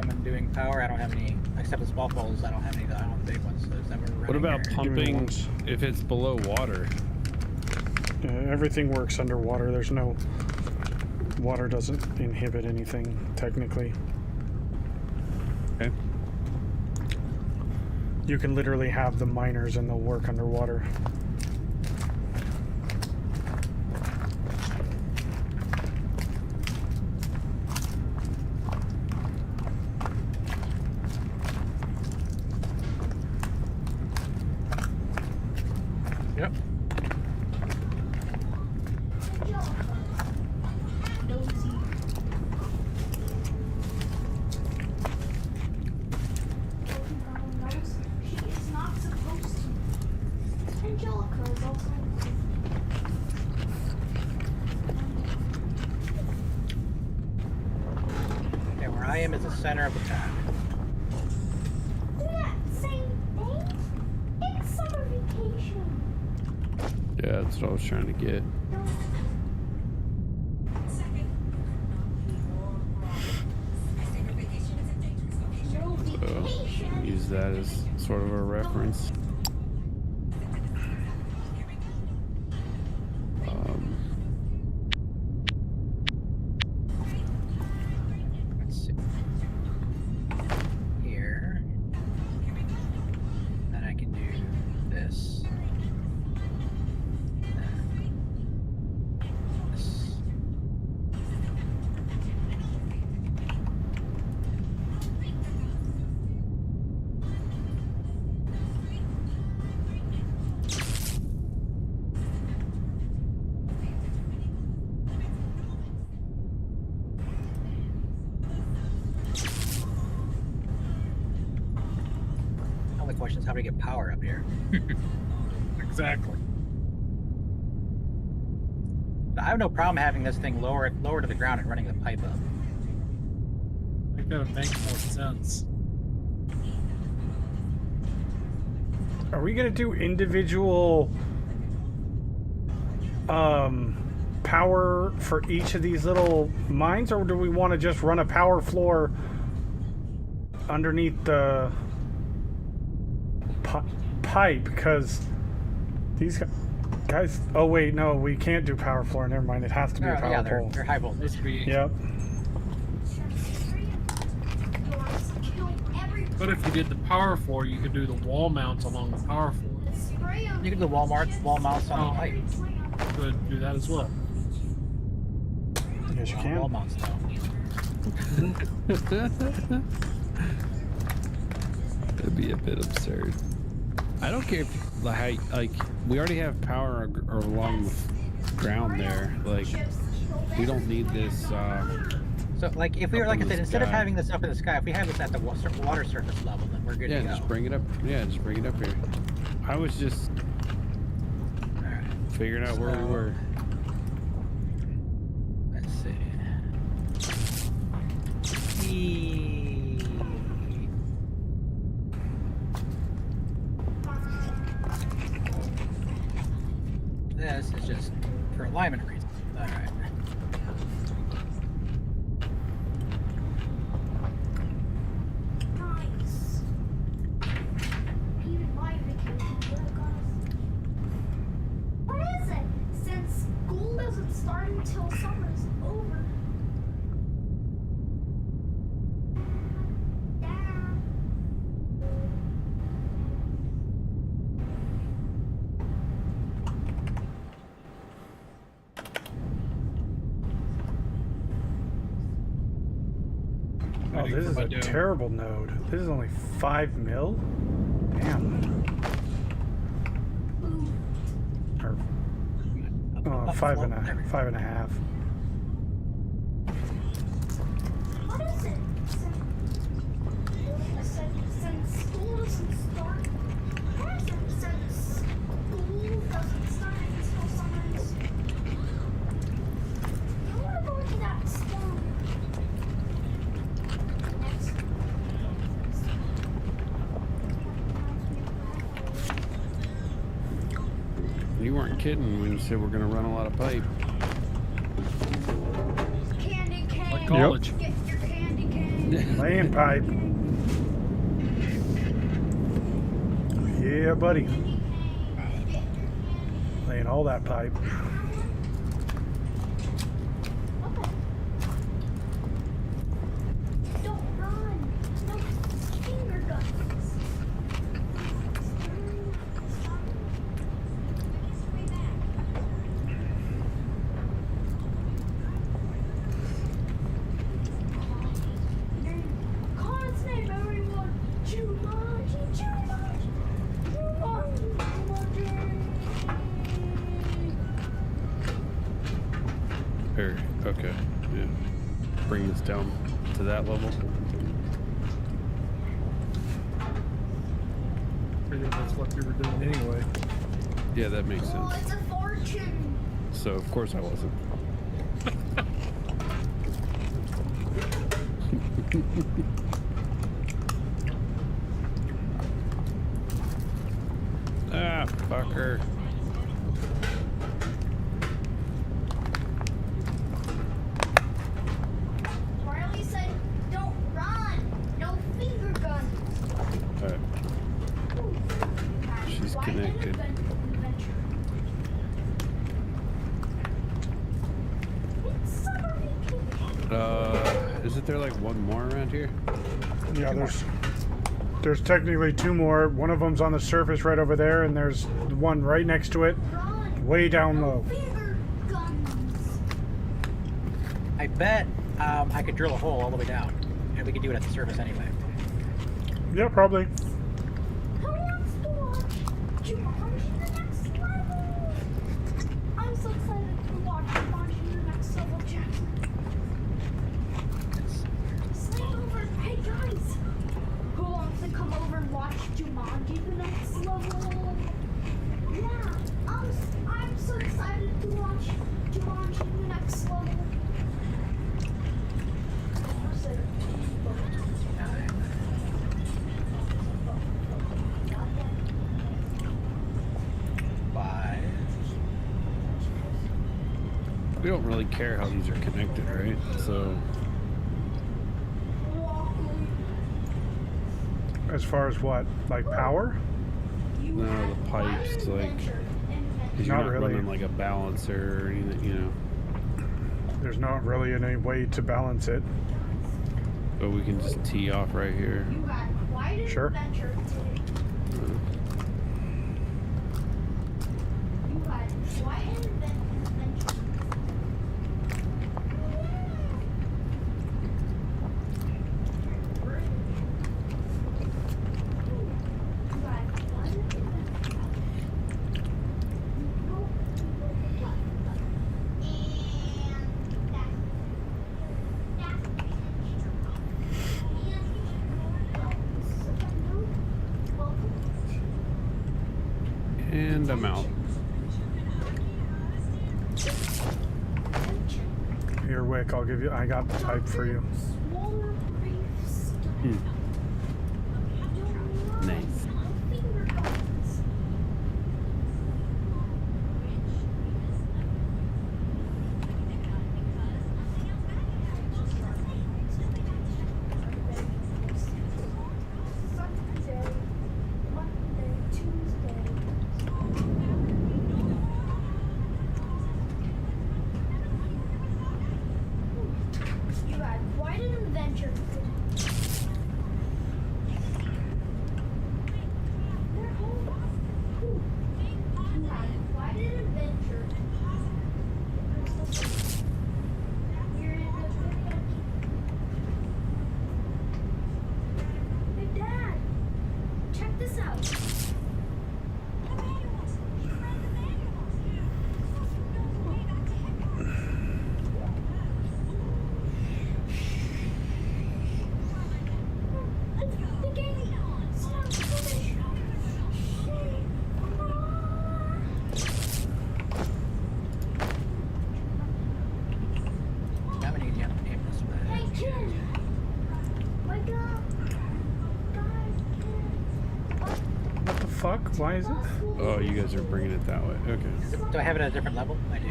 S2: time I'm doing power, I don't have any, except the small poles, I don't have any of the island big ones. So is that what we're
S4: What
S2: running
S4: about
S2: here?
S4: pumping
S1: ones.
S4: if it's below water?
S1: Everything works underwater. There's no water doesn't inhibit anything technically.
S4: Okay.
S1: You can literally have the miners and they'll work underwater.
S2: Yep.
S5: She is not supposed to. Angelica is also.
S2: Okay, where I am is the center of the town.
S5: Yeah, same thing. It's summer vacation.
S4: Yeah, that's what I was trying to get.
S5: No
S4: So
S5: vacation.
S4: use that as sort of a reference.
S2: Let's see. Here. Then I can do this. This. Only question is how do we get power up here?
S6: Exactly.
S2: I have no problem having this thing lower to the ground and running the pipe up.
S6: I think that would make more sense.
S1: Are we gonna do individual power for each of these little mines, or do we want to just run a power floor underneath the pipe? Because these guys. Oh wait, no, we can't do power floor. Never mind. It has to be a power
S2: Yeah,
S1: pole.
S2: they're high voltage.
S6: This would be.
S1: Yep.
S6: But if you did the power floor, you could do the wall mounts along the power floor.
S2: You can do the wall mounts on the pipe.
S6: You could do that as well.
S1: Yes, you
S2: Wall
S1: can.
S2: mounts though.
S4: It'd be a bit absurd. I don't care if like we already have power along the ground there. Like we don't need this.
S2: So, like, if we were,
S4: Up
S2: like I
S4: in the
S2: said, instead of
S4: sky.
S2: having this up in the sky, if we have this at the water surface level, then we're good
S4: Yeah,
S2: to go.
S4: just bring it up. Yeah, just bring it up here. I was just
S2: Alright,
S4: figuring out where we
S2: So-
S4: were.
S2: let's see. This is just for alignment reasons. Alright.
S5: Nice. Even my vacation would have got us. What is it? Since school doesn't start until summer's over. Dad.
S1: Oh,
S6: Ready
S1: this
S6: for
S1: is
S6: my
S1: a
S6: dough.
S1: terrible node. This is only 5 mil. Damn. Or
S2: Up,
S1: five
S2: slope,
S1: and a
S2: there we go.
S1: 5.5.
S5: What is it? Since school doesn't start. What is it? Since school doesn't start until summer's. I want to go to that storm. Next.
S4: You weren't kidding when you said we're gonna run a lot of pipe.
S5: Candy cane.
S6: Like college.
S5: Get your candy cane.
S1: Laying pipe. Yeah, buddy. Laying all that pipe.
S5: Don't run. No finger guns. Can't save everyone. Jumanji, Jumanji, Jumanji, Jumanji.
S4: Here, okay. Yeah. Bring this down to that level.
S6: Figured that's what we were doing anyway.
S4: Yeah, that makes
S5: Oh,
S4: sense.
S5: it's a fortune.
S4: So of course I wasn't. Ah, fucker.
S5: Riley said, don't run. No finger guns.
S4: Alright, she's
S5: Why
S4: connected.
S5: adventure? It's summer vacation.
S4: Isn't there like one more around here?
S1: Yeah, there's technically two more. One of them's on the surface right over there, and there's one right next to it,
S5: Run.
S1: way down low.
S5: Finger guns.
S2: I bet I could drill a hole all the way down, and we could do it at the surface anyway.
S1: Yeah, probably.
S5: Who wants to watch Jumanji the next level? I'm so excited to watch Jumanji the next level, Jackson. Stay over. Hey guys, who wants to come over and watch Jumanji the next level? Yeah, I'm so excited to watch Jumanji the next level.
S2: Five.
S4: We don't really care how these are connected, right? So,
S1: As far as what? Like power?
S4: no, the pipes, like, 'cause you're
S1: Not
S4: not
S1: really.
S4: running like a balancer or anything, you know.
S1: There's not really any way to balance it.
S4: But we can just tee off right here.
S5: You had quite an
S1: Sure.
S5: adventure today. You had quite an adventure. You had quite an adventure.
S4: And I'm out.
S1: Here, Wick, I'll give you. I got the pipe for you.
S4: Nice.
S5: Sunday, Monday, Tuesday. You had quite an adventure today. They're home. Ooh. You had quite an adventure. You're in the video. Hey, Dad, check this out. The game. Stop finish.
S2: How many do you have to aim this way?
S5: Hey, kid. Wake up. Guys, kid.
S1: What the fuck? Why is it?
S4: Oh, you guys are bringing it that way. Okay.
S2: Do I have it at a different level? I do.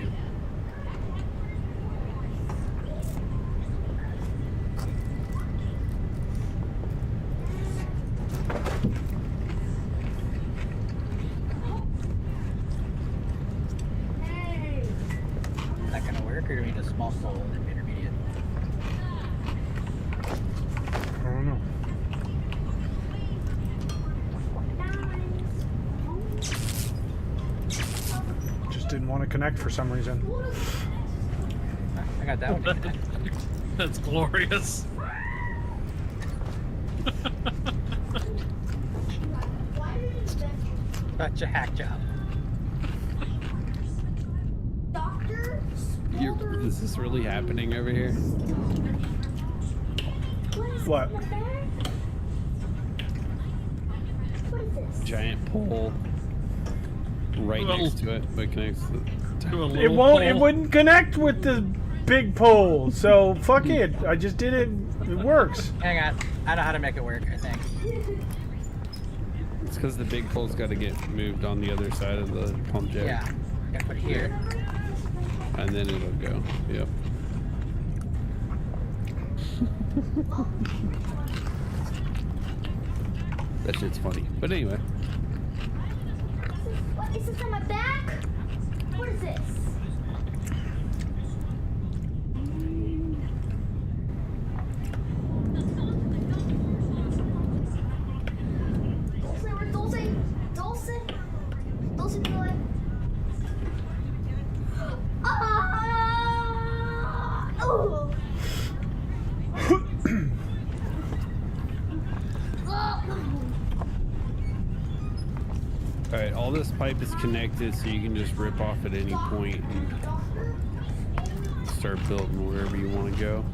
S2: appear to be a small pole intermediate.
S1: I don't know. Just didn't want to connect for some reason.
S2: I got that one.
S6: That's glorious.
S2: Such a hack job.
S5: Doctor?
S4: Is this really happening over here?
S1: What?
S5: What is this?
S4: Giant pole right
S6: Well-
S4: next to it, but connects to
S6: To a
S1: It
S6: little
S1: won't. It
S6: pole.
S1: wouldn't connect with the big pole. So fuck it. I just did it. It works.
S2: Hang on. I know how to make it work, I think.
S4: It's because the big pole's got to get moved on the other side of the pump jack.
S2: Yeah. Gotta put it here.
S4: And then it'll go. Yep. That shit's funny. But anyway.
S5: What is this on my back? What is this? Dulce, do it. Oh!
S4: Alright, all this pipe is connected so you can just rip off at any point and start building wherever you want to go.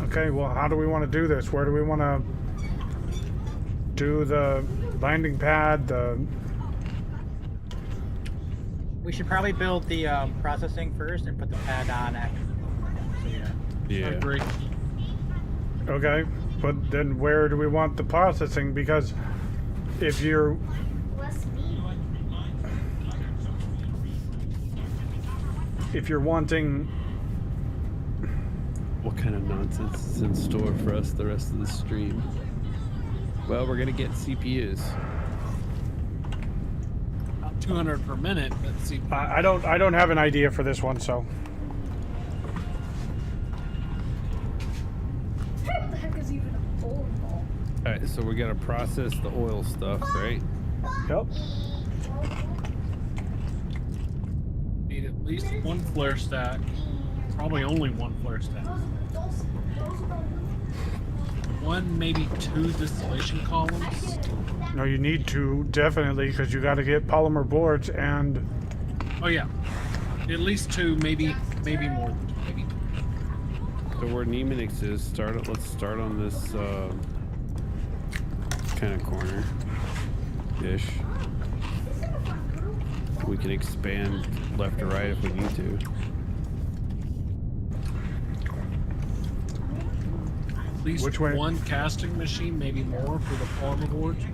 S1: Okay. Well, how do we want to do this? Where do we want to do the landing pad?
S2: We should probably build the processing first and put the pad on after. So, yeah.
S4: Yeah.
S6: I agree.
S1: Okay. But then where do we want the processing? Because if you're wanting,
S4: What kind of nonsense is in store for us the rest of the stream? Well, we're gonna get CPUs.
S6: About 200 per minute, but see,
S1: I don't have an idea for this one. So
S5: What the heck is even a bowling ball?
S4: Alright, so we gotta process the oil stuff, right?
S1: yep.
S6: need at least one flare stack. Probably only one flare stack. One, maybe two distillation columns.
S1: No, you need to definitely because you got to get polymer boards and
S6: Oh yeah, at least two, maybe more. Maybe.
S4: So where Nemonix is, let's start on this kind of corner-ish. We can expand left or right if we need to.
S6: At least
S1: Which way?
S6: one casting machine, maybe more for the polymer boards.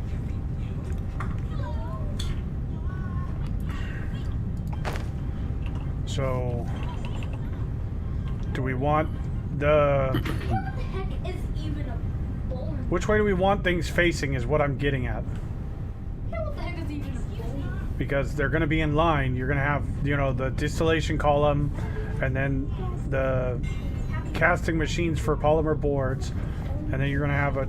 S1: so do we want the
S5: What the heck is even a bowling ball?
S1: which way do we want things facing is what I'm getting at.
S5: What the heck is even a bowling ball?
S1: Because they're going to be in line. You're going to have, the distillation column and then the casting machines for polymer boards. And then you're going to have a,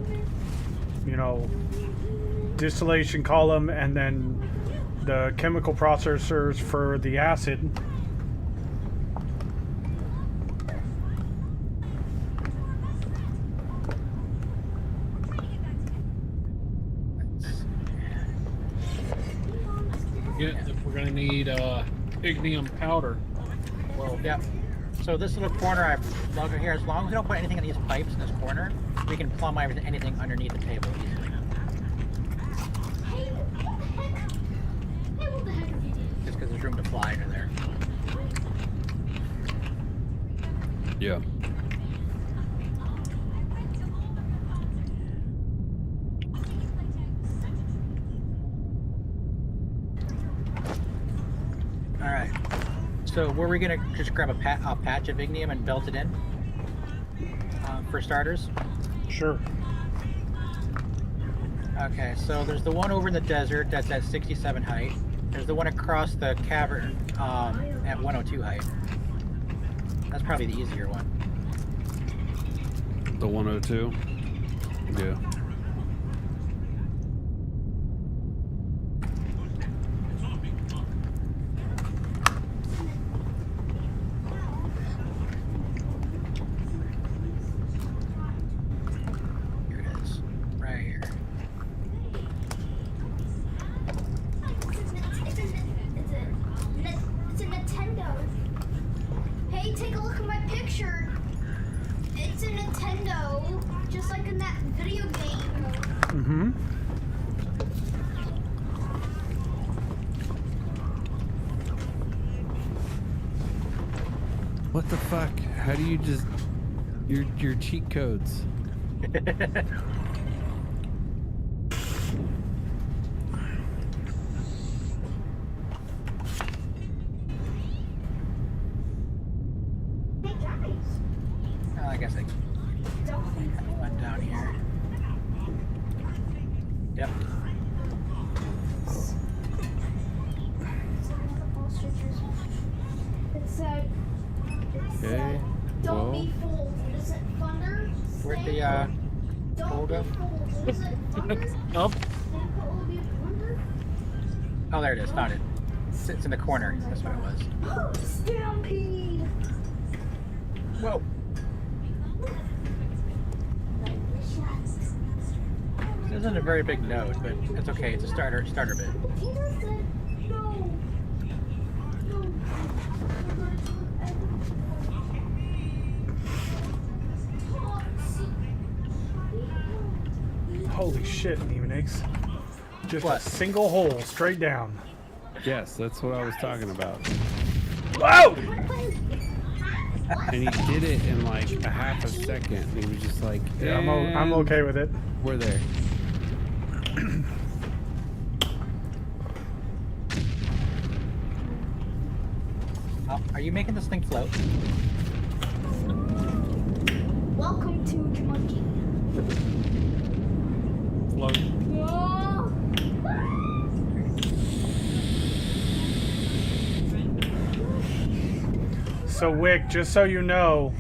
S1: distillation column and then the chemical processors for the acid.
S6: If we're gonna need ignium powder. Well,
S2: Yeah. So this little corner I've dug in here, as long as we don't put anything in these pipes in this corner, we can plumb anything underneath the table easily.
S5: Hey, what the heck? Hey, what the heck is he doing?
S2: Just because there's room to fly under there.
S4: Yeah.
S2: Alright. So were we gonna just grab a patch of ignium and belt it in? For starters?
S1: Sure.
S2: Okay, so there's the one over in the desert that's at 67 height. There's the one across the cavern at 102 height. That's probably the easier one.
S4: The 102. Yeah.
S2: Here it is. Right here.
S5: It's a Nintendo. Hey, take a look at my picture. It's a Nintendo, just like in that video game.
S1: Mm-hmm.
S4: What the fuck? How do you just your cheat codes?
S5: Hey guys,
S2: Oh, I guess I went down here. Yep.
S5: it said,
S4: Okay.
S5: don't
S4: Well,
S5: be fooled. Is it thunder?
S2: Where'd the
S5: Don't
S2: pole
S5: be
S2: go?
S5: fooled. Is it thunder?
S6: Oh,
S5: Will be thunder?
S2: Oh, there it is. Found it. Sits in the corner. That's what it was.
S5: Stampede.
S2: Whoa. This isn't a very big node, but it's okay. It's a starter bit.
S5: Peter said no.
S1: Holy shit, Neonix. Just
S2: What?
S1: a single hole straight down.
S4: yes, that's what I was talking about.
S1: Whoa!
S4: And he did it in like a half a second. He was just like,
S1: Yeah, I'm
S4: "And
S1: okay with it.
S4: We're there.
S2: Oh, are you making this thing float?
S5: Welcome to Jumanji.
S6: float.
S1: So Wick, just so you know,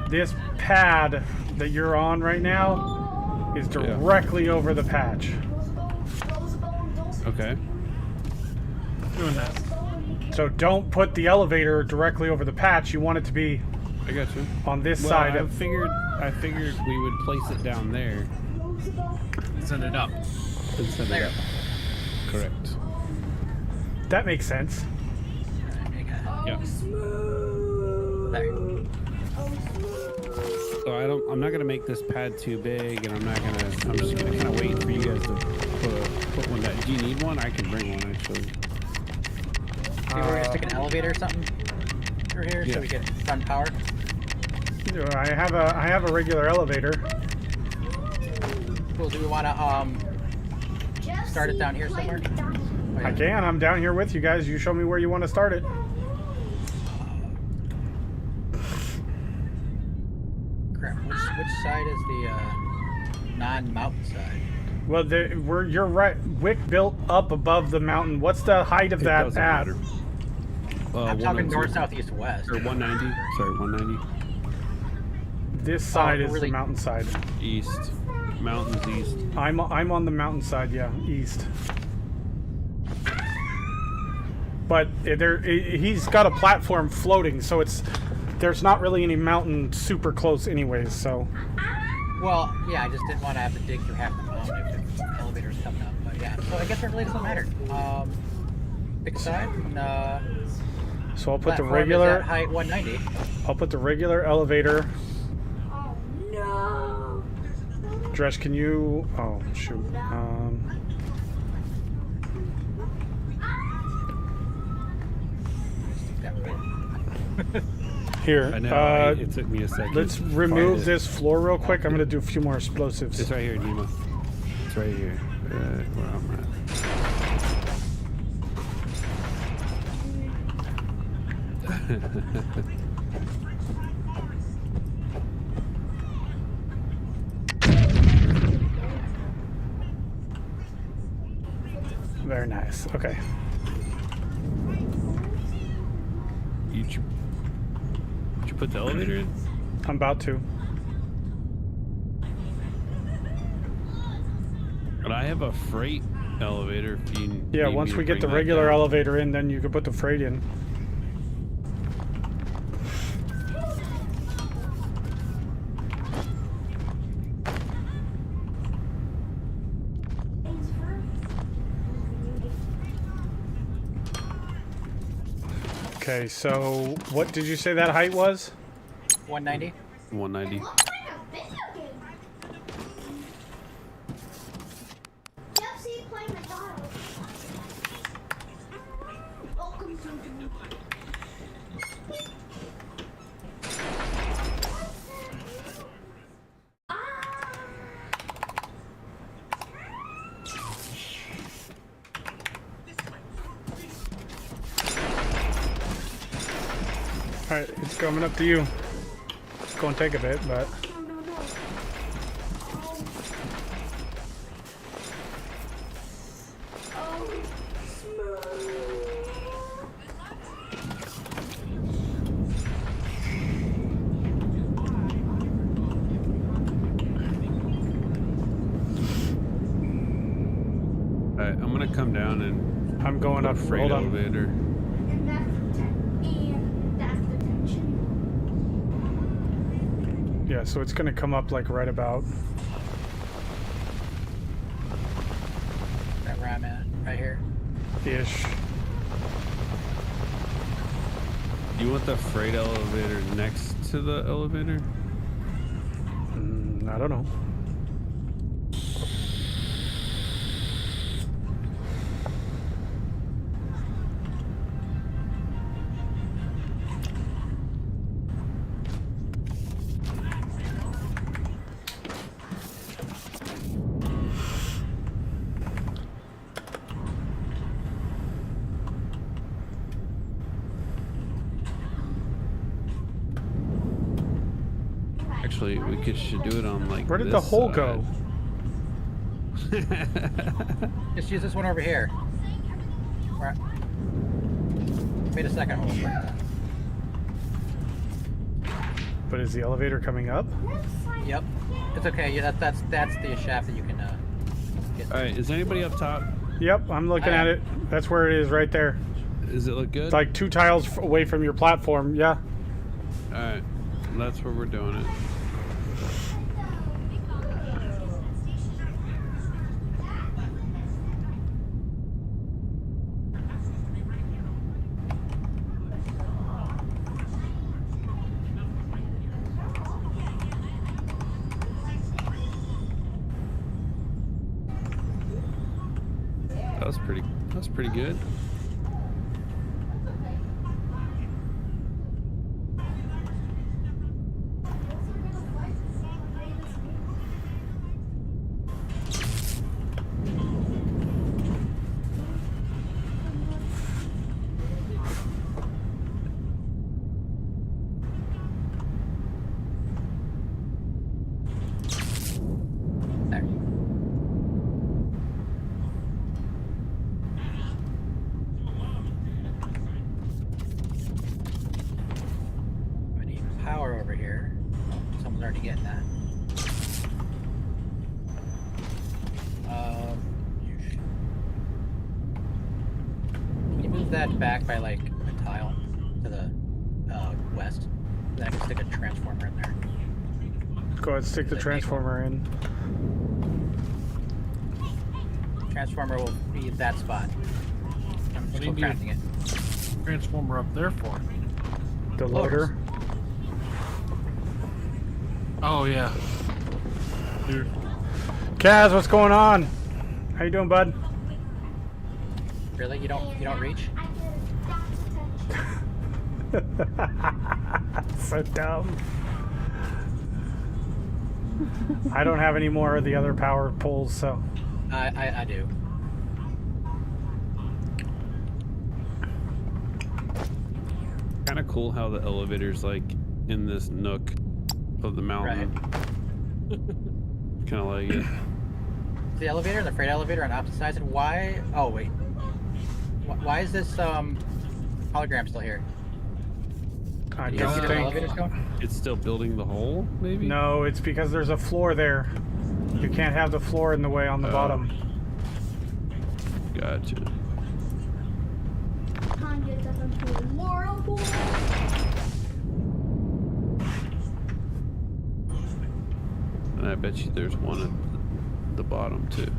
S1: this pad that you're on right now is directly over the patch.
S4: Okay.
S6: Doing that.
S1: So don't put the elevator directly over the patch. You want it to be
S4: I got you.
S1: on this
S4: Well,
S1: side
S4: I
S1: of.
S4: figured we would place it down there
S6: Send it up.
S4: and send it
S2: There.
S4: up. Correct.
S1: That makes sense.
S4: Yeah.
S2: There.
S4: So I'm not gonna make this pad too big, and I'm just gonna kind of wait for you guys to put one down. Do you need one? I can bring one actually.
S2: Maybe we're gonna stick an elevator or something through here
S4: Yeah.
S2: so we can run power.
S1: I have a regular elevator.
S2: Cool. Do we want to start it down here somewhere? Oh, yeah.
S1: I can. I'm down here with you guys. You show me where you want to start it.
S2: Crap. Which side is the non-mountain side?
S1: Well, you're right. Wick built up above the mountain. What's the height of
S4: It
S1: that
S4: doesn't
S1: at?
S4: matter.
S2: I'm talking north, south, east, west.
S4: Or 190. Sorry, 190.
S1: This side is
S2: really?
S1: the mountain side.
S4: East. Mountains east.
S1: I'm on the mountain side, yeah, east. But he's got a platform floating, so there's not really any mountain super close anyways, so.
S2: Well, yeah, I just didn't want to have to dig through half the mountain if the elevator's coming up. But yeah, so I guess it really doesn't matter. Pick a side. And,
S1: So I'll put the
S2: platform is
S1: regular
S2: at height 190.
S1: I'll put the regular elevator.
S5: Oh no!
S1: Dresh, can you? Oh shoot. Here.
S4: I know. It took me a second.
S1: Let's
S4: to find
S1: remove
S4: it.
S1: this floor real quick. I'm gonna do a few more explosives.
S4: It's right here, Nemo. It's right here. Where I'm at.
S1: Very nice. Okay.
S4: Did you put the elevator in?
S1: I'm about to.
S4: But I have a freight elevator. If you
S1: Yeah,
S4: need
S1: once
S4: me
S1: we
S4: to
S1: get the
S4: bring that
S1: regular
S4: down.
S1: elevator in, then you can put the freight in. Okay, so what did you say that height was?
S2: 190.
S4: 190.
S5: Looks like a video game. Yep, see, playing McDonald's. Welcome to the
S1: Alright, it's coming up to you. It's gonna take a bit, but
S4: Alright, I'm gonna come down and
S1: I'm going
S4: put
S1: up.
S4: a freight
S1: Hold on.
S4: elevator.
S5: and that's the tension.
S1: Yeah, so it's gonna come up like right about.
S2: Right where I'm at, right here.
S1: Ish.
S4: You want the freight elevator next to the elevator?
S1: I don't know.
S4: Actually, should do it on like.
S1: Where did the
S4: this
S1: hole
S4: side.
S1: go?
S2: Just use this one over here. Where made a second hole.
S1: But is the elevator coming up?
S2: Yep. It's okay. Yeah, that's the shaft that you can get.
S4: All right, is anybody up top?
S1: Yep, I'm looking at it. That's where it is, right there.
S4: Does it look good?
S1: It's like 2 tiles away from your platform. Yeah.
S4: All right, that's where we're doing it. That was pretty good.
S2: There. I need power over here. Someone's already getting that. Can you move that back by like a tile to the west? Then I can stick a transformer in there.
S1: Go ahead, stick the transformer in.
S2: Transformer will be at that spot. I'm
S6: What do
S2: still
S6: you
S2: crafting it.
S6: Transformer up there for?
S1: The loader.
S6: Oh yeah. Dude,
S1: Kaz, what's going on? How you doing, bud?
S2: Really? You don't reach?
S5: I did that's
S1: So dumb. I don't have any more of the other power poles, so.
S2: I do.
S4: Kind of cool how the elevator's like in this nook of the mountain. Kind of like it.
S2: the elevator, the freight elevator on opposite sides, and why? Oh wait, why is this hologram still here?
S1: I
S2: You guys see
S1: don't
S2: the
S1: think.
S2: elevators going?
S4: It's still building the hole, maybe?
S1: No, it's because there's a floor there. You can't have the floor in the way on the bottom.
S4: Gotcha.
S5: Can't get up into a whirlpool.
S4: And I bet you there's one at the bottom too.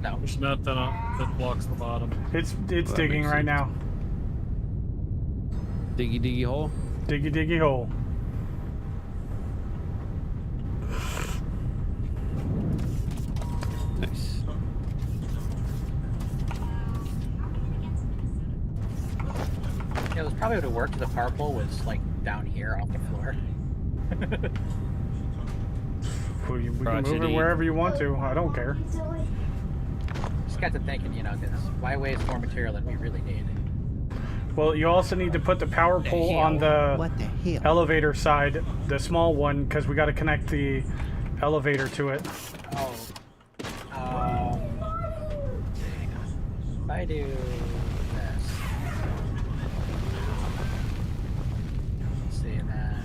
S2: No.
S6: There's nothing that blocks the bottom.
S1: It's
S4: that
S1: digging
S4: makes
S1: right
S4: sense.
S1: now.
S4: Diggy diggy hole.
S1: Diggy diggy hole.
S4: Nice.
S2: Yeah, it was probably would have worked if the power pole was like down here off the floor.
S1: We can
S4: Crotchety.
S1: move it wherever you want to. I don't care.
S2: Just got to thinking, you know, 'cause why waste more material than we really need?
S1: Well, you also need to put the power pole on the
S10: What the hell?
S1: elevator side, the small one, because we got to connect the elevator to it.
S2: Oh. Hang on. If I do this. Let's see, and then.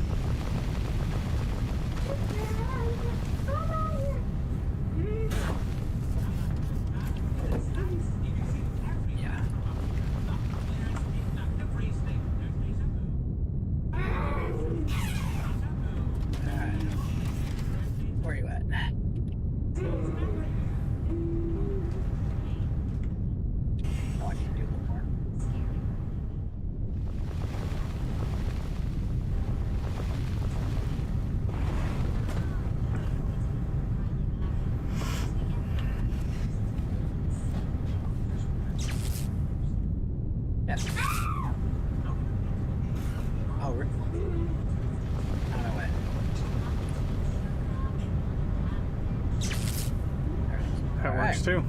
S2: Yeah. Alright. Where are you at? Oh, I need to do a little more. Yes. Oh, we're... On my way.
S1: That works too.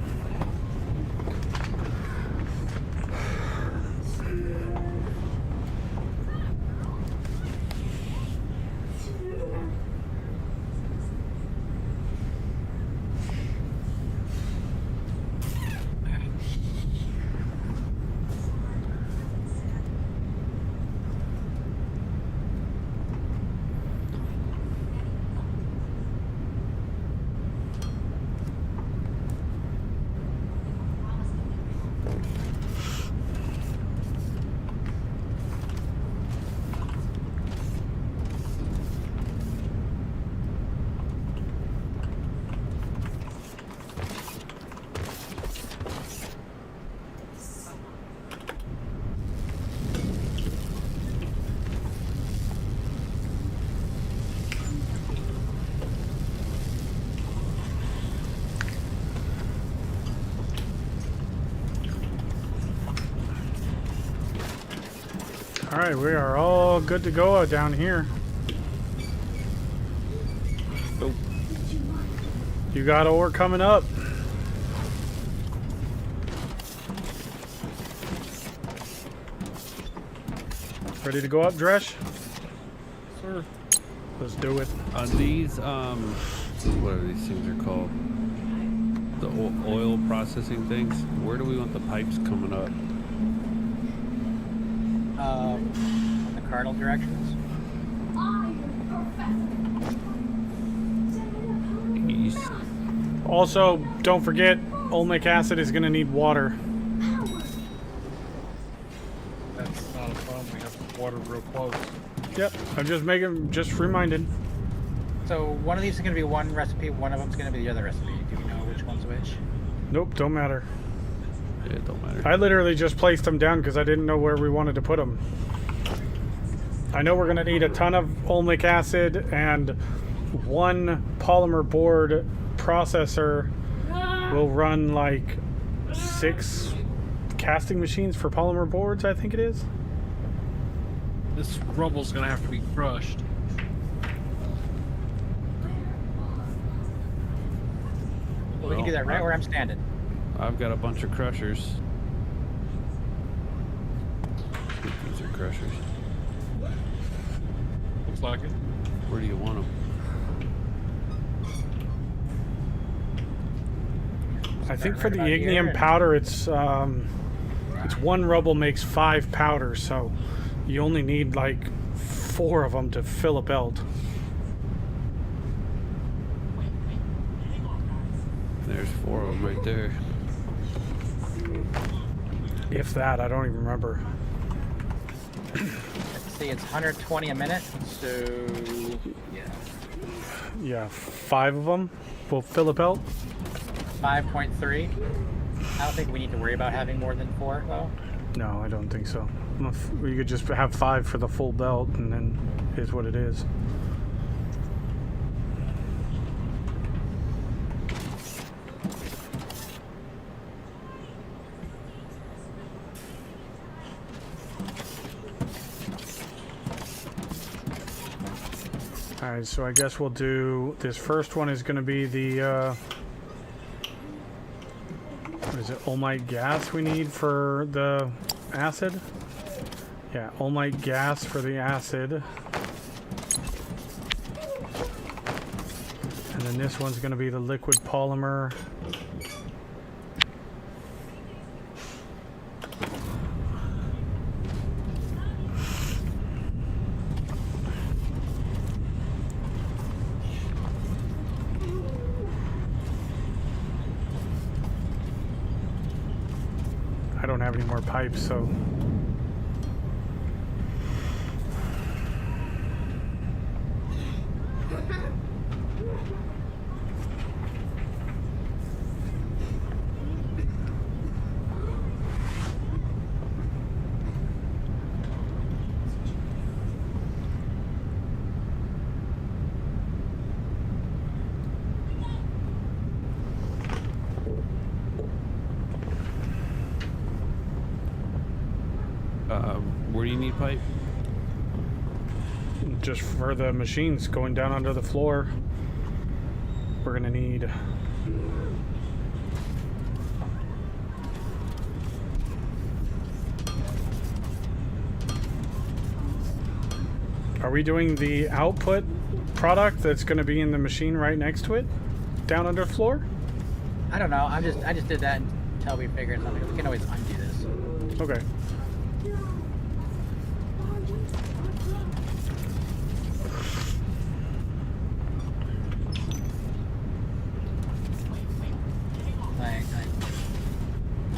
S1: All right, we are all good to go down here.
S4: Oh,
S1: You got ore coming up. Ready to go up, Dresh?
S6: Sir.
S1: Let's do it.
S4: on these what are these things are called? The oil processing things. Where do we want the pipes coming up?
S2: The cardinal directions.
S4: East.
S1: Also, don't forget, olmic acid is going to need water.
S6: That's not a problem. We have water real close.
S1: Yep, I'm just reminded.
S2: So one of these is going to be one recipe, one of them is going to be the other recipe. Do we know which one's which?
S1: Nope, don't matter.
S4: Yeah, it don't matter.
S1: I literally just placed them down because I didn't know where we wanted to put them. I know we're going to need a ton of olmic acid and one polymer board processor will run like 6 casting machines for polymer boards, I think it is.
S6: This rubble's gonna have to be crushed.
S2: Well, we can do that right where I'm standing.
S4: I've got a bunch of crushers. I think these are crushers.
S6: Looks like it.
S4: Where do you want them?
S1: I think
S2: Right
S1: for the
S2: about here,
S1: ignium
S2: and-
S1: powder, it's one rubble makes 5 powders, so you only need like 4 of them to fill a belt.
S4: There's 4 of them right there.
S1: If that, I don't even remember.
S2: Let's see, it's 120 a minute. So yeah,
S1: Yeah, 5 of them will fill a belt.
S2: 5.3. I don't think we need to worry about having more than 4 though.
S1: No, I don't think so. You could just have 5 for the full belt, and then it is what it is. Alright, so I guess we'll do... This first one is going to be the... what is it? Olmite gas we need for the acid? Yeah, Olmite gas for the acid. And then this one's going to be the liquid polymer. I don't have any more pipes, so...
S4: Where do you need pipe?
S1: Just for the machines going down under the floor, we're gonna need... Are we doing the output product that's gonna be in the machine right next to it? Down under the floor?
S2: I don't know. I just did that until we figured something. We can always undo this.
S1: Okay.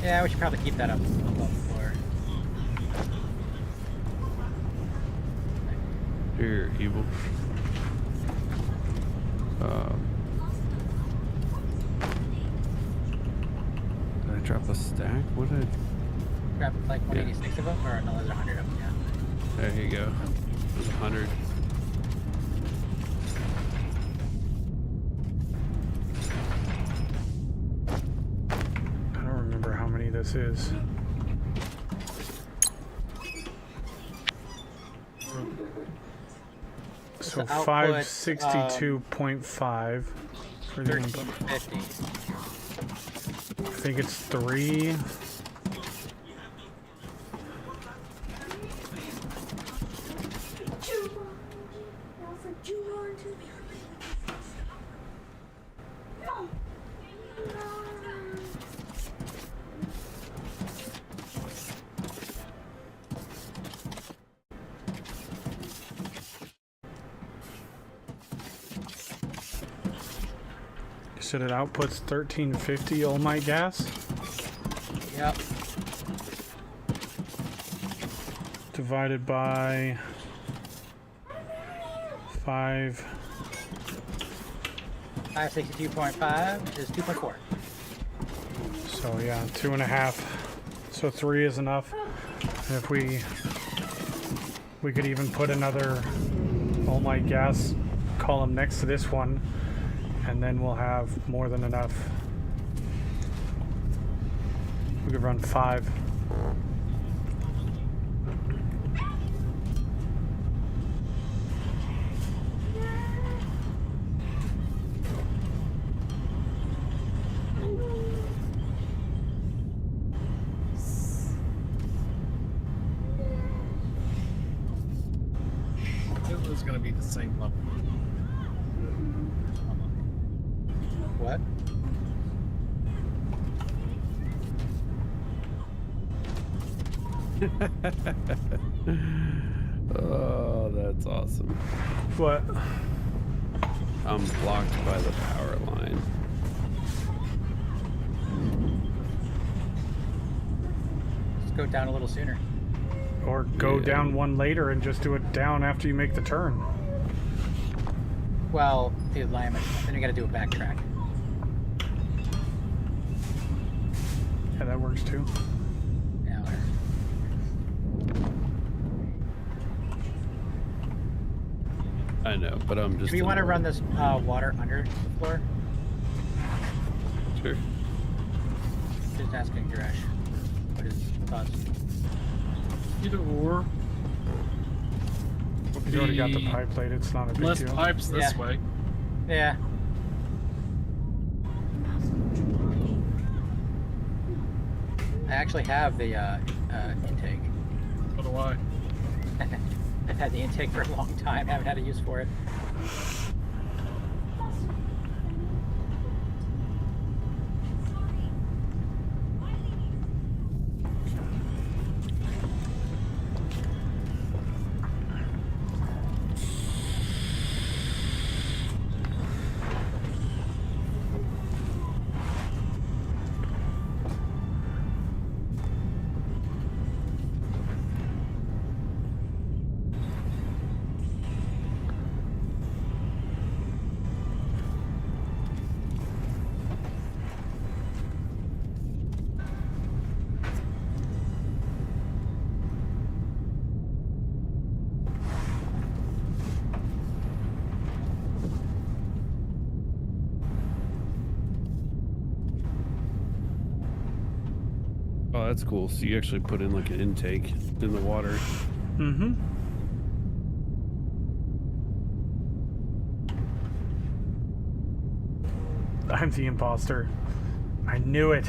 S2: Yeah, we should probably keep that up above the floor.
S4: You're evil. Did I drop a stack? What did
S2: Grab like 186 of them, or no, there's 100 of them. Yeah.
S4: There you go. There's 100.
S1: This is. So
S2: the output,
S1: 562.5 for the input.
S2: 1350.
S1: I think it's 3. So it outputs 1350 Olmite gas.
S2: Yep.
S1: Divided by 5.
S2: 562.5 is 2.4.
S1: So yeah, 2.5. So 3 is enough. And if we could even put another Olmite gas column next to this one, and then we'll have more than enough. We could run 5.
S6: It was going to be the same level.
S2: What?
S4: Oh, that's awesome.
S1: What?
S4: I'm blocked by the power line.
S2: Let's go down a little sooner.
S1: Or go
S4: Yeah.
S1: down one later and just do it down after you make the turn.
S2: Well, the alignment. Then you got to do a backtrack.
S1: Yeah, that works too.
S2: Yeah. Whatever.
S4: I know, but I'm just.
S2: Do you want to run this water under the floor?
S4: Sure.
S2: Just asking Dresh. What his thoughts?
S6: Either or.
S1: You already got the pipe plate. It's not a big
S6: Less
S1: deal.
S6: pipes this
S2: Yeah.
S6: way.
S2: Yeah. I actually have the intake.
S6: So do I.
S2: I've had the intake for a long time. Haven't had a use for it.
S4: Oh, that's cool. So you actually put in like an intake in the water.
S1: Mm-hmm. I'm the imposter. I knew it.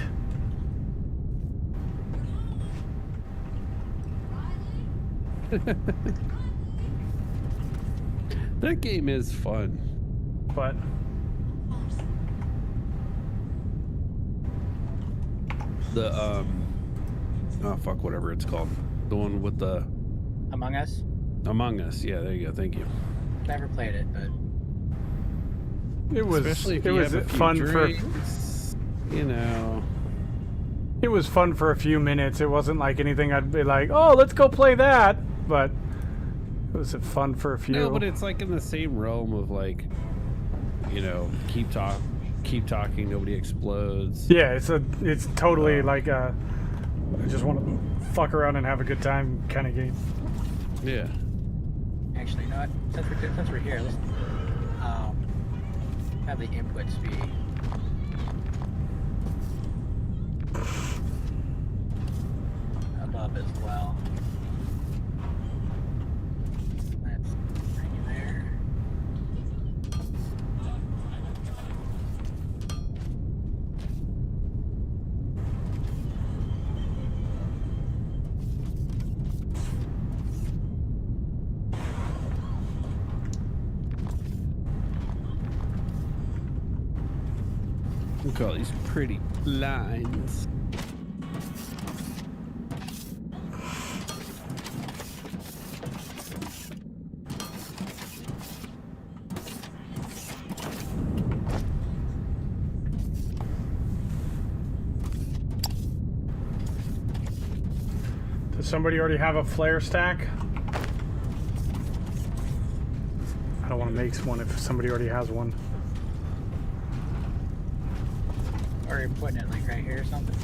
S4: That game is fun.
S1: What?
S4: The oh fuck, whatever it's called. The one with the
S2: Among Us.
S4: Among Us. Yeah, there you go. Thank you.
S2: Never played it, but
S1: It was.
S4: Especially if
S1: It
S4: you
S1: was
S4: have a few
S1: fun
S4: drinks, you know.
S1: It was fun for a few minutes. It wasn't like anything I'd be like, oh, let's go play that. But it was fun for a few.
S4: No, but it's like in the same realm of like, you know, keep talking, nobody explodes.
S1: Yeah, it's totally like I just want to fuck around and have a good time kind of game.
S4: Yeah.
S2: actually, you know what? Since we're here, let's have the inputs be above as well. Let's bring you there.
S4: Look at all these pretty lines.
S1: Does somebody already have a flare stack? I don't want to make one if somebody already has one.
S2: Or you're putting it like right here or something.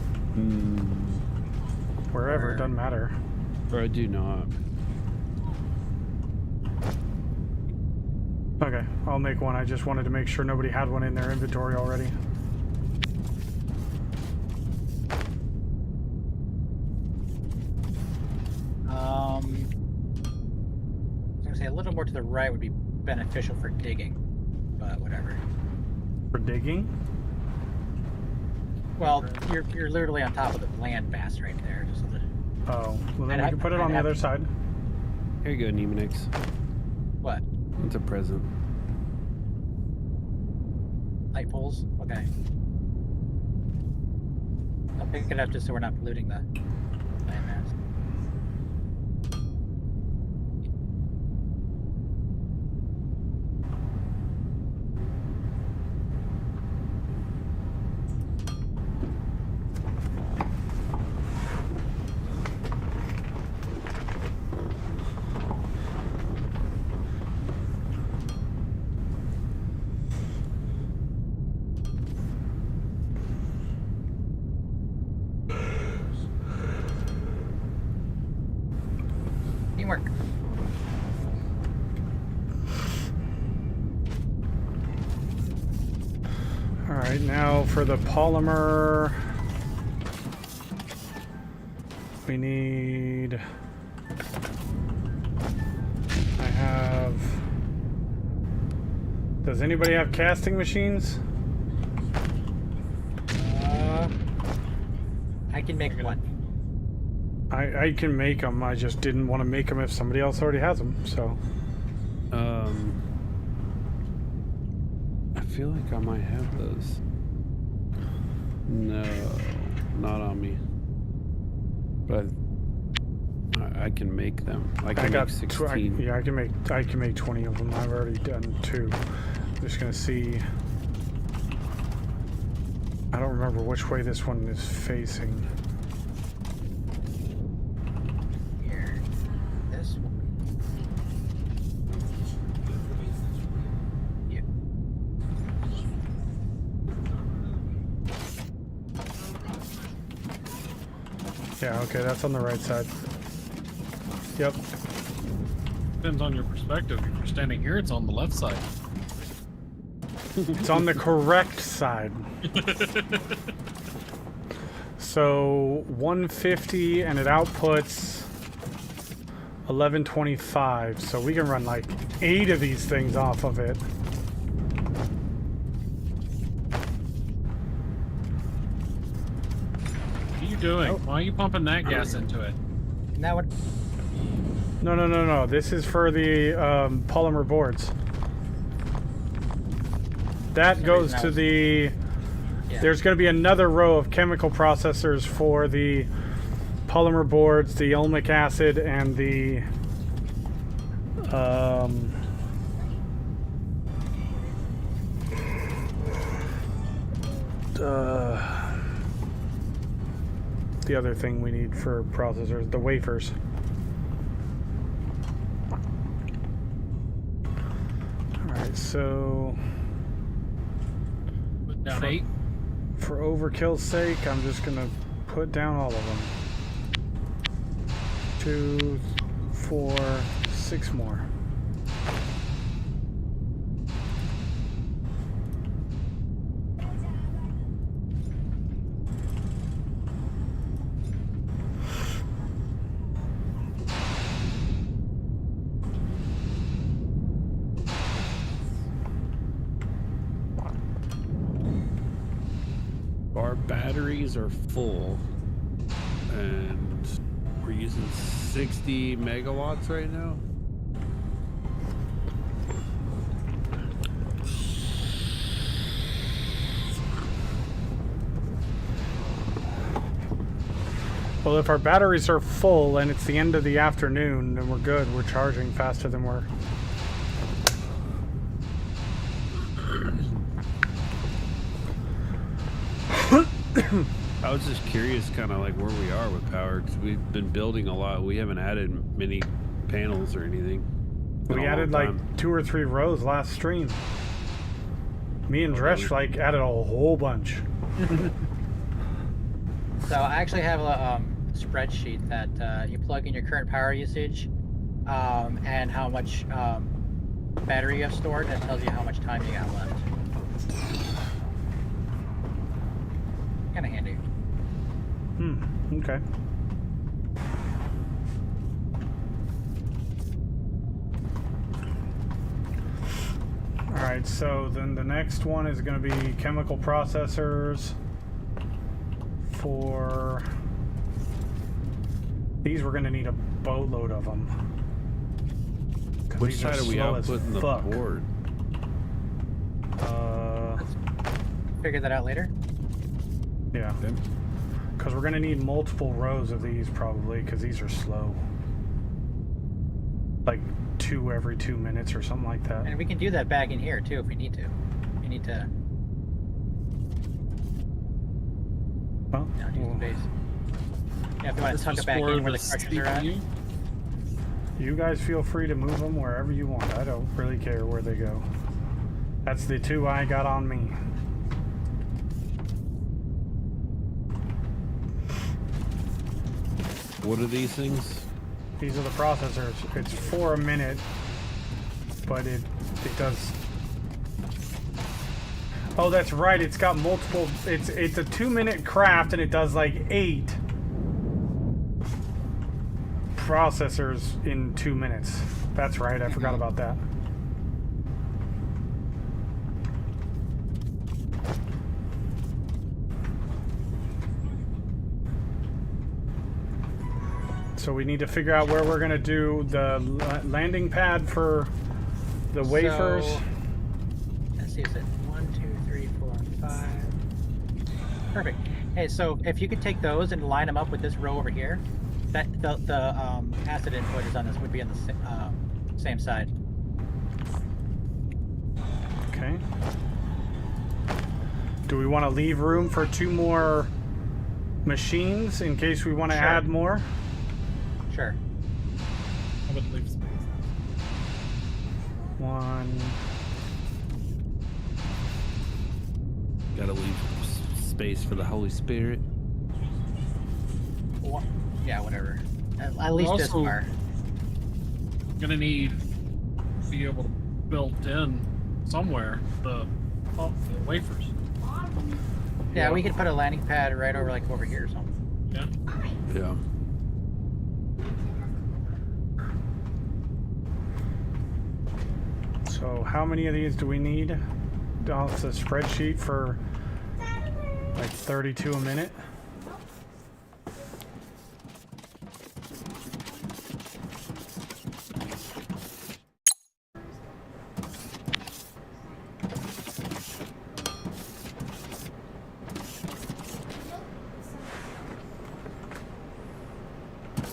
S1: Wherever,
S2: Or-
S1: it doesn't matter.
S4: Or I do not.
S1: Okay, I'll make one. I just wanted to make sure nobody had one in their inventory already.
S2: I was gonna say a little more to the right would be beneficial for digging, but whatever.
S1: For digging?
S2: Well, you're literally on top of the land mass right there. Just a little.
S1: Oh, well then
S2: I'd
S1: we can put it
S2: have-
S1: on the
S2: I'd
S1: other
S2: have-
S1: side.
S4: Here you go, Nemonix.
S2: What?
S4: It's a present.
S2: Light poles? Okay. I'll pick it up just so we're not polluting the land mass. Teamwork.
S1: All right, now for the polymer, we need. I have. Does anybody have casting machines?
S2: I can make one.
S1: I can make them. I just didn't want to make them if somebody else already has them. So.
S4: I feel like I might have those. No, not on me. But I can make them. I can make 16.
S1: Yeah, I can make 20 of them. I've already done 2. I'm just gonna see. I don't remember which way this one is facing.
S2: Here. This one. Yeah.
S1: Yeah, okay, that's on the right side. Yep.
S6: Depends on your perspective. If you're standing here, it's on the left side.
S1: It's on the correct side. So 150 and it outputs 1125. So we can run like 8 of these things off of it.
S6: What are you doing?
S1: Oh.
S6: Why are you pumping that gas into it?
S2: Now what?
S1: No. This is for the polymer boards. That goes to the...
S2: Yeah.
S1: There's going to be another row of chemical processors for the polymer boards, the olmic acid, and the... the other thing we need for processors, the wafers. Alright, so...
S6: Put down 8.
S1: For overkill's sake, I'm just gonna put down all of them. 2, 4, 6 more.
S4: Our batteries are full, and we're using 60 megawatts right now.
S1: Well, if our batteries are full and it's the end of the afternoon, then we're good. We're charging faster than we're...
S4: I was just curious, kind of like where we are with power, because we've been building a lot. We haven't added many panels or anything. Been
S1: We
S4: a
S1: added
S4: long
S1: like
S4: time.
S1: 2 or 3 rows last stream. Me and Dresh like added a whole bunch.
S2: So I actually have a spreadsheet that you plug in your current power usage and how much battery you have stored, and it tells you how much time you got left. Kind of handy.
S1: Okay. Alright, so then the next one is going to be chemical processors for... These we're going to need a boatload of them.
S4: Which side are we outputting the board?
S2: Figure that out later.
S1: Yeah.
S4: Okay.
S1: Because we're going to need multiple rows of these probably, because these are slow. Like 2 every 2 minutes or something like that.
S2: And we can do that back in here too if we need to. You need to
S1: Well,
S2: use the base. Yeah, if you want to tuck it back in where the crushers are at.
S1: you guys feel free to move them wherever you want. I don't really care where they go. That's the 2 I got on me.
S4: What are these things?
S1: These are the processors. It's 4 a minute, but it does. Oh, that's right. It's got multiple. It's a 2-minute craft, and it does like 8 processors in 2 minutes. That's right. I forgot about that. So we need to figure out where we're gonna do the landing pad for the wafers.
S2: So, let's see, is it 1, 2, 3, 4, 5? Perfect. Hey, so if you could take those and line them up with this row over here, that the acid input is on this would be on the same side.
S1: Okay. Do we want to leave room for 2 more machines in case we want to
S2: Sure.
S1: add more?
S2: Sure.
S6: I would leave space.
S1: 1.
S4: Gotta leave space for the Holy Spirit.
S2: Yeah, whatever. At least this
S6: Also-
S2: far.
S6: Gonna need to be able to build in somewhere the wafers.
S2: Yeah, we could put a landing pad right over, like over here or something.
S6: Yeah.
S4: Yeah.
S1: So how many of these do we need? Off the spreadsheet for like 32 a minute.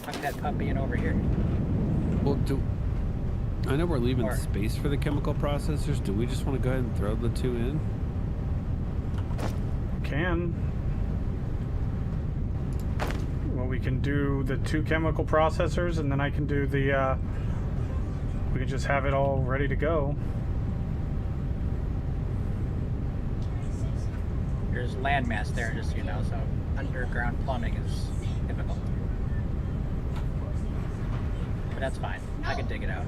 S2: Tuck that puppy in over here.
S4: Well, I know we're leaving
S2: Or-
S4: space for the chemical processors. Do we just want to go ahead and throw the 2 in?
S1: Can. Well, we can do the 2 chemical processors, and then I can do the. We can just have it all ready to go.
S2: There's landmass there, just so you know, so underground plumbing is difficult. But that's fine. I can dig it out.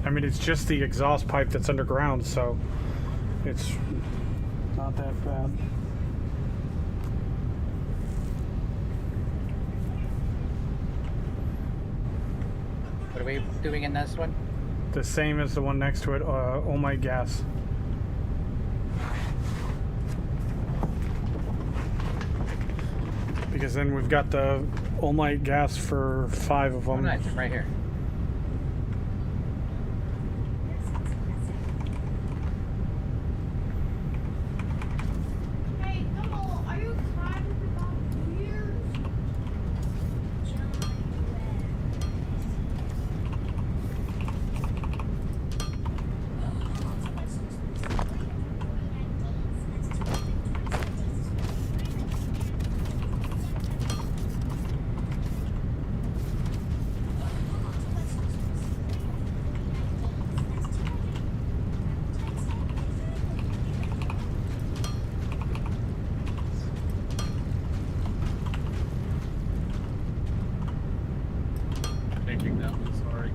S1: I mean, it's just the exhaust pipe that's underground, so it's not that bad.
S2: What are we doing in this one?
S1: The same as the one next to it, Omite gas. Because then we've got the Omite gas for 5 of
S2: Oh,
S1: them.
S2: nice. Right here.
S5: Hey, Noel, are you excited about New Year's?
S6: Changing that one, sorry.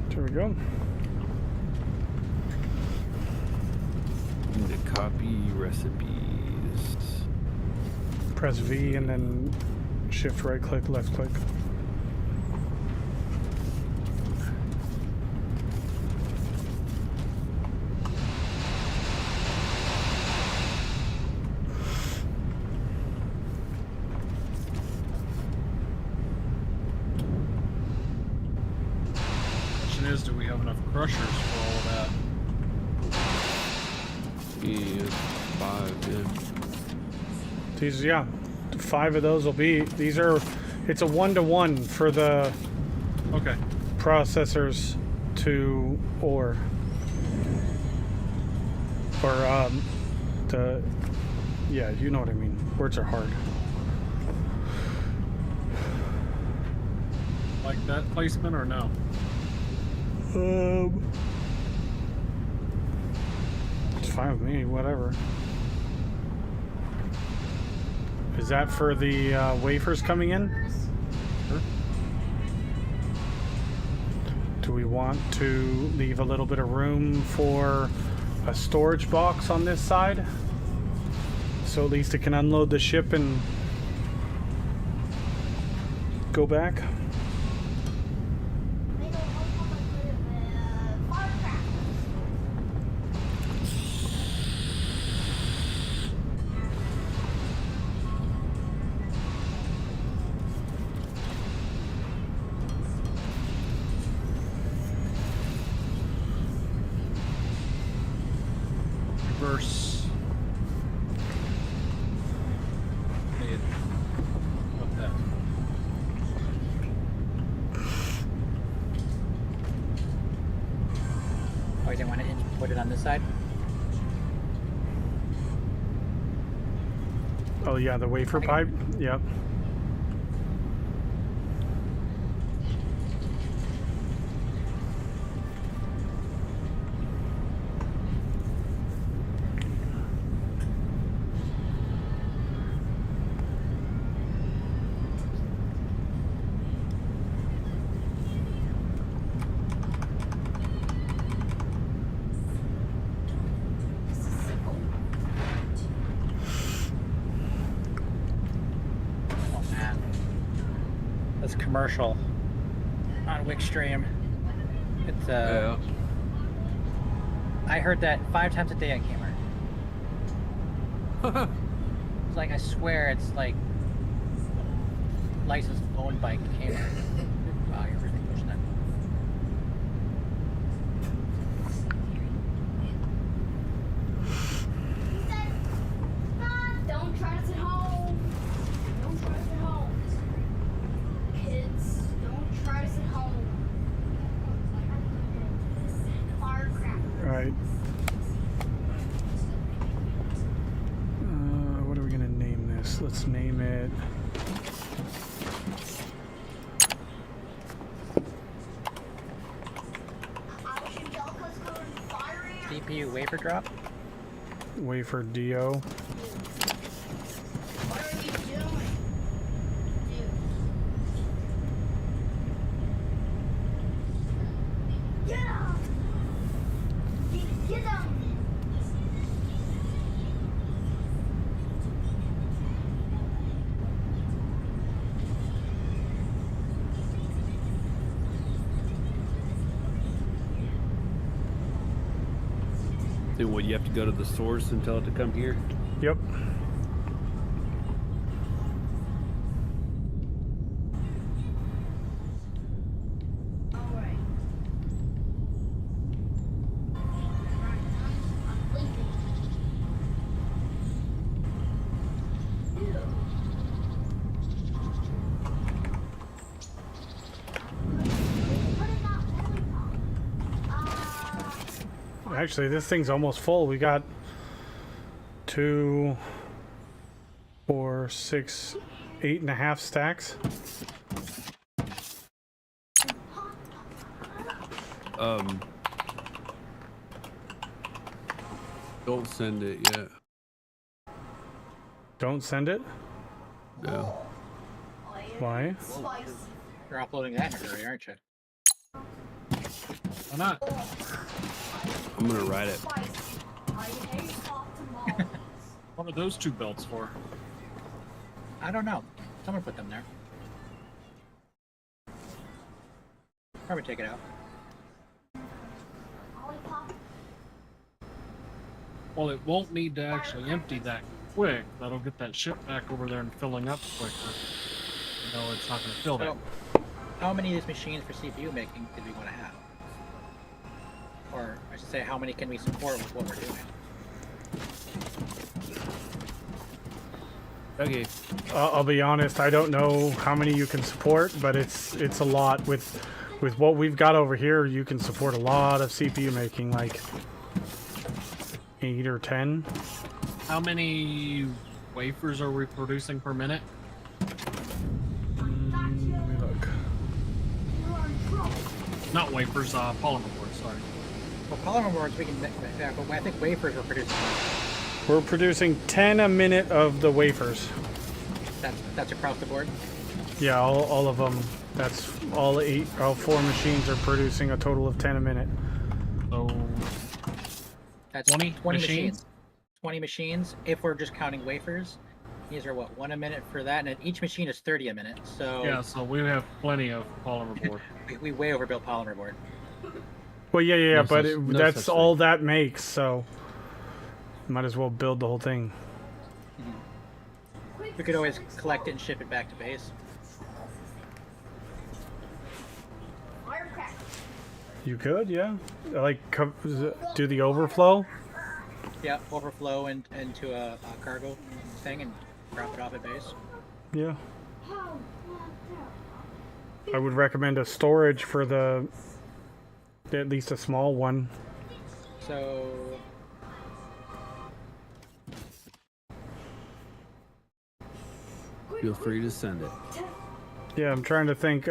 S1: There we go.
S4: Need to copy recipes.
S1: Press V and then shift right click, left click.
S6: Question is, do we have enough crushers for all of that?
S4: Yeah. 5, yeah.
S1: These, yeah, 5 of those will be. These are. It's a 1-to-1 for the
S6: Okay.
S1: processors to ore. Or the. Yeah, you know what I mean. Words are hard.
S6: Like that placement or no?
S1: It's fine with me. Whatever. Is that for the wafers coming in?
S6: Sure.
S1: Do we want to leave a little bit of room for a storage box on this side? So at least it can unload the ship and go back?
S5: They don't know how much firecrackers.
S6: Reverse. Need. What that?
S2: Oh, you didn't want to put it on this side?
S1: Oh yeah, the wafer pipe. Yep.
S2: Oh man. That's commercial on Wickstream. It's
S4: Yeah.
S2: I heard that 5 times a day on Gamer. It's like I swear it's like licensed owned by Gamer. Wow, you're really pushing that.
S5: He said, don't try this at home. Don't try this at home. Kids, don't try this at home. Firecracker.
S1: Right. What are we gonna name this? Let's name it.
S5: I wish Angelica's going fiery.
S2: CPU wafer drop?
S1: Wafer Do.
S5: What are you doing? Dude. Get him! Get him!
S4: Then what, you have to go to the source and tell it to come here?
S1: Yep.
S5: Alright. I'm leaving. What is that lollipop?
S1: Actually, this thing's almost full. We got 2, 4, 6, 8.5 stacks.
S4: Don't send it yet.
S1: Don't send it.
S4: No.
S1: Why?
S5: Spice.
S2: You're uploading that in a hurry, aren't you?
S6: Why not?
S4: I'm gonna write it.
S5: Spice. I hate hot tamales.
S6: What are those 2 belts for?
S2: I don't know. Someone put them there. Probably take it out.
S5: Lollipop.
S6: Well, it won't need to actually empty that quick. That'll get that ship back over there and filling up quicker. You know, it's not going to fill that.
S2: So, how many of these machines for CPU making did we want to have? Or, I should say, how many can we support with what we're doing?
S4: Okay.
S1: I'll be honest, I don't know how many you can support, but it's a lot. With what we've got over here, you can support a lot of CPU making, like 8 or 10.
S6: How many wafers are we producing per minute?
S1: Let me look.
S6: Not wafers, polymer boards, sorry.
S2: Well, polymer boards we can make, but I think wafers we're producing.
S1: We're producing 10 a minute of the wafers.
S2: That's across the board.
S1: Yeah, all of them. That's all 4 machines are producing a total of 10 a minute.
S6: So
S2: That's
S6: 20
S2: machines. 20 machines. If we're just counting wafers, these are what 1 a minute for that, and each machine is 30 a minute. So
S6: yeah, so we have plenty of polymer board.
S2: we way overbuilt polymer board.
S1: Well, yeah,
S4: No
S1: but
S4: such- no
S1: that's
S4: such
S1: all
S4: thing.
S1: that makes, so might as well build the whole thing.
S2: We could always collect it and ship it back to base.
S5: Firecracker.
S1: You could, yeah. Like, do the overflow.
S2: Yeah, overflow into a cargo thing and drop it off at base.
S1: Yeah. I would recommend a storage for at least a small one.
S2: So
S4: Feel free to send it.
S1: Yeah, I'm trying to think.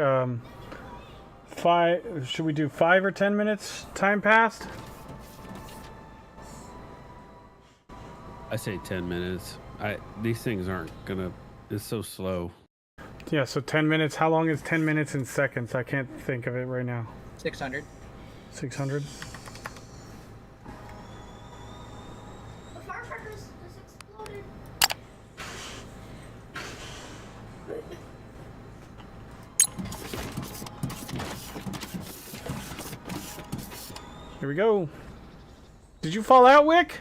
S1: 5. Should we do 5 or 10 minutes time passed?
S4: I say 10 minutes. These things aren't gonna. It's so slow.
S1: Yeah, so 10 minutes. How long is 10 minutes in seconds? I can't think of it right now.
S2: 600.
S1: 600.
S5: The firecrackers just exploded.
S1: Here we go. Did you fall out, Wick?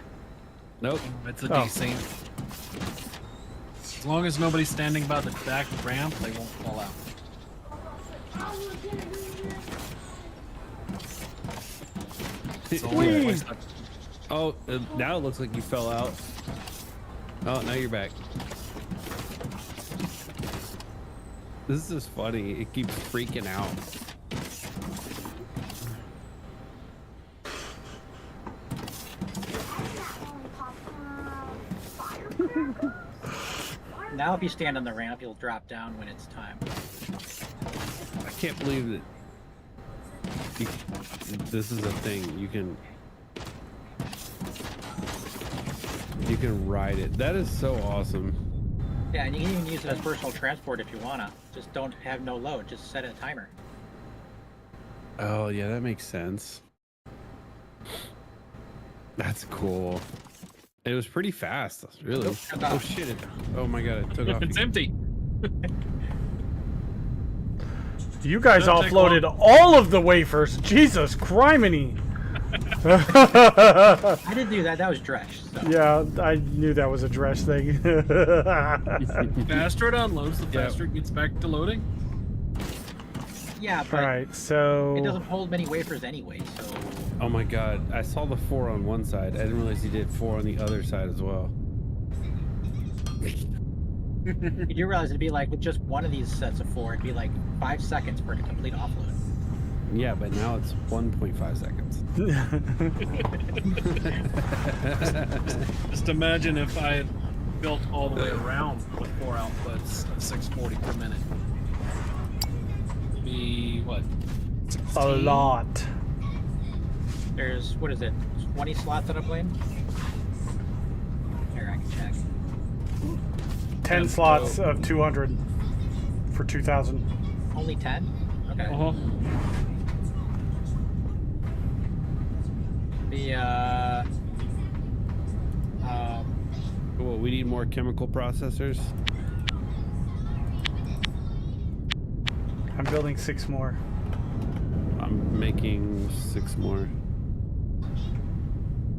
S4: Nope.
S6: It's a
S1: Oh.
S6: DC. As long as nobody's standing by the back ramp, they won't fall out. It's the only
S1: Whee!
S6: place that-
S4: Oh, now it looks like you fell out. Oh, now you're back. This is funny. It keeps freaking out.
S2: Now if you stand on the ramp, you'll drop down when it's time.
S4: I can't believe that. This is a thing. You can ride it. That is so awesome.
S2: Yeah, and you can even use it as personal transport if you wanna. Just don't have no load. Just set a timer.
S4: Oh yeah, that makes sense. That's cool. It was pretty fast, really.
S2: Nope, took
S4: Oh
S2: off.
S4: shit! Oh my god, it took off.
S6: It's empty.
S1: You guys
S6: Doesn't take
S1: offloaded
S6: long.
S1: all of the wafers. Jesus criminy.
S2: I didn't do that. That was Dresh. So.
S1: Yeah, I knew that was a Dresh thing.
S6: Faster it unloads, the
S4: Yeah.
S6: faster it gets back to loading.
S2: Yeah, but
S1: Alright, so
S2: it doesn't hold many wafers anyway. So
S4: Oh my god, I saw the 4 on one side. I didn't realize he did 4 on the other side as well.
S2: you do realize it'd be like with just one of these sets of 4, it'd be like 5 seconds for a complete offload.
S4: Yeah, but now it's 1.5 seconds.
S6: Just imagine if I had built all the way around with 4 outputs at 640 per minute. It'd be what?
S1: a
S6: 16?
S1: lot.
S2: There's what is it? 20 slots on a plane? Here, I can check.
S1: 10
S6: Yeah,
S1: slots
S6: so-
S1: of 200 for 2,000.
S2: Only 10? Okay.
S6: Uh-huh.
S2: The
S4: Cool, we need more chemical processors.
S1: I'm building 6 more.
S4: I'm making 6 more.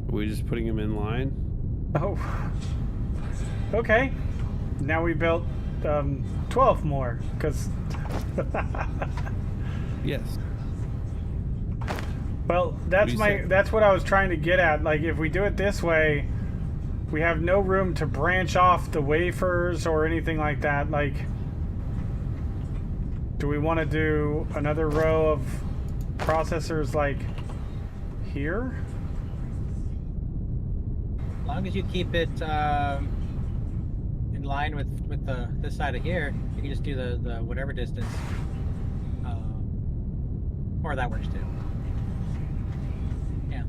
S4: Are we just putting them in line?
S1: Oh. Okay. Now we built 12 more, because...
S4: Yes.
S1: Well, that's
S4: What do you say?
S1: that's what I was trying to get at. Like, if we do it this way, we have no room to branch off the wafers or anything like that. Like, do we want to do another row of processors like here?
S2: As long as you keep it in line with this side of here, you can just do the whatever distance. Or that works too. Yeah.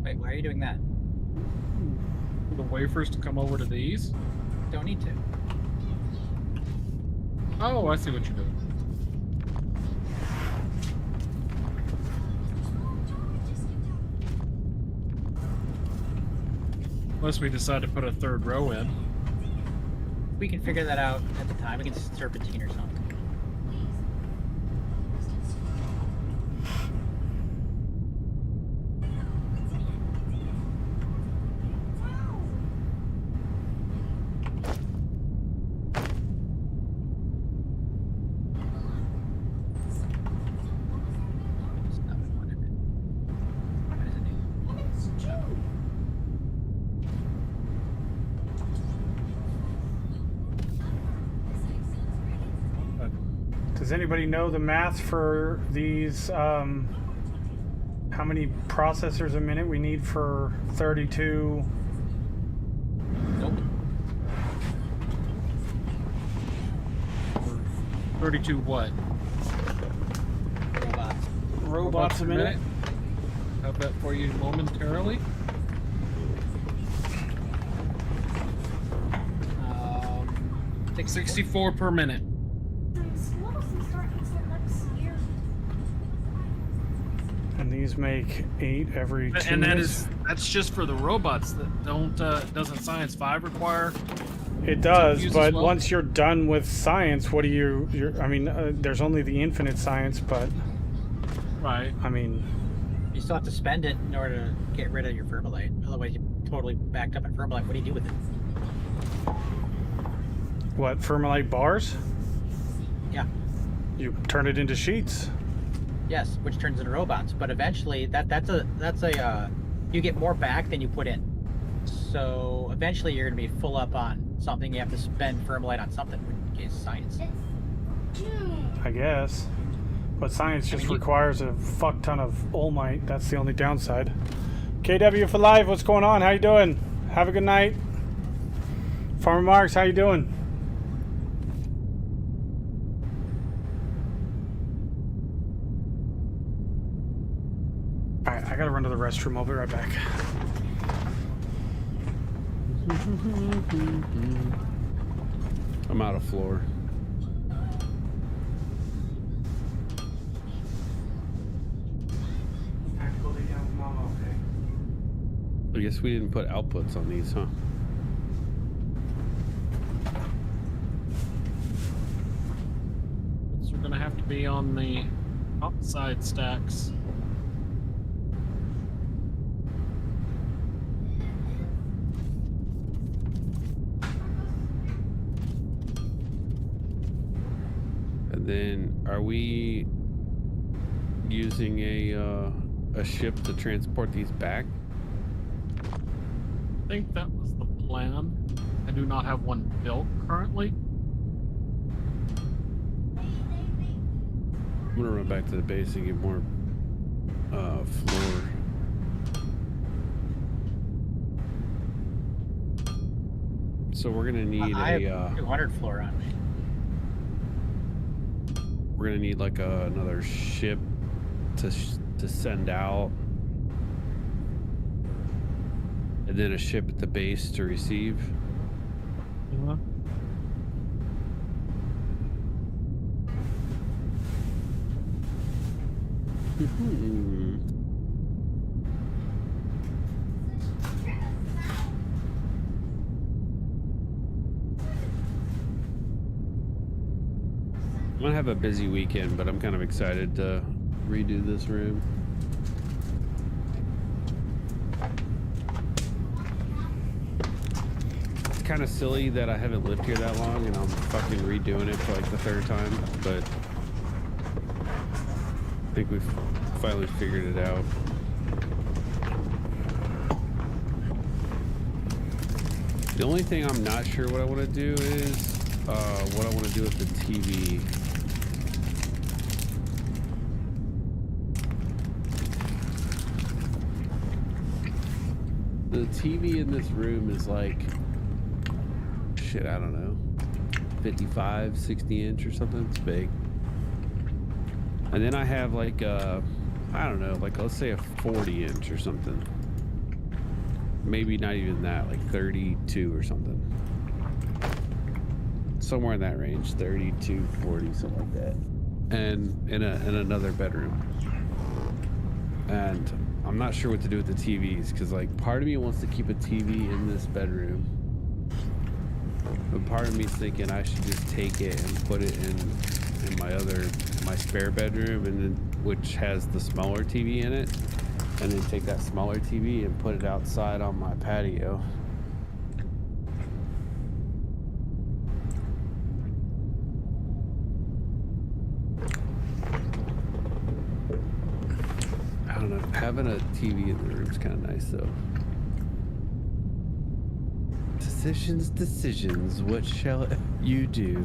S2: Wait, why are you doing that?
S6: For the wafers to come over to these.
S2: Don't need to.
S6: Oh, I see what you're doing. Unless we decide to put a third row in.
S2: We can figure that out at the time. We can serpentine or something.
S1: Does anybody know the math for these? How many processors a minute we need for 32?
S2: Nope.
S6: 32 what?
S2: Robots.
S1: Robots a minute?
S6: Have that for you momentarily. 64 per minute.
S1: And these make 8 every 2
S6: And
S1: minutes.
S6: that's just for the robots that don't doesn't Science 5 require?
S1: It does,
S6: GPUs as
S1: but
S6: well?
S1: once you're done with science, what do I mean, there's only the infinite science, but
S6: Right.
S1: I mean,
S2: You still have to spend it in order to get rid of your Ferbalite. Otherwise, you're totally backed up in Ferbalite. What do you do with it?
S1: what, Fermalite bars?
S2: Yeah.
S1: You turn it into sheets.
S2: Yes, which turns into robots. But eventually, that's a you get more back than you put in. So eventually, you're gonna be full up on something. You have to spend Fermalite on something. In case science.
S1: I guess. But science just
S2: mean, you-
S1: requires a fuck ton of Olmite. That's the only downside. KW for life, what's going on? How you doing? Have a good night. Farmer Marks, how you doing? Alright, I gotta run to the restroom. I'll be right back.
S4: I'm out of floor. I guess we didn't put outputs on these, huh?
S6: So we're gonna have to be on the outside stacks.
S4: And then, are we using a ship to transport these back?
S6: I think that was the plan. I do not have one built currently.
S4: I'm gonna run back to the base and get more floor. So we're gonna need
S2: I have 200 floor on me.
S4: we're gonna need like another ship to send out, and then a ship at the base to receive. gonna have a busy weekend, but I'm kind of excited to redo this room. It's kind of silly that I haven't lived here that long and I'm fucking redoing it for like the 3rd time, but I think we've finally figured it out. The only thing I'm not sure what I want to do is what I want to do with the TV. The TV in this room is like, shit, I don't know, 55, 60 inch or something. It's big. And then I have like I don't know, like let's say a 40 inch or something. Maybe not even that, like 32 or something. Somewhere in that range, 32, 40, something like that. And in another bedroom. And I'm not sure what to do with the TVs, because like part of me wants to keep a TV in this bedroom. But part of me is thinking I should just take it and put it in my spare bedroom, and then which has the smaller TV in it. And then take that smaller TV and put it outside on my patio. I don't know. Having a TV in the room is kind of nice, though. Decisions. What shall you do?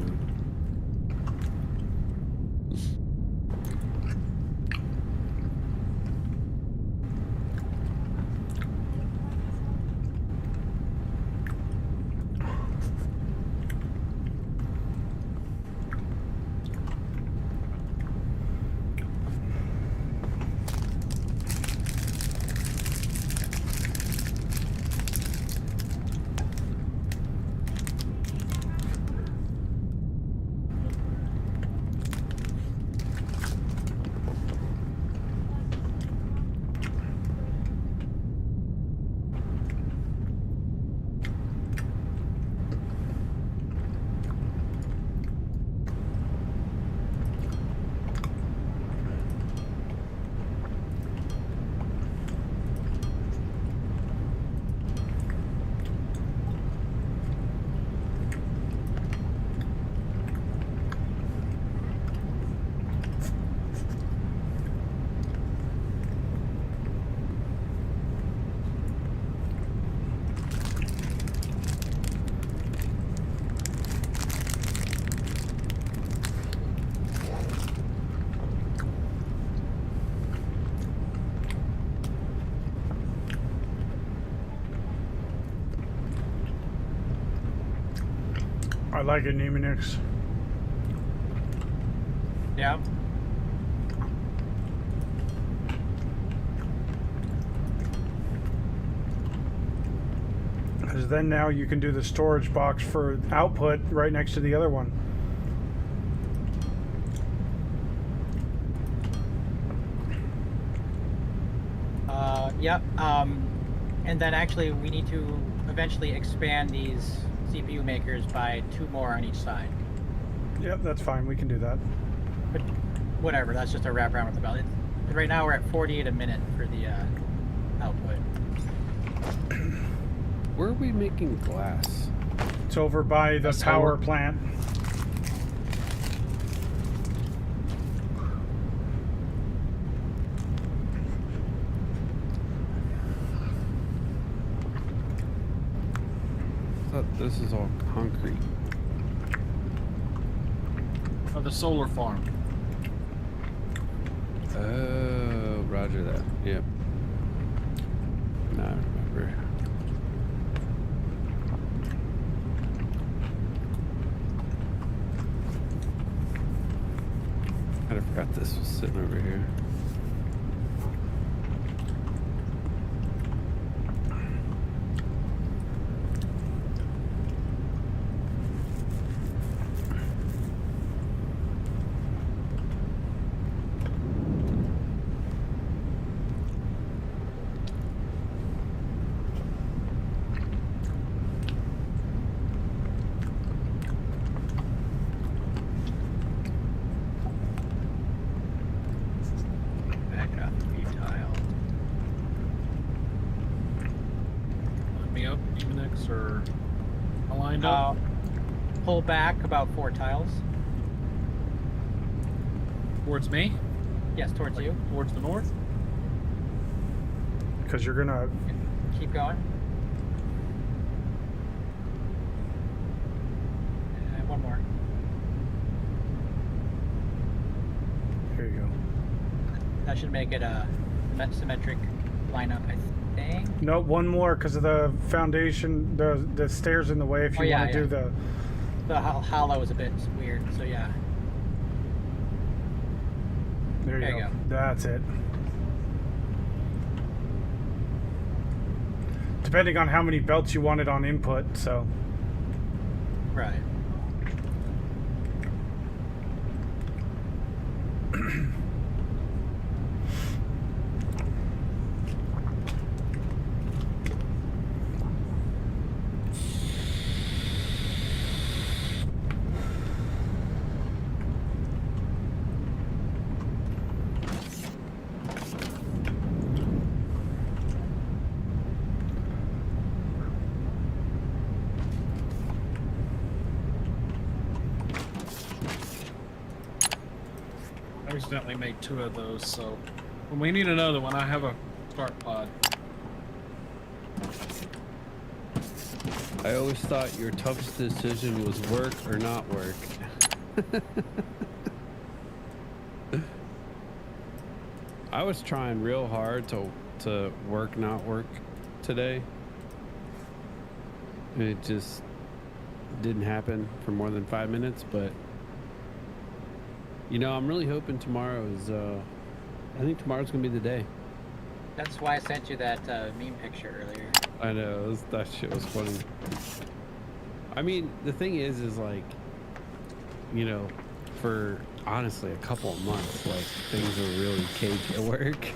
S1: I like it, Nemanix.
S2: Yeah.
S1: Because then now you can do the storage box for output right next to the other one.
S2: Yep. And then actually we need to eventually expand these CPU makers by 2 more on each side.
S1: Yep, that's fine. We can do that.
S2: But whatever, that's just a wrap around with the belt. Right now we're at 48 a minute for the output.
S4: Where are we making glass?
S1: It's over by the power plant.
S4: I thought this is all concrete.
S6: Oh, the solar farm.
S4: Oh, roger that. Yep. Now I remember. I forgot this was sitting over here.
S6: Unix or lined up?
S2: Pull back about 4 tiles.
S6: Towards me?
S2: Yes, towards you.
S6: Towards the north?
S1: Because you're gonna.
S2: Keep going. And one more.
S1: Here you go.
S2: That should make it a symmetric lineup, I think.
S1: No, one more because of the foundation. The stairs in the way. If you want to do the.
S2: The hollow is a bit weird, so yeah.
S1: There you go. That's it. Depending on how many belts you wanted on input, so.
S2: Right.
S6: I accidentally made 2 of those, so when we need another one, I have a start pod.
S4: I always thought your toughest decision was work or not work. I was trying real hard to work not work today. It just didn't happen for more than 5 minutes, but you know, I'm really hoping tomorrow is I think tomorrow's gonna be the day.
S2: That's why I sent you that meme picture earlier.
S4: I know, that shit was funny. I mean, the thing is like, you know, for honestly a couple of months, like things were really cagey at work,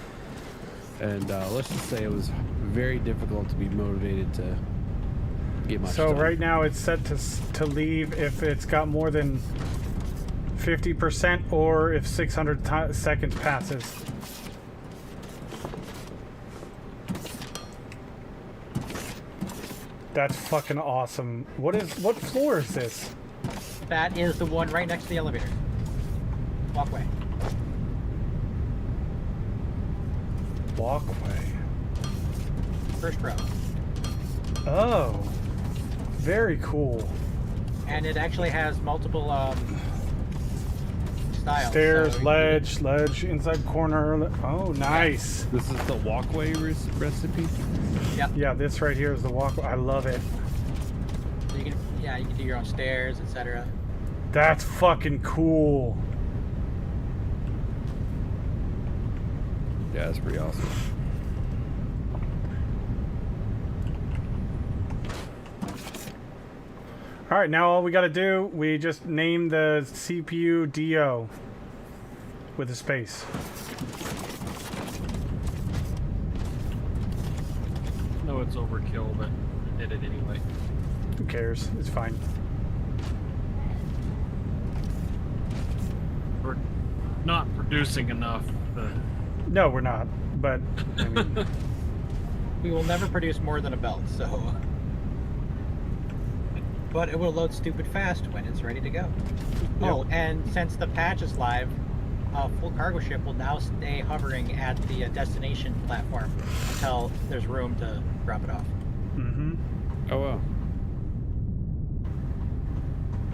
S4: and let's just say it was very difficult to be motivated to get much
S1: So
S4: done.
S1: right now it's set to leave if it's got more than 50% or if 600 seconds passes. That's fucking awesome. What floor is this?
S2: That is the one right next to the elevator. Walkway.
S1: Walkway.
S2: First row.
S1: Oh. Very cool.
S2: And it actually has multiple styles.
S1: Stairs,
S2: so
S1: ledge, inside corner. Oh, nice.
S4: This is the walkway recipe?
S2: Yep.
S1: Yeah, this right here is the walkway. I love it.
S2: So you can do your own stairs, etc.
S1: That's fucking cool.
S4: Yeah, that's pretty awesome.
S1: All right, now all we got to do, we just name the CPU DO with a space.
S6: No, it's overkill, but I did it anyway.
S1: Who cares? It's fine.
S6: We're not producing enough.
S1: No, we're not. But I mean,
S2: We will never produce more than a belt, so. But it will load stupid fast when it's ready to go. Oh, and since the patch is live, a full cargo ship will now stay hovering at the destination platform until there's room to drop it off.
S1: mm-hmm.
S4: Oh wow.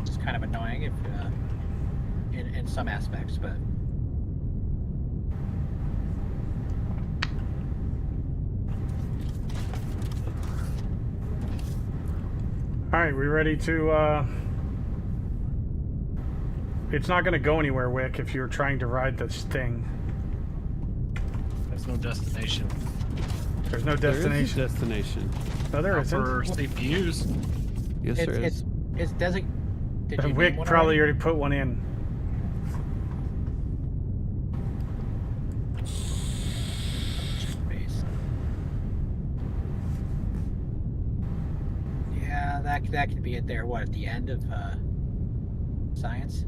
S2: It's kind of annoying if, in some aspects, but.
S1: All right, we ready to? It's not going to go anywhere, Wick, if you're trying to ride this thing.
S6: There's no destination.
S1: There's no
S4: There is a
S1: destination.
S4: destination.
S1: No, there
S6: Not
S1: isn't.
S6: for CPUs.
S4: Yes, there is.
S2: It's designated. Did you
S1: Wick
S2: name one
S1: probably
S2: already?
S1: already put one in.
S2: Space. Yeah, that could be it there. What, at the end of science?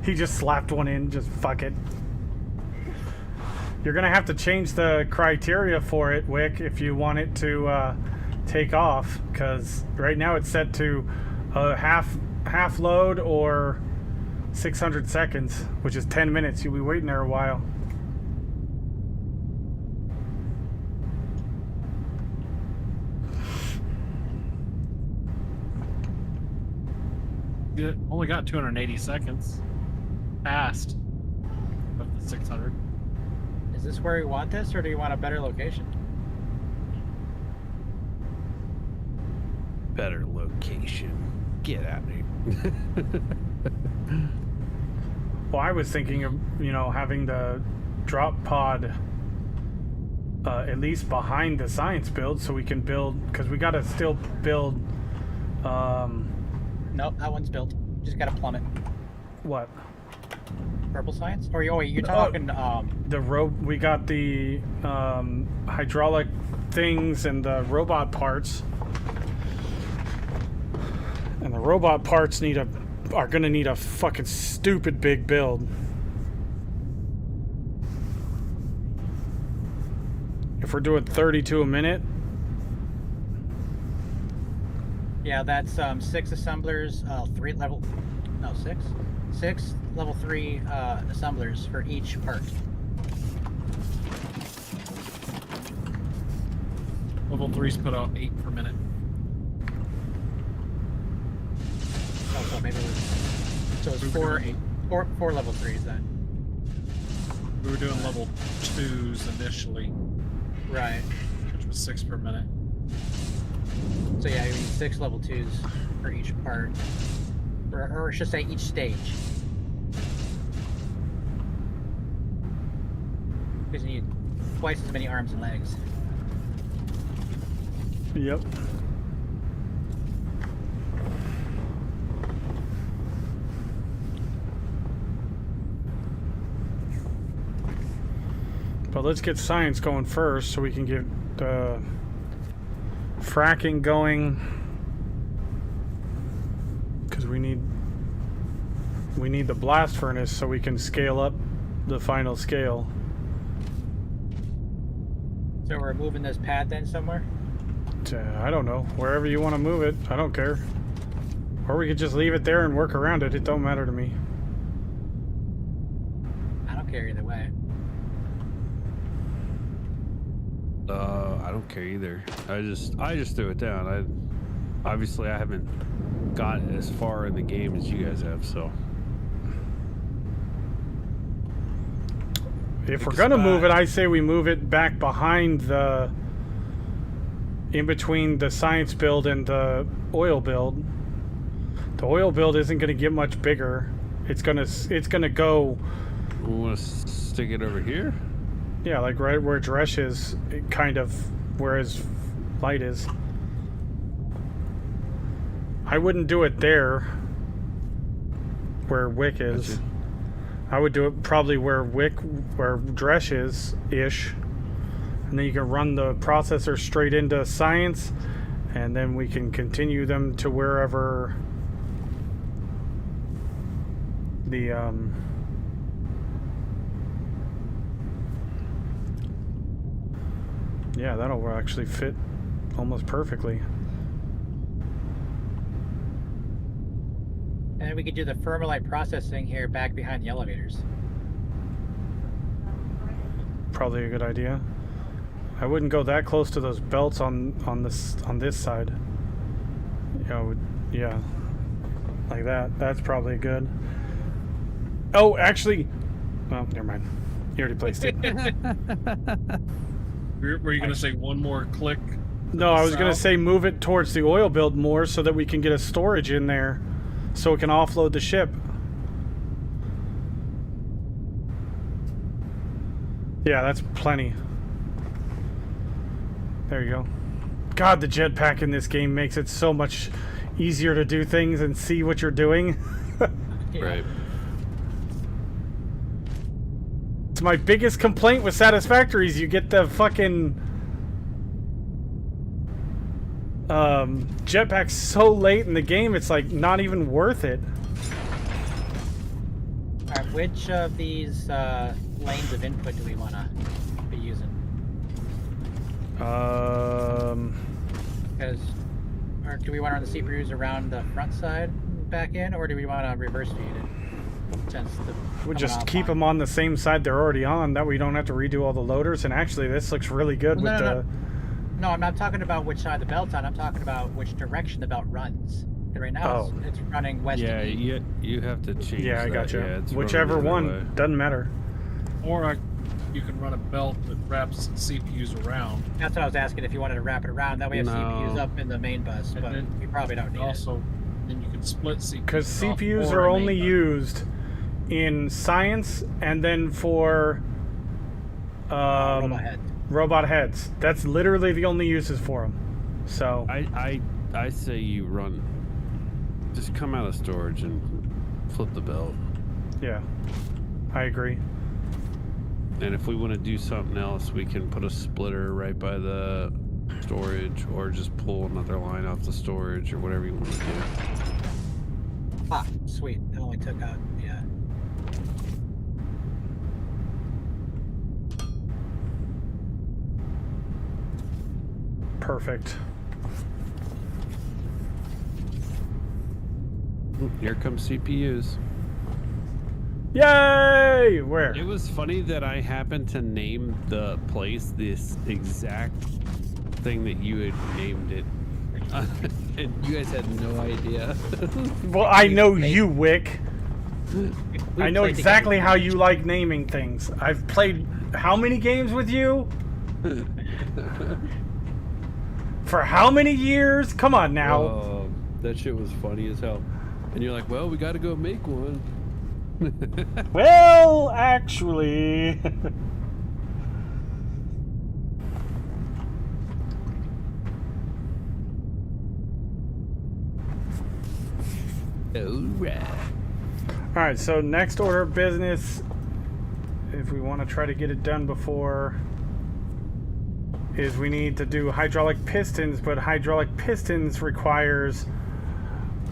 S1: He just slapped one in. Just fuck it. You're gonna have to change the criteria for it, Wick, if you want it to take off. Because right now it's set to half load or 600 seconds, which is 10 minutes. You'll be waiting there a while.
S6: You only got 280 seconds. Past of the 600.
S2: Is this where you want this, or do you want a better location?
S4: Better location. Get out of here.
S1: Well, I was thinking of, you know, having the drop pod at least behind the science build so we can build, because we got to still build
S2: Nope, that one's built. Just gotta plumb it.
S1: what?
S2: Purple science? Or you're talking
S1: We got the hydraulic things and the robot parts. And the robot parts are gonna need a fucking stupid big build. If we're doing 32 a minute,
S2: yeah, that's 6 assemblers, 6 level 3 assemblers for each part.
S6: Level 3's put out 8 per minute.
S2: Oh, so maybe it's 4 level 3s then.
S6: We were doing level 2s initially,
S2: Right.
S6: which was 6 per minute.
S2: So yeah, you need 6 level 2s for each part. Or I should say each stage. Because you need twice as many arms and legs.
S1: yep. But let's get science going first so we can get fracking going, because we need the blast furnace so we can scale up the final scale.
S2: So we're moving this pad then somewhere?
S1: I don't know, wherever you want to move it, I don't care. Or we could just leave it there and work around it. It don't matter to me.
S2: I don't care either way.
S4: I don't care either. I just threw it down. Obviously I haven't got as far in the game as you guys have, so.
S1: If
S4: Pick
S1: we're
S4: a
S1: gonna move it,
S4: spot.
S1: I say we move it back behind in between the science build and the oil build. The oil build isn't gonna get much bigger. It's gonna go,
S4: We want to stick it over here?
S1: yeah, like right where Dresh is, kind of where his light is. I wouldn't do it there, where Wick is.
S4: Gotcha.
S1: I would do it probably where Dresh is, ish. And then you can run the processor straight into science, and then we can continue them to wherever the yeah, that'll actually fit almost perfectly.
S2: And we could do the Fermilite processing here back behind the elevators.
S1: Probably a good idea. I wouldn't go that close to those belts on this side. You know, yeah, like that. That's probably good. Oh, actually, well, never mind. You already placed it.
S6: Were you going to say one more click?
S1: No, I was gonna
S6: South?
S1: say move it towards the oil build more so that we can get a storage in there, so it can offload the ship. Yeah, that's plenty. There you go. God, the jetpack in this game makes it so much easier to do things and see what you're doing.
S2: Yeah.
S4: Right.
S1: It's my biggest complaint with Satisfactories. You get the fucking jetpack so late in the game, it's like not even worth it.
S2: Alright, which of these lanes of input do we want to be using? Because, or do we want to run the CPUs around the front side back in, or do we want to reverse feed it? Since the
S1: We'll
S2: coming
S1: just
S2: off
S1: keep
S2: on-
S1: them on the same side they're already on. That way you don't have to redo all the loaders. And actually, this looks really good
S2: Well,
S1: with
S2: no,
S1: the.
S2: No, I'm not talking about which side the belt's on. I'm talking about which direction the belt runs. And right now, it's running west
S4: Yeah,
S2: to east.
S4: you have to change.
S1: Yeah, I
S4: that.
S1: gotcha.
S4: Yeah, it's
S1: Whichever
S4: running the other
S1: one
S4: way.
S1: doesn't matter.
S6: Or you can run a belt that wraps CPUs around.
S2: That's what I was asking, if you wanted to wrap it around. That way, have
S4: No.
S2: CPUs up in the main bus,
S6: And
S2: but
S6: then
S2: we probably don't need it.
S6: Also, then you can split CPUs.
S1: Because
S6: off
S1: CPUs
S6: for
S1: are
S6: a main
S1: only
S6: bus.
S1: used in science and then for
S2: Robot head.
S1: robot heads. That's literally the only uses for them. So
S4: I say you run. Just come out of storage and flip the belt.
S1: yeah, I agree.
S4: And if we want to do something else, we can put a splitter right by the storage, or just pull another line off the storage, or whatever you want to do.
S2: Ah, sweet. It only took out, yeah.
S1: Perfect.
S4: Here comes CPUs.
S1: Yay! Where?
S4: It was funny that I happened to name the place this exact thing that you had named it. And you guys had no idea.
S1: Well, I know you, Wick.
S2: We
S1: I know
S2: played
S1: exactly
S2: together.
S1: how you like naming things. I've played how many games with you? For how many years? Come on now.
S4: Oh, that shit was funny as hell. And you're like, well, we got to go make one.
S1: Well, actually.
S4: Alright.
S1: Alright, so next order of business, if we want to try to get it done before, is we need to do hydraulic pistons, but hydraulic pistons requires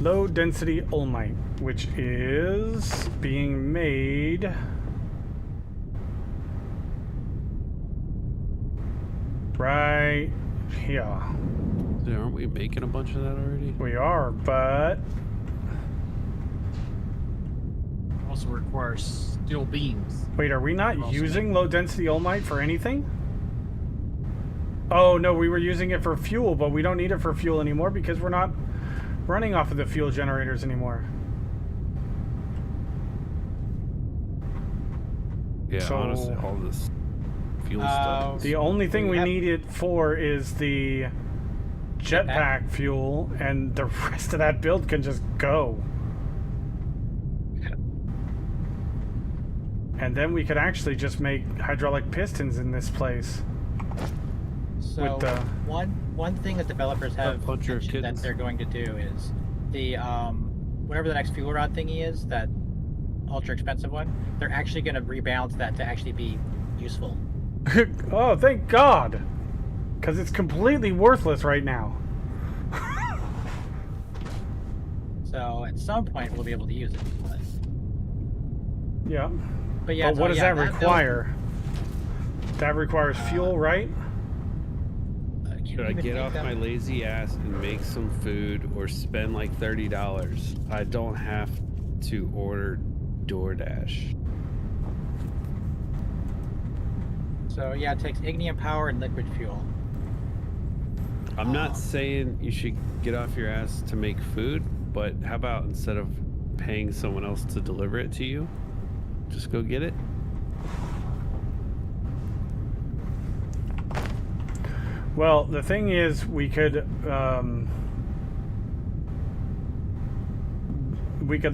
S1: low density ulmite, which is being made right here.
S4: Dude, aren't we making a bunch of that already?
S1: We are, but
S6: Also requires steel beams.
S1: wait, are we not
S6: Also
S1: using low density ulmite for anything? Oh no, we were using it for fuel, but we don't need it for fuel anymore because we're not running off of the fuel generators anymore.
S4: Yeah,
S1: So-
S4: honestly, all this fuel stuff.
S1: The only thing
S2: We
S1: we
S2: have-
S1: need it for is the jetpack fuel, and the rest of that build can just go. And then we could actually just make hydraulic pistons in this place.
S2: So
S1: with the-
S2: one thing that developers have
S4: bunch of
S2: mentioned that
S4: kittens.
S2: they're going to do is the whatever the next fuel rod thingy is, that ultra expensive one, they're actually going to rebalance that to actually be useful.
S1: Oh, thank God! Because it's completely worthless right now.
S2: So at some point we'll be able to use it.
S1: Yeah.
S2: But yeah,
S1: But what
S2: so
S1: does
S2: yeah,
S1: that
S2: build-
S1: require? That requires fuel, right?
S2: can't
S4: Should I
S2: even
S4: get
S2: make
S4: off
S2: that-
S4: my lazy ass and make some food or spend like $30? I don't have to order DoorDash.
S2: So yeah, it takes ignium power and liquid fuel.
S4: I'm not saying you should get off your ass to make food, but how about instead of paying someone else to deliver it to you, just go get it?
S1: Well, the thing is, we could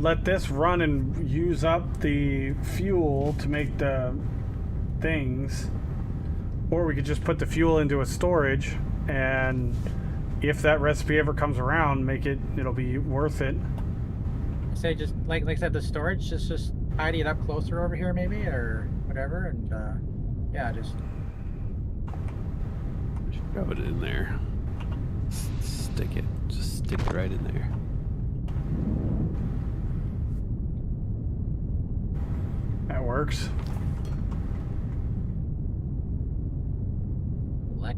S1: let this run and use up the fuel to make the things, or we could just put the fuel into a storage, and if that recipe ever comes around, it'll be worth it.
S2: Say just like I said, the storage, just tidy it up closer over here maybe, or whatever, and yeah, just
S4: Rub it in there. Stick it. Just stick it right in there.
S1: That works.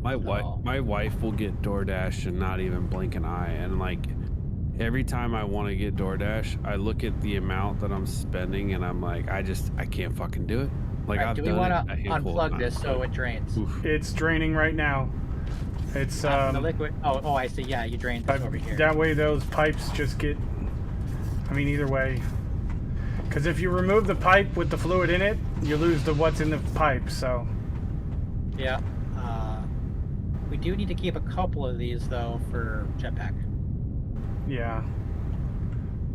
S4: My
S2: So-
S4: wife will get DoorDash and not even blink an eye. And like every time I want to get DoorDash, I look at the amount that I'm spending and I'm like, I can't fucking do it. Like
S2: Alright,
S4: I've
S2: do we
S4: done
S2: want
S4: it
S2: to
S4: a handful of
S2: unplug this
S4: times,
S2: so
S4: but-
S2: it drains?
S4: Oof.
S1: It's draining right now. It's
S2: The liquid. Oh, I see. Yeah, you drained this over here.
S1: that way those pipes just get. I mean, either way. Because if you remove the pipe with the fluid in it, you lose the what's in the pipe. So
S2: Yeah. We do need to keep a couple of these though for jetpack.
S1: yeah.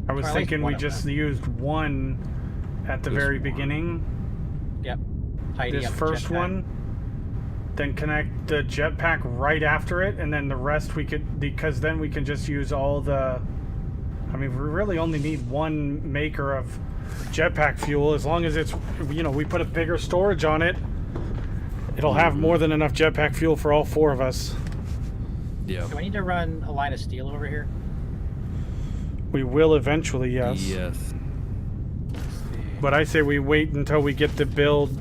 S1: I was
S2: Or at least
S1: thinking
S2: one
S1: we
S2: of
S1: just
S2: them.
S1: used one at the
S4: Just
S1: very
S4: one.
S1: beginning.
S2: Yep. Tidy
S1: This
S2: up the
S1: first
S2: jetpack.
S1: one. Then connect the jetpack right after it, and then the rest we could, because then we can just use all the. I mean, we really only need one maker of jetpack fuel, as long as it's, we put a bigger storage on it. It'll have more than enough jetpack fuel for all 4 of us.
S4: Yeah.
S2: Do I need to run a line of steel over here?
S1: We will eventually, yes.
S4: Yes.
S1: But I say we wait until we get the build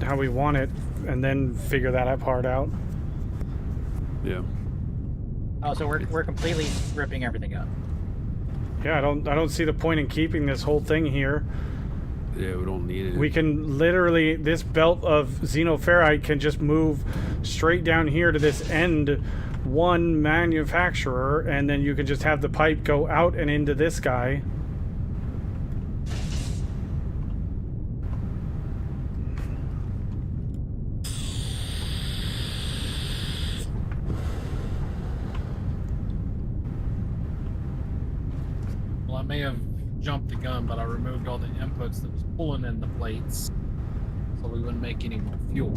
S1: how we want it, and then figure that part out.
S4: Yeah.
S2: Oh, so we're completely ripping everything up.
S1: Yeah, I don't see the point in keeping this whole thing here.
S4: Yeah, we don't need it.
S1: We can literally, this belt of xenoferrite can just move straight down here to this end one manufacturer, and then you can just have the pipe go out and into this guy.
S6: Well, I may have jumped the gun, but I removed all the inputs that was pulling in the plates, so we wouldn't make any more fuel.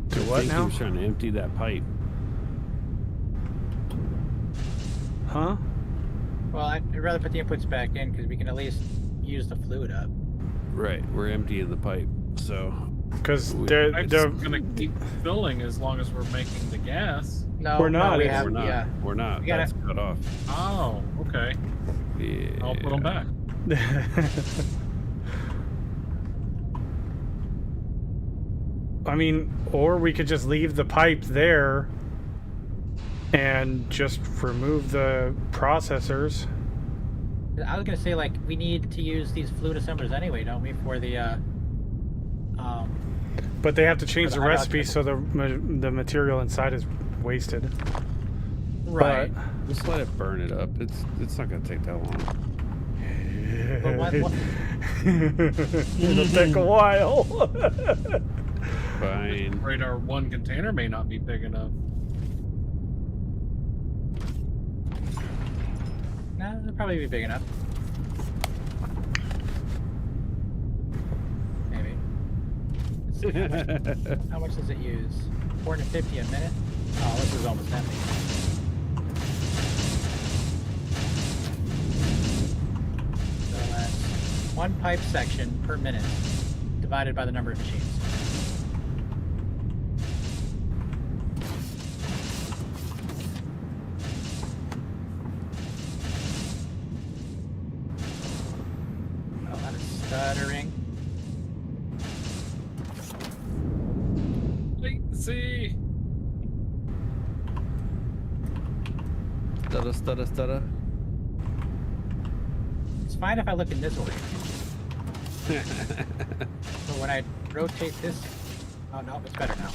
S1: Do
S4: I
S1: what
S4: think he
S1: now?
S4: was trying to empty that pipe.
S1: Huh?
S2: Well, I'd rather put the inputs back in because we can at least use the fluid up.
S4: Right, we're emptying the pipe. So
S1: Because
S6: I'm just gonna keep filling as long as we're making the gas.
S2: No,
S1: We're not,
S2: No, we
S1: it's-
S2: have,
S4: we're not.
S2: Yeah.
S4: We're not.
S2: We gotta-
S4: That's cut off.
S6: Oh, okay.
S4: Yeah.
S6: I'll put them back.
S1: I mean, or we could just leave the pipe there and just remove the processors.
S2: I was gonna say like we need to use these fluid assemblers anyway, don't we, for the
S1: But they have to change the
S2: I got
S1: recipe
S2: you.
S1: so the material inside is wasted.
S2: right.
S4: Just let it burn it up. It's not gonna take that long.
S2: But what-
S1: It'll take a while.
S4: Fine.
S6: Afraid our one container may not be big enough.
S2: No, it'll probably be big enough. Maybe. Let's see, how much does it use? 450 a minute? Oh, this is almost empty. So that's one pipe section per minute divided by the number of machines. Oh, that is stuttering.
S6: Latency.
S4: Stutter.
S2: It's fine if I look in this order. But when I rotate this, oh no, it's better now.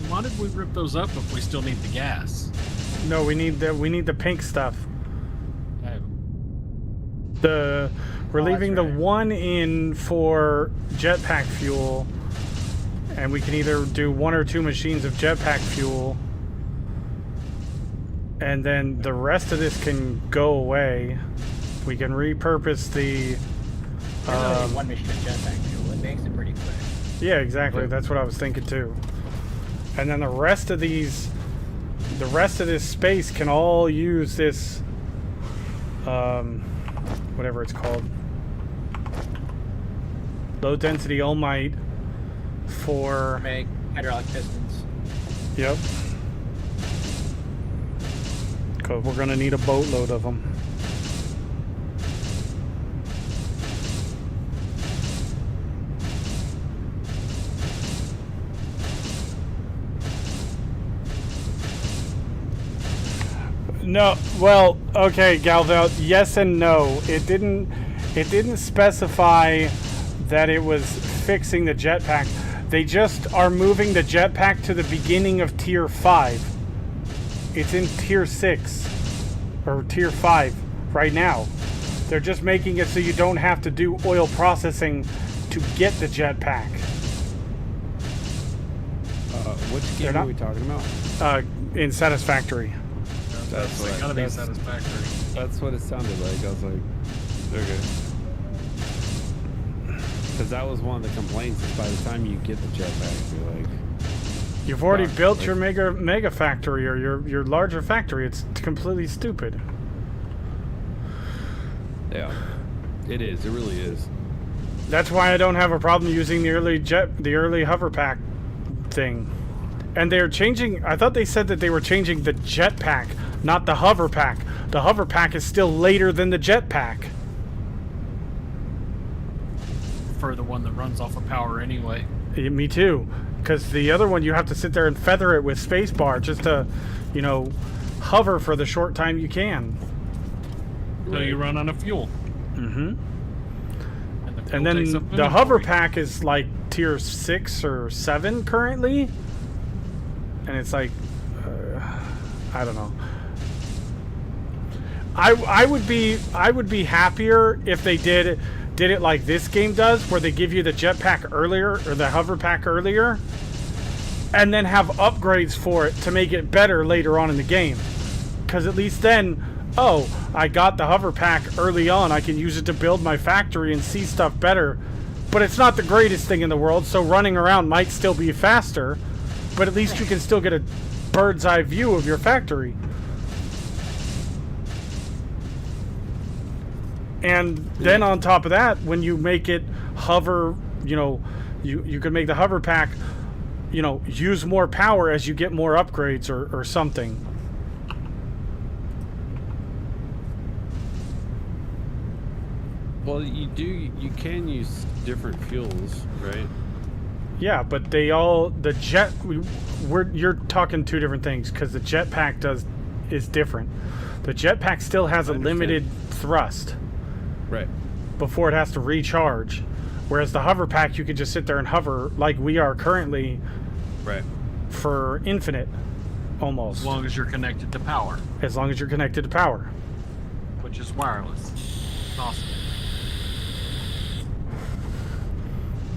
S6: Why did we rip those up if we still need the gas?
S1: No, we need the pink stuff.
S6: Okay.
S1: We're
S2: Oh,
S1: leaving
S2: that's
S1: the
S2: right.
S1: one in for jetpack fuel, and we can either do 1 or 2 machines of jetpack fuel, and then the rest of this can go away. We can repurpose the.
S2: There's only one machine of jetpack fuel. It makes it pretty quick.
S1: Yeah, exactly. That's what I was thinking too. And then the rest of this space can all use this, whatever it's called, low density Olmite for.
S2: Make hydraulic pistons.
S1: Yep. Because we're gonna need a boatload of them. No, well, okay, Galvel, yes and no. It didn't specify that it was fixing the jetpack. They just are moving the jetpack to the beginning of tier 5. It's in tier 6 or tier 5 right now. They're just making it so you don't have to do oil processing to get the jetpack.
S4: Which game are we talking about?
S1: In Satisfactory.
S4: That's
S6: It's gotta be satisfactory.
S4: That's what it sounded like. I was like, okay. Because that was one of the complaints. Is by the time you get the jetpack, you're like,
S1: You've already
S4: Fuck,
S1: built
S4: like-
S1: your mega factory or your larger factory. It's completely stupid.
S4: yeah, it is. It really is.
S1: That's why I don't have a problem using the early hover pack thing. And they're changing. I thought they said that they were changing the jetpack, not the hover pack. The hover pack is still later than the jetpack.
S6: For the one that runs off of power anyway.
S1: Me too. Because the other one, you have to sit there and feather it with spacebar just to, hover for the short time you can.
S6: So you run out of fuel.
S1: Mm-hmm.
S6: And, the fuel
S1: And then
S6: takes up
S1: the hover
S6: inventory.
S1: pack is like tier 6 or 7 currently. And it's like, I don't know. I would be happier if they did it like this game does, where they give you the jetpack earlier or the hover pack earlier, and then have upgrades for it to make it better later on in the game. Because at least then, oh, I got the hover pack early on, I can use it to build my factory and see stuff better. But it's not the greatest thing in the world, so running around might still be faster, but at least you can still get a bird's eye view of your factory. And then on top of that, when you make it hover, you can make the hover pack, use more power as you get more upgrades or something.
S4: Well, you can use different fuels, right?
S1: Yeah, but you're talking two different things, because the jetpack is different. The jetpack still has a limited thrust.
S4: Right.
S1: Before it has to recharge. Whereas the hover pack, you can just sit there and hover like we are currently.
S4: Right.
S1: For infinite, almost.
S6: As long as you're connected to power,
S1: As long as you're connected to power.
S6: which is wireless. Awesome.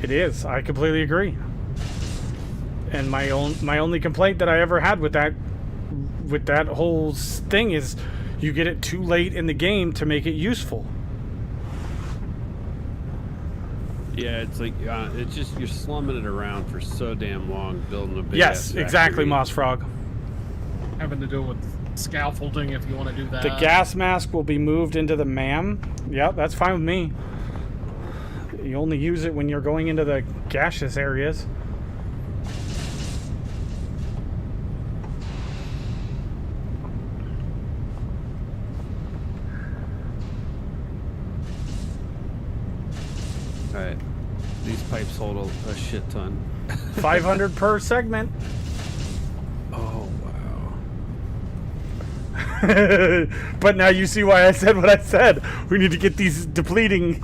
S1: It is. I completely agree. And my only complaint that I ever had with that whole thing is you get it too late in the game to make it useful.
S4: Yeah, it's like it's just you're slumming it around for so damn long building a big.
S1: Yes,
S4: ass
S1: exactly,
S4: factory.
S1: Moss Frog.
S6: Having to do with scaffolding if you want to do that.
S1: The gas mask will be moved into the MAM. Yep, that's fine with me. You only use it when you're going into the gaseous areas.
S4: Alright. These pipes hold a shit ton.
S1: 500 per segment.
S4: Oh, wow.
S1: But now you see why I said what I said. We need to get these depleting.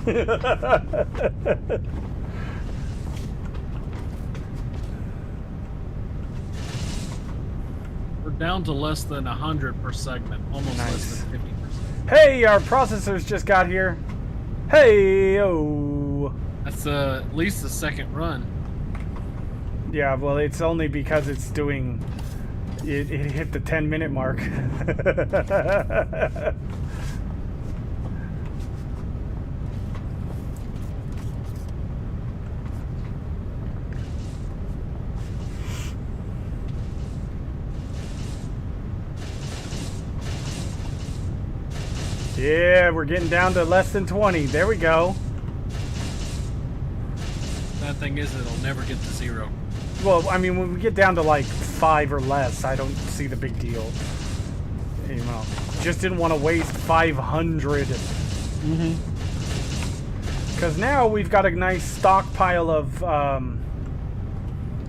S6: We're down to less than 100 per segment, almost
S1: Nice.
S6: less than 50%.
S1: Hey, our processors just got here. Hey, oh.
S6: That's at least the second run.
S1: Yeah, well, it's only because it's doing. It hit the 10-minute mark. Yeah, we're getting down to less than 20. There we go.
S6: That thing is, it'll never get to 0.
S1: Well, I mean, when we get down to like 5 or less, I don't see the big deal. You know, just didn't want to waste 500. Because now we've got a nice stockpile of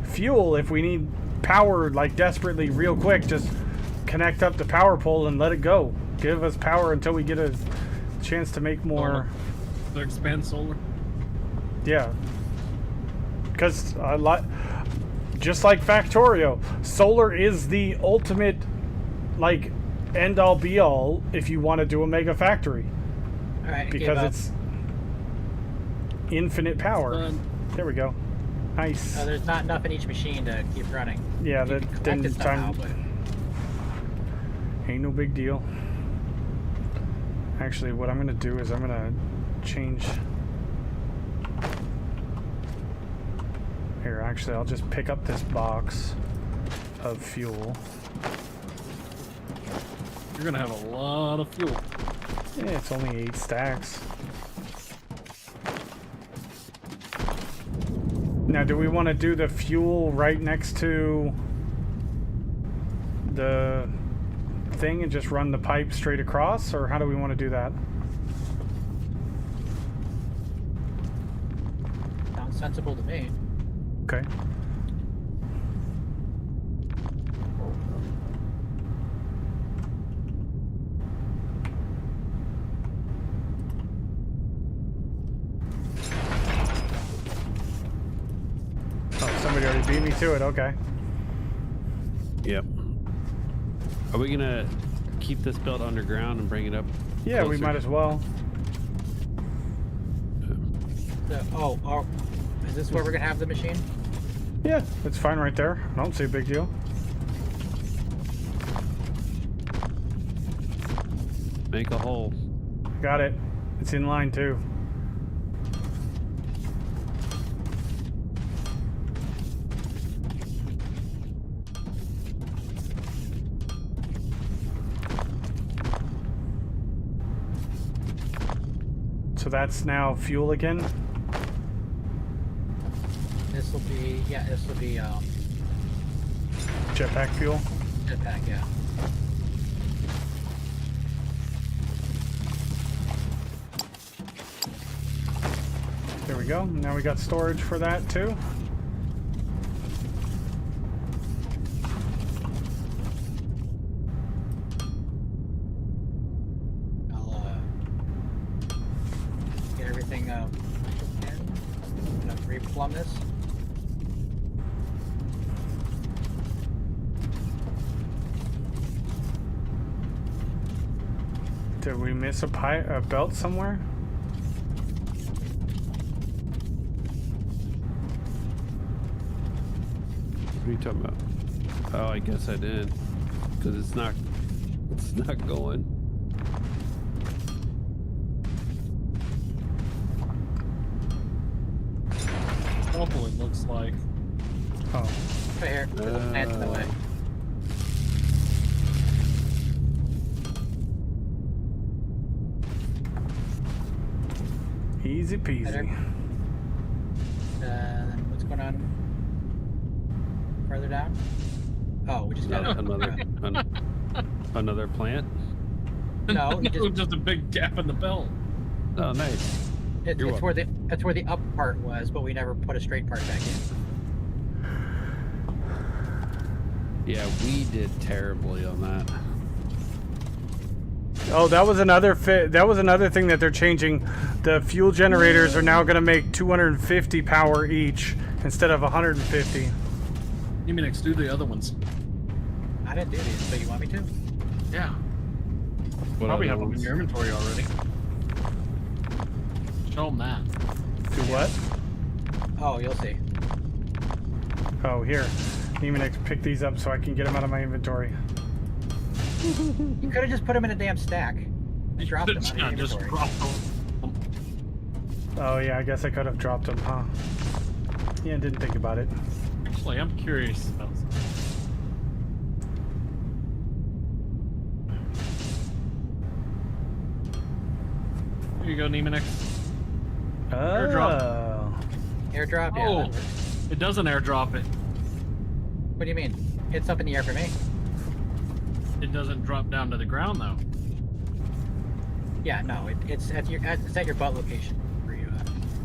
S1: fuel. If we need power, like desperately, real quick, just connect up the power pole and let it go. Give us power until we get a chance to make more.
S6: To expand solar.
S1: Yeah. Because just like Factorio, solar is the ultimate, like, end all be all if you want to do a mega factory.
S2: All right.
S1: Because it's infinite power.
S6: Done.
S1: There we go. Nice.
S2: There's not enough in each machine to keep running.
S1: Yeah,
S2: You
S1: that
S2: can collect
S1: didn't
S2: it somehow,
S1: time.
S2: but
S1: Ain't no big deal. Actually, what I'm gonna do is I'm gonna change. Here, actually, I'll just pick up this box of fuel.
S6: You're gonna have a lot of fuel.
S1: Yeah, it's only 8 stacks. Now, do we want to do the fuel right next to the thing and just run the pipe straight across, or how do we want to do that?
S2: sounds sensible to me.
S1: Okay. Oh, somebody already beat me to it. Okay.
S4: Yep. Are we gonna keep this built underground and bring it up?
S1: Yeah, we
S4: closer?
S1: might as well.
S2: Oh, is this where we're gonna have the machine?
S1: Yeah, it's fine right there. I don't see a big deal.
S4: Make a hole.
S1: Got it. It's in line too. So that's now fuel again.
S2: This will be
S1: Jetpack fuel.
S2: jetpack, yeah.
S1: There we go. Now we got storage for that too.
S2: I'll get everything in. Gonna replumb this.
S1: Did we miss a belt somewhere?
S4: What are you talking about? Oh, I guess I did. Because it's not going.
S6: Awful, it looks like.
S1: Oh.
S2: Right here. There's a plant in the way.
S1: Easy peasy.
S2: Then what's going on further down? Oh, we just got
S4: Another plant.
S2: No, you just,
S6: Just a big gap in the belt.
S4: Oh, nice.
S2: it's
S4: You're
S2: where the up part was, but we never put a straight part back in.
S4: Yeah, we did terribly on that.
S1: Oh, that was another that was another thing that they're changing. The fuel generators are now going to make 250 power each instead of 150.
S6: You mean do the other ones?
S2: I didn't do these, but you want me to?
S6: Yeah.
S4: What
S6: Probably
S4: other
S6: have them in
S4: ones?
S6: your inventory already. Show them that.
S1: Do what?
S2: Oh, you'll see.
S1: Oh, here. I'm going to pick these up so I can get them out of my inventory.
S2: You could have just put them in a damn stack.
S6: You
S2: Drop them
S6: could've-
S2: out of
S6: yeah,
S2: your
S6: just
S2: inventory.
S6: drop them.
S1: Oh, yeah, I guess I could have dropped them, huh? Yeah, didn't think about it.
S6: Actually, I'm curious about something. Here you go, Nemanix.
S1: Oh.
S2: Airdrop? Yeah.
S6: Oh,
S2: that works.
S6: it doesn't airdrop it.
S2: What do you mean? It's up in the air for me.
S6: It doesn't drop down to the ground though.
S2: Yeah, no, it's at your butt location where you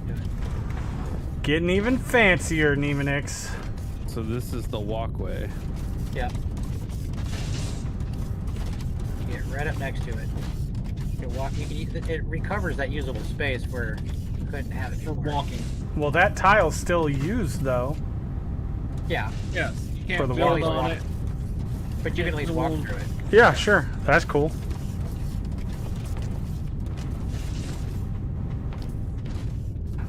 S2: do it.
S1: Getting even fancier, Nemanix.
S4: So this is the walkway.
S2: Yeah. You get right up next to it. You walk. It recovers that usable space where you couldn't have it
S6: For
S2: before.
S6: walking.
S1: Well, that tile's still used though.
S2: Yeah,
S6: Yes. You can't
S1: For the
S6: build
S1: walkway.
S6: on it.
S2: but you can at least walk
S6: Well,
S2: through it.
S1: Yeah, sure. That's cool.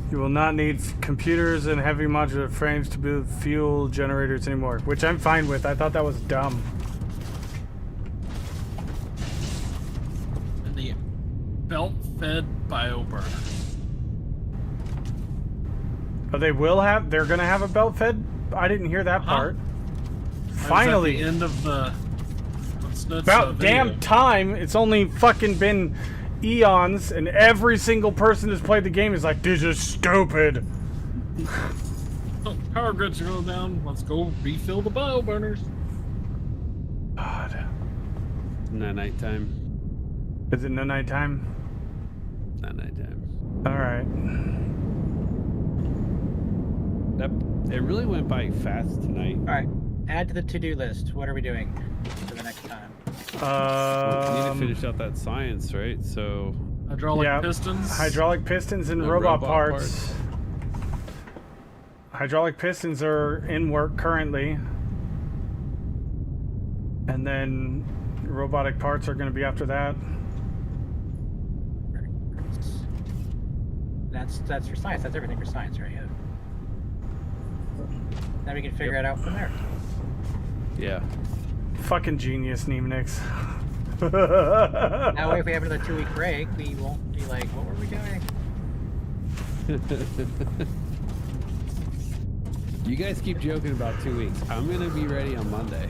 S1: You will not need computers and heavy modular frames to build fuel generators anymore, which I'm fine with. I thought that was dumb.
S6: And the belt-fed bioburner.
S1: Oh, they're gonna have a belt fed? I didn't hear that part.
S6: I was
S1: Finally.
S6: At the end of the. What's nuts,
S1: About
S6: video.
S1: damn time. It's only fucking been eons, and every single person who's played the game is like, this is stupid.
S6: Oh, power grids are going down. Let's go refill the bioburners.
S1: God.
S4: Isn't that nighttime?
S1: Is it no nighttime?
S4: Not nighttime.
S1: Alright.
S4: It really went by fast tonight.
S2: All right. Add to the to-do list. What are we doing for the next time?
S4: We need to finish out that science, right? So
S6: Hydraulic
S1: yeah,
S6: pistons.
S1: hydraulic pistons and robot parts. Hydraulic pistons are in work currently. And then robotic parts are going to be after that.
S2: That's for science. That's everything for science, right? Yeah. Then we can figure it out from there.
S4: yeah.
S1: Fucking genius, Nemanix.
S2: That way, if we have another 2-week break, we won't be like, what were we doing?
S4: You guys keep joking about 2 weeks. I'm gonna be ready on Monday.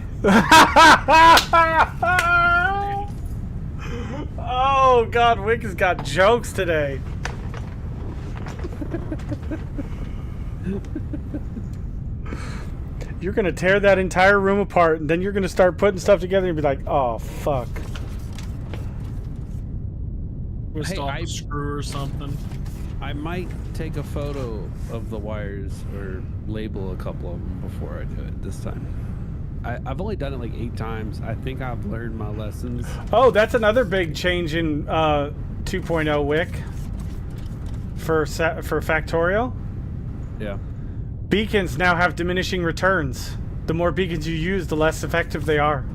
S1: Oh God, Wick has got jokes today. You're gonna tear that entire room apart, and then you're gonna start putting stuff together and be like, "Oh fuck."
S6: Twist
S4: Hey,
S6: off a screw or something.
S4: I might take a photo of the wires or label a couple of them before I do it this time. I've only done it like 8 times. I think I've learned my lessons.
S1: Oh, that's another big change in 2.0 Wick for Factorial.
S4: Yeah.
S1: Beacons now have diminishing returns. The more beacons you use, the less effective they are.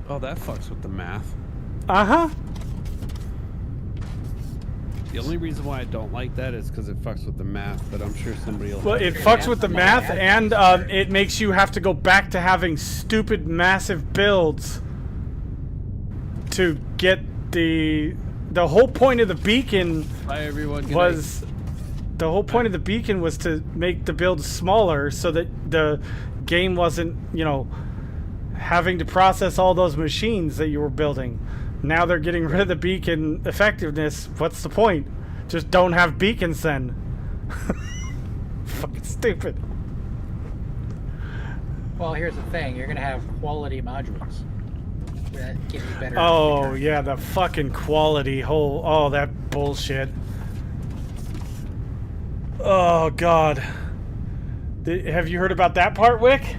S4: Oh, that fucks with the math.
S1: Uh-huh.
S4: The only reason why I don't like that is because it fucks with the math, but I'm sure somebody will.
S1: Well, it fucks with the math, and it makes you have to go back to having stupid, massive builds to get the whole point of the beacon
S4: Bye, everyone. Good night.
S1: was the whole point of the beacon was to make the build smaller so that the game wasn't, having to process all those machines that you were building. Now they're getting rid of the beacon effectiveness. What's the point? Just don't have beacons then. Fucking stupid.
S2: Well, here's the thing. You're going to have quality modules that give you better...
S1: Oh,
S2: return.
S1: yeah, the fucking quality whole... Oh, that bullshit. Oh, God. Have you heard about that part, Wick?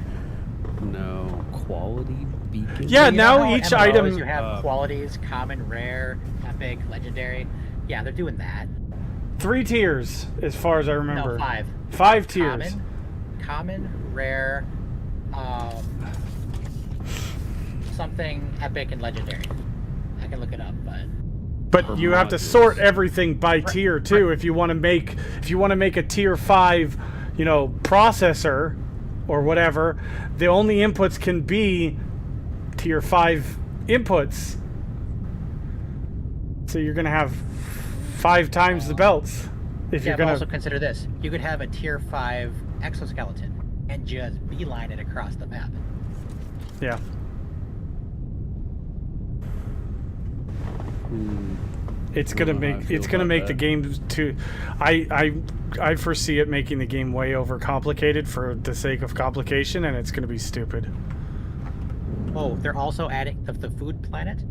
S4: No quality beacon.
S1: Yeah,
S2: You
S1: now
S2: know how
S1: each
S2: MMOs,
S1: item...
S2: You have qualities, common, rare, epic, legendary. Yeah, they're doing that.
S1: 3 tiers, as far as I remember.
S2: No, 5.
S1: 5 tiers.
S2: Common, rare, something epic and legendary. I can look it up,
S1: But you have to sort everything by tier too. If you want to make a tier 5, processor or whatever, the only inputs can be tier 5 inputs. So you're gonna have 5 times the belts. If
S2: yeah,
S1: you're
S2: but
S1: gonna
S2: also consider this. You could have a tier 5 exoskeleton and just beeline it across the map.
S1: yeah. It's gonna
S4: I don't know how I
S1: make
S4: feel
S1: it's gonna
S4: about
S1: make the
S4: that.
S1: game too. I foresee it making the game way overcomplicated for the sake of complication, and it's gonna be stupid.
S2: Oh, they're also adding the food planet,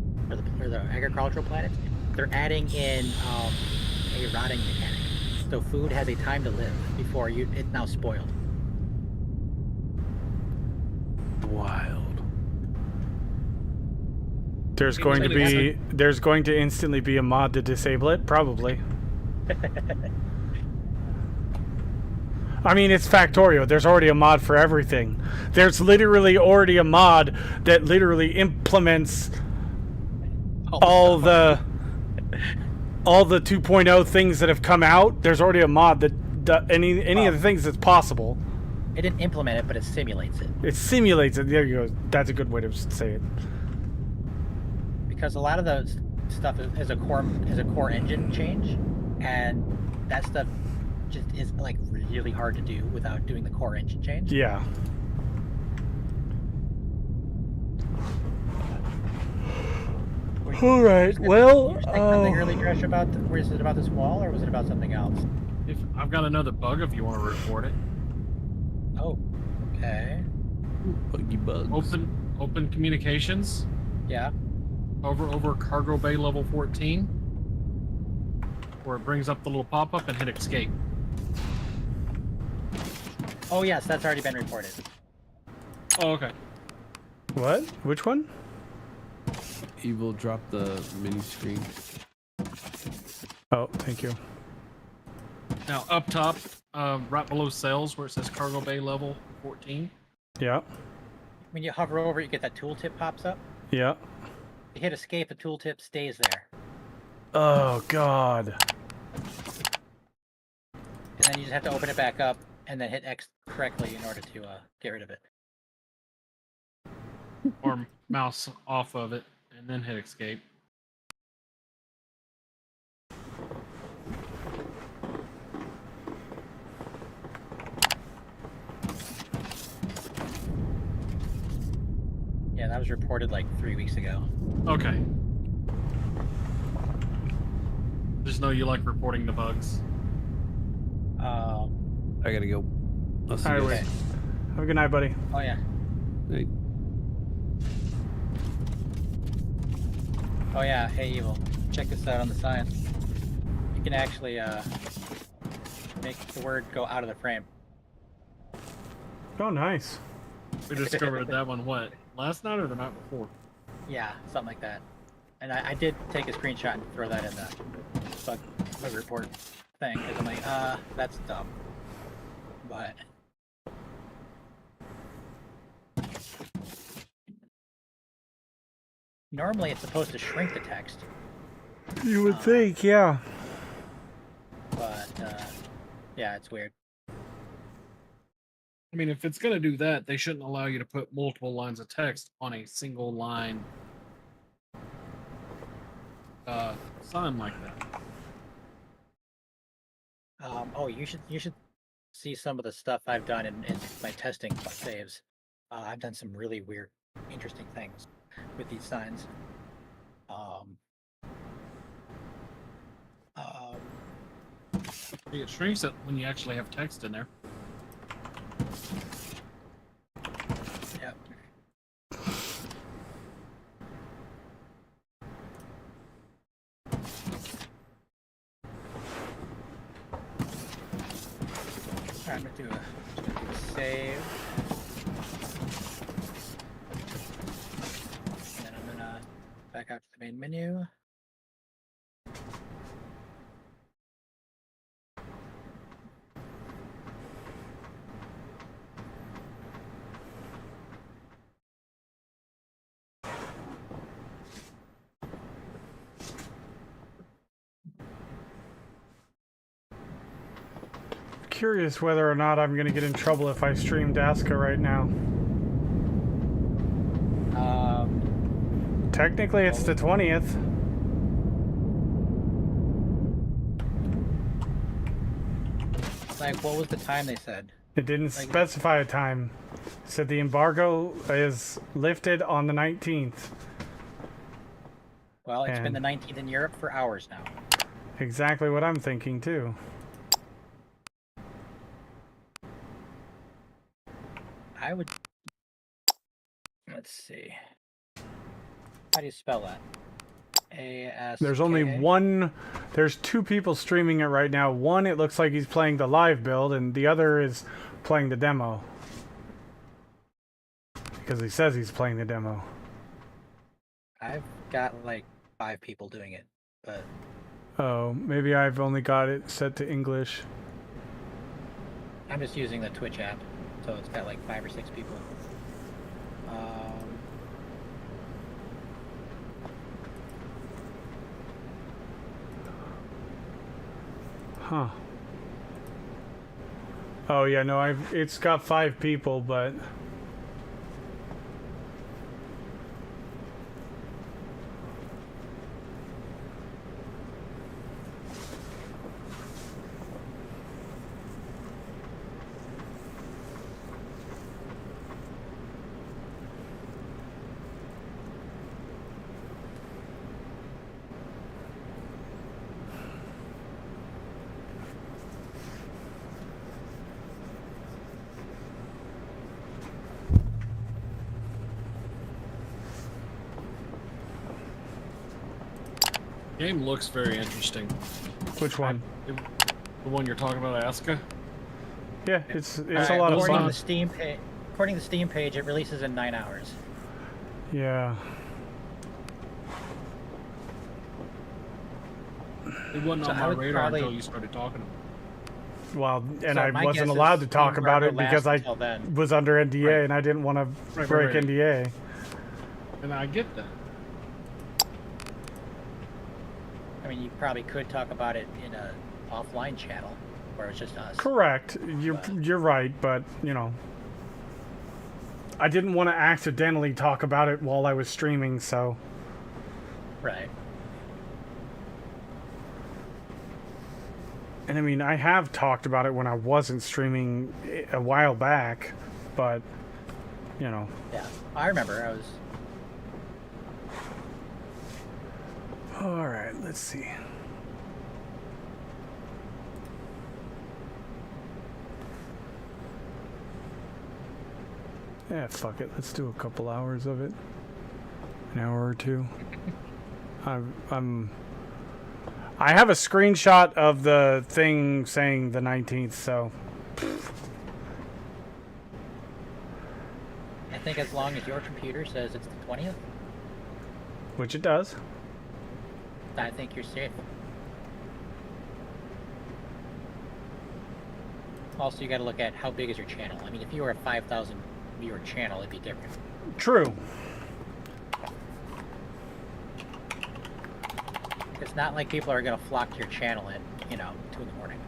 S2: or the agricultural planet. They're adding in a rotting mechanic. So food has a time to live before it's now spoiled.
S4: Wild.
S1: There's going to instantly be a mod to disable it, probably. I mean, it's Factorio. There's already a mod for everything. There's literally already a mod that literally implements all the 2.0 things that have come out. There's already a mod that any of the things that's possible.
S2: It didn't implement it, but it simulates it.
S1: It simulates it. There you go. That's a good way to say it.
S2: Because a lot of the stuff is a core engine change, and that stuff just is like really hard to do without doing the core engine change.
S1: Yeah. All right. Well,
S2: you saying something early, Josh, about was it about this wall or was it about something else?
S6: If I've got another bug, if you want to report it.
S2: Oh, okay.
S4: Buggy bugs.
S6: Open communications
S2: Yeah.
S6: over cargo bay level 14, where it brings up the little pop-up and hit escape.
S2: Oh yes, that's already been reported.
S6: Oh, okay.
S1: what? Which one?
S4: Evil dropped the mini screen.
S1: Oh, thank you.
S6: Now up top, right below sales, where it says cargo bay level 14.
S1: Yeah.
S2: When you hover over it, you get that tooltip pops up.
S1: Yeah.
S2: You hit escape, the tooltip stays there.
S1: Oh God.
S2: And then you just have to open it back up and then hit X correctly in order to get rid of it.
S6: Or mouse off of it and then hit escape.
S2: Yeah, that was reported like 3 weeks ago.
S6: Okay. Just know you like reporting the bugs.
S4: I gotta go. I'll see
S1: All
S4: you
S1: right,
S4: guys.
S1: Have a good night, buddy.
S2: Oh yeah.
S4: Hey.
S2: Oh yeah. Hey, Evil. Check this out on the sign. You can actually make the word go out of the frame.
S1: Oh, nice.
S6: We discovered that one, what, last night or the night before?
S2: Yeah, something like that. And I did take a screenshot and throw that in the bug report thing because I'm like, that's dumb. But normally it's supposed to shrink the text,
S1: You would think, yeah.
S2: but yeah, it's weird.
S6: I mean, if it's going to do that, they shouldn't allow you to put multiple lines of text on a single line sign like that.
S2: Oh, you should see some of the stuff I've done in my testing saves. I've done some really weird, interesting things with these signs.
S6: It shrinks it when you actually have text in there.
S2: Yep. Alright, I'm gonna do a save. And then I'm gonna back out to the main menu.
S1: Curious whether or not I'm gonna get in trouble if I stream Daska right now. Technically, it's the 20th.
S2: Like, what was the time they said?
S1: It didn't specify a time. It said the embargo is lifted on the 19th.
S2: Well, it's been
S1: And-
S2: the 19th in Europe for hours now.
S1: Exactly what I'm thinking too.
S2: I would. Let's see. How do you spell that? A-S.
S1: There's only one. There's two people streaming it right now. One, it looks like he's playing the live build, and the other is playing the demo. Because he says he's playing the demo.
S2: I've got like 5 people doing it, but
S1: Oh, maybe I've only got it set to English.
S2: I'm just using the Twitch app, so it's got like 5 or 6 people.
S1: Huh. Oh yeah, no, it's got 5 people, but
S6: Game looks very interesting.
S1: which one?
S6: The one you're talking about, Asuka?
S1: Yeah, it's a
S2: Alright,
S1: lot of
S2: according to
S1: fun.
S2: the Steam page, according to the Steam page, it releases in 9 hours.
S1: Yeah.
S6: It wasn't
S2: So
S6: on
S2: I
S6: my
S2: would
S6: radar
S2: probably-
S6: until you started talking about it.
S1: Well, and
S2: So
S1: I
S2: my
S1: wasn't
S2: guess
S1: allowed
S2: is
S1: to talk
S2: the
S1: about it
S2: embargo
S1: because I
S2: lasts until then.
S1: was under NDA
S6: Right.
S1: and I didn't want to
S6: Right,
S1: break
S6: right.
S1: NDA.
S6: And I get that.
S2: I mean, you probably could talk about it in a offline channel where it's just us.
S1: Correct. You're right, but you know, I didn't want to accidentally talk about it while I was streaming, so
S2: Right.
S1: and I mean, I have talked about it when I wasn't streaming a while back, but you know,
S2: Yeah. I remember. I was.
S1: all right, let's see. Yeah, fuck it. Let's do a couple hours of it. An hour or two. I have a screenshot of the thing saying the 19th, so
S2: I think as long as your computer says it's the 20th,
S1: which it does.
S2: I think you're safe. Also, you got to look at how big is your channel. I mean, if you were a 5,000 viewer channel, it'd be different.
S1: True.
S2: It's not like people are going to flock to your channel at, 2 in the morning.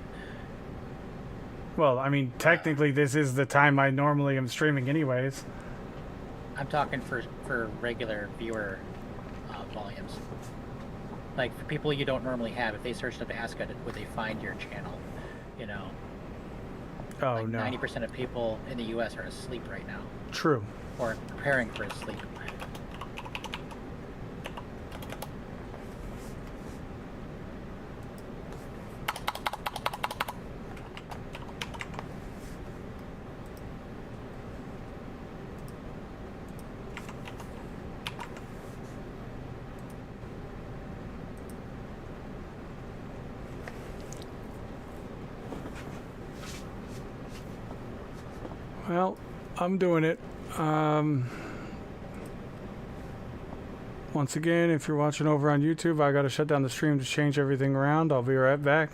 S1: Well, I mean, technically, this is the time I normally am streaming, anyways.
S2: I'm talking for regular viewer volumes. Like, for people you don't normally have, if they searched up Asuka, would they find your channel?
S1: Oh
S2: Like
S1: no.
S2: 90% of people in the U.S. are asleep right now,
S1: True.
S2: or preparing for sleep.
S1: Well, I'm doing it. Once again, if you're watching over on YouTube, I got to shut down the stream to change everything around. I'll be right back.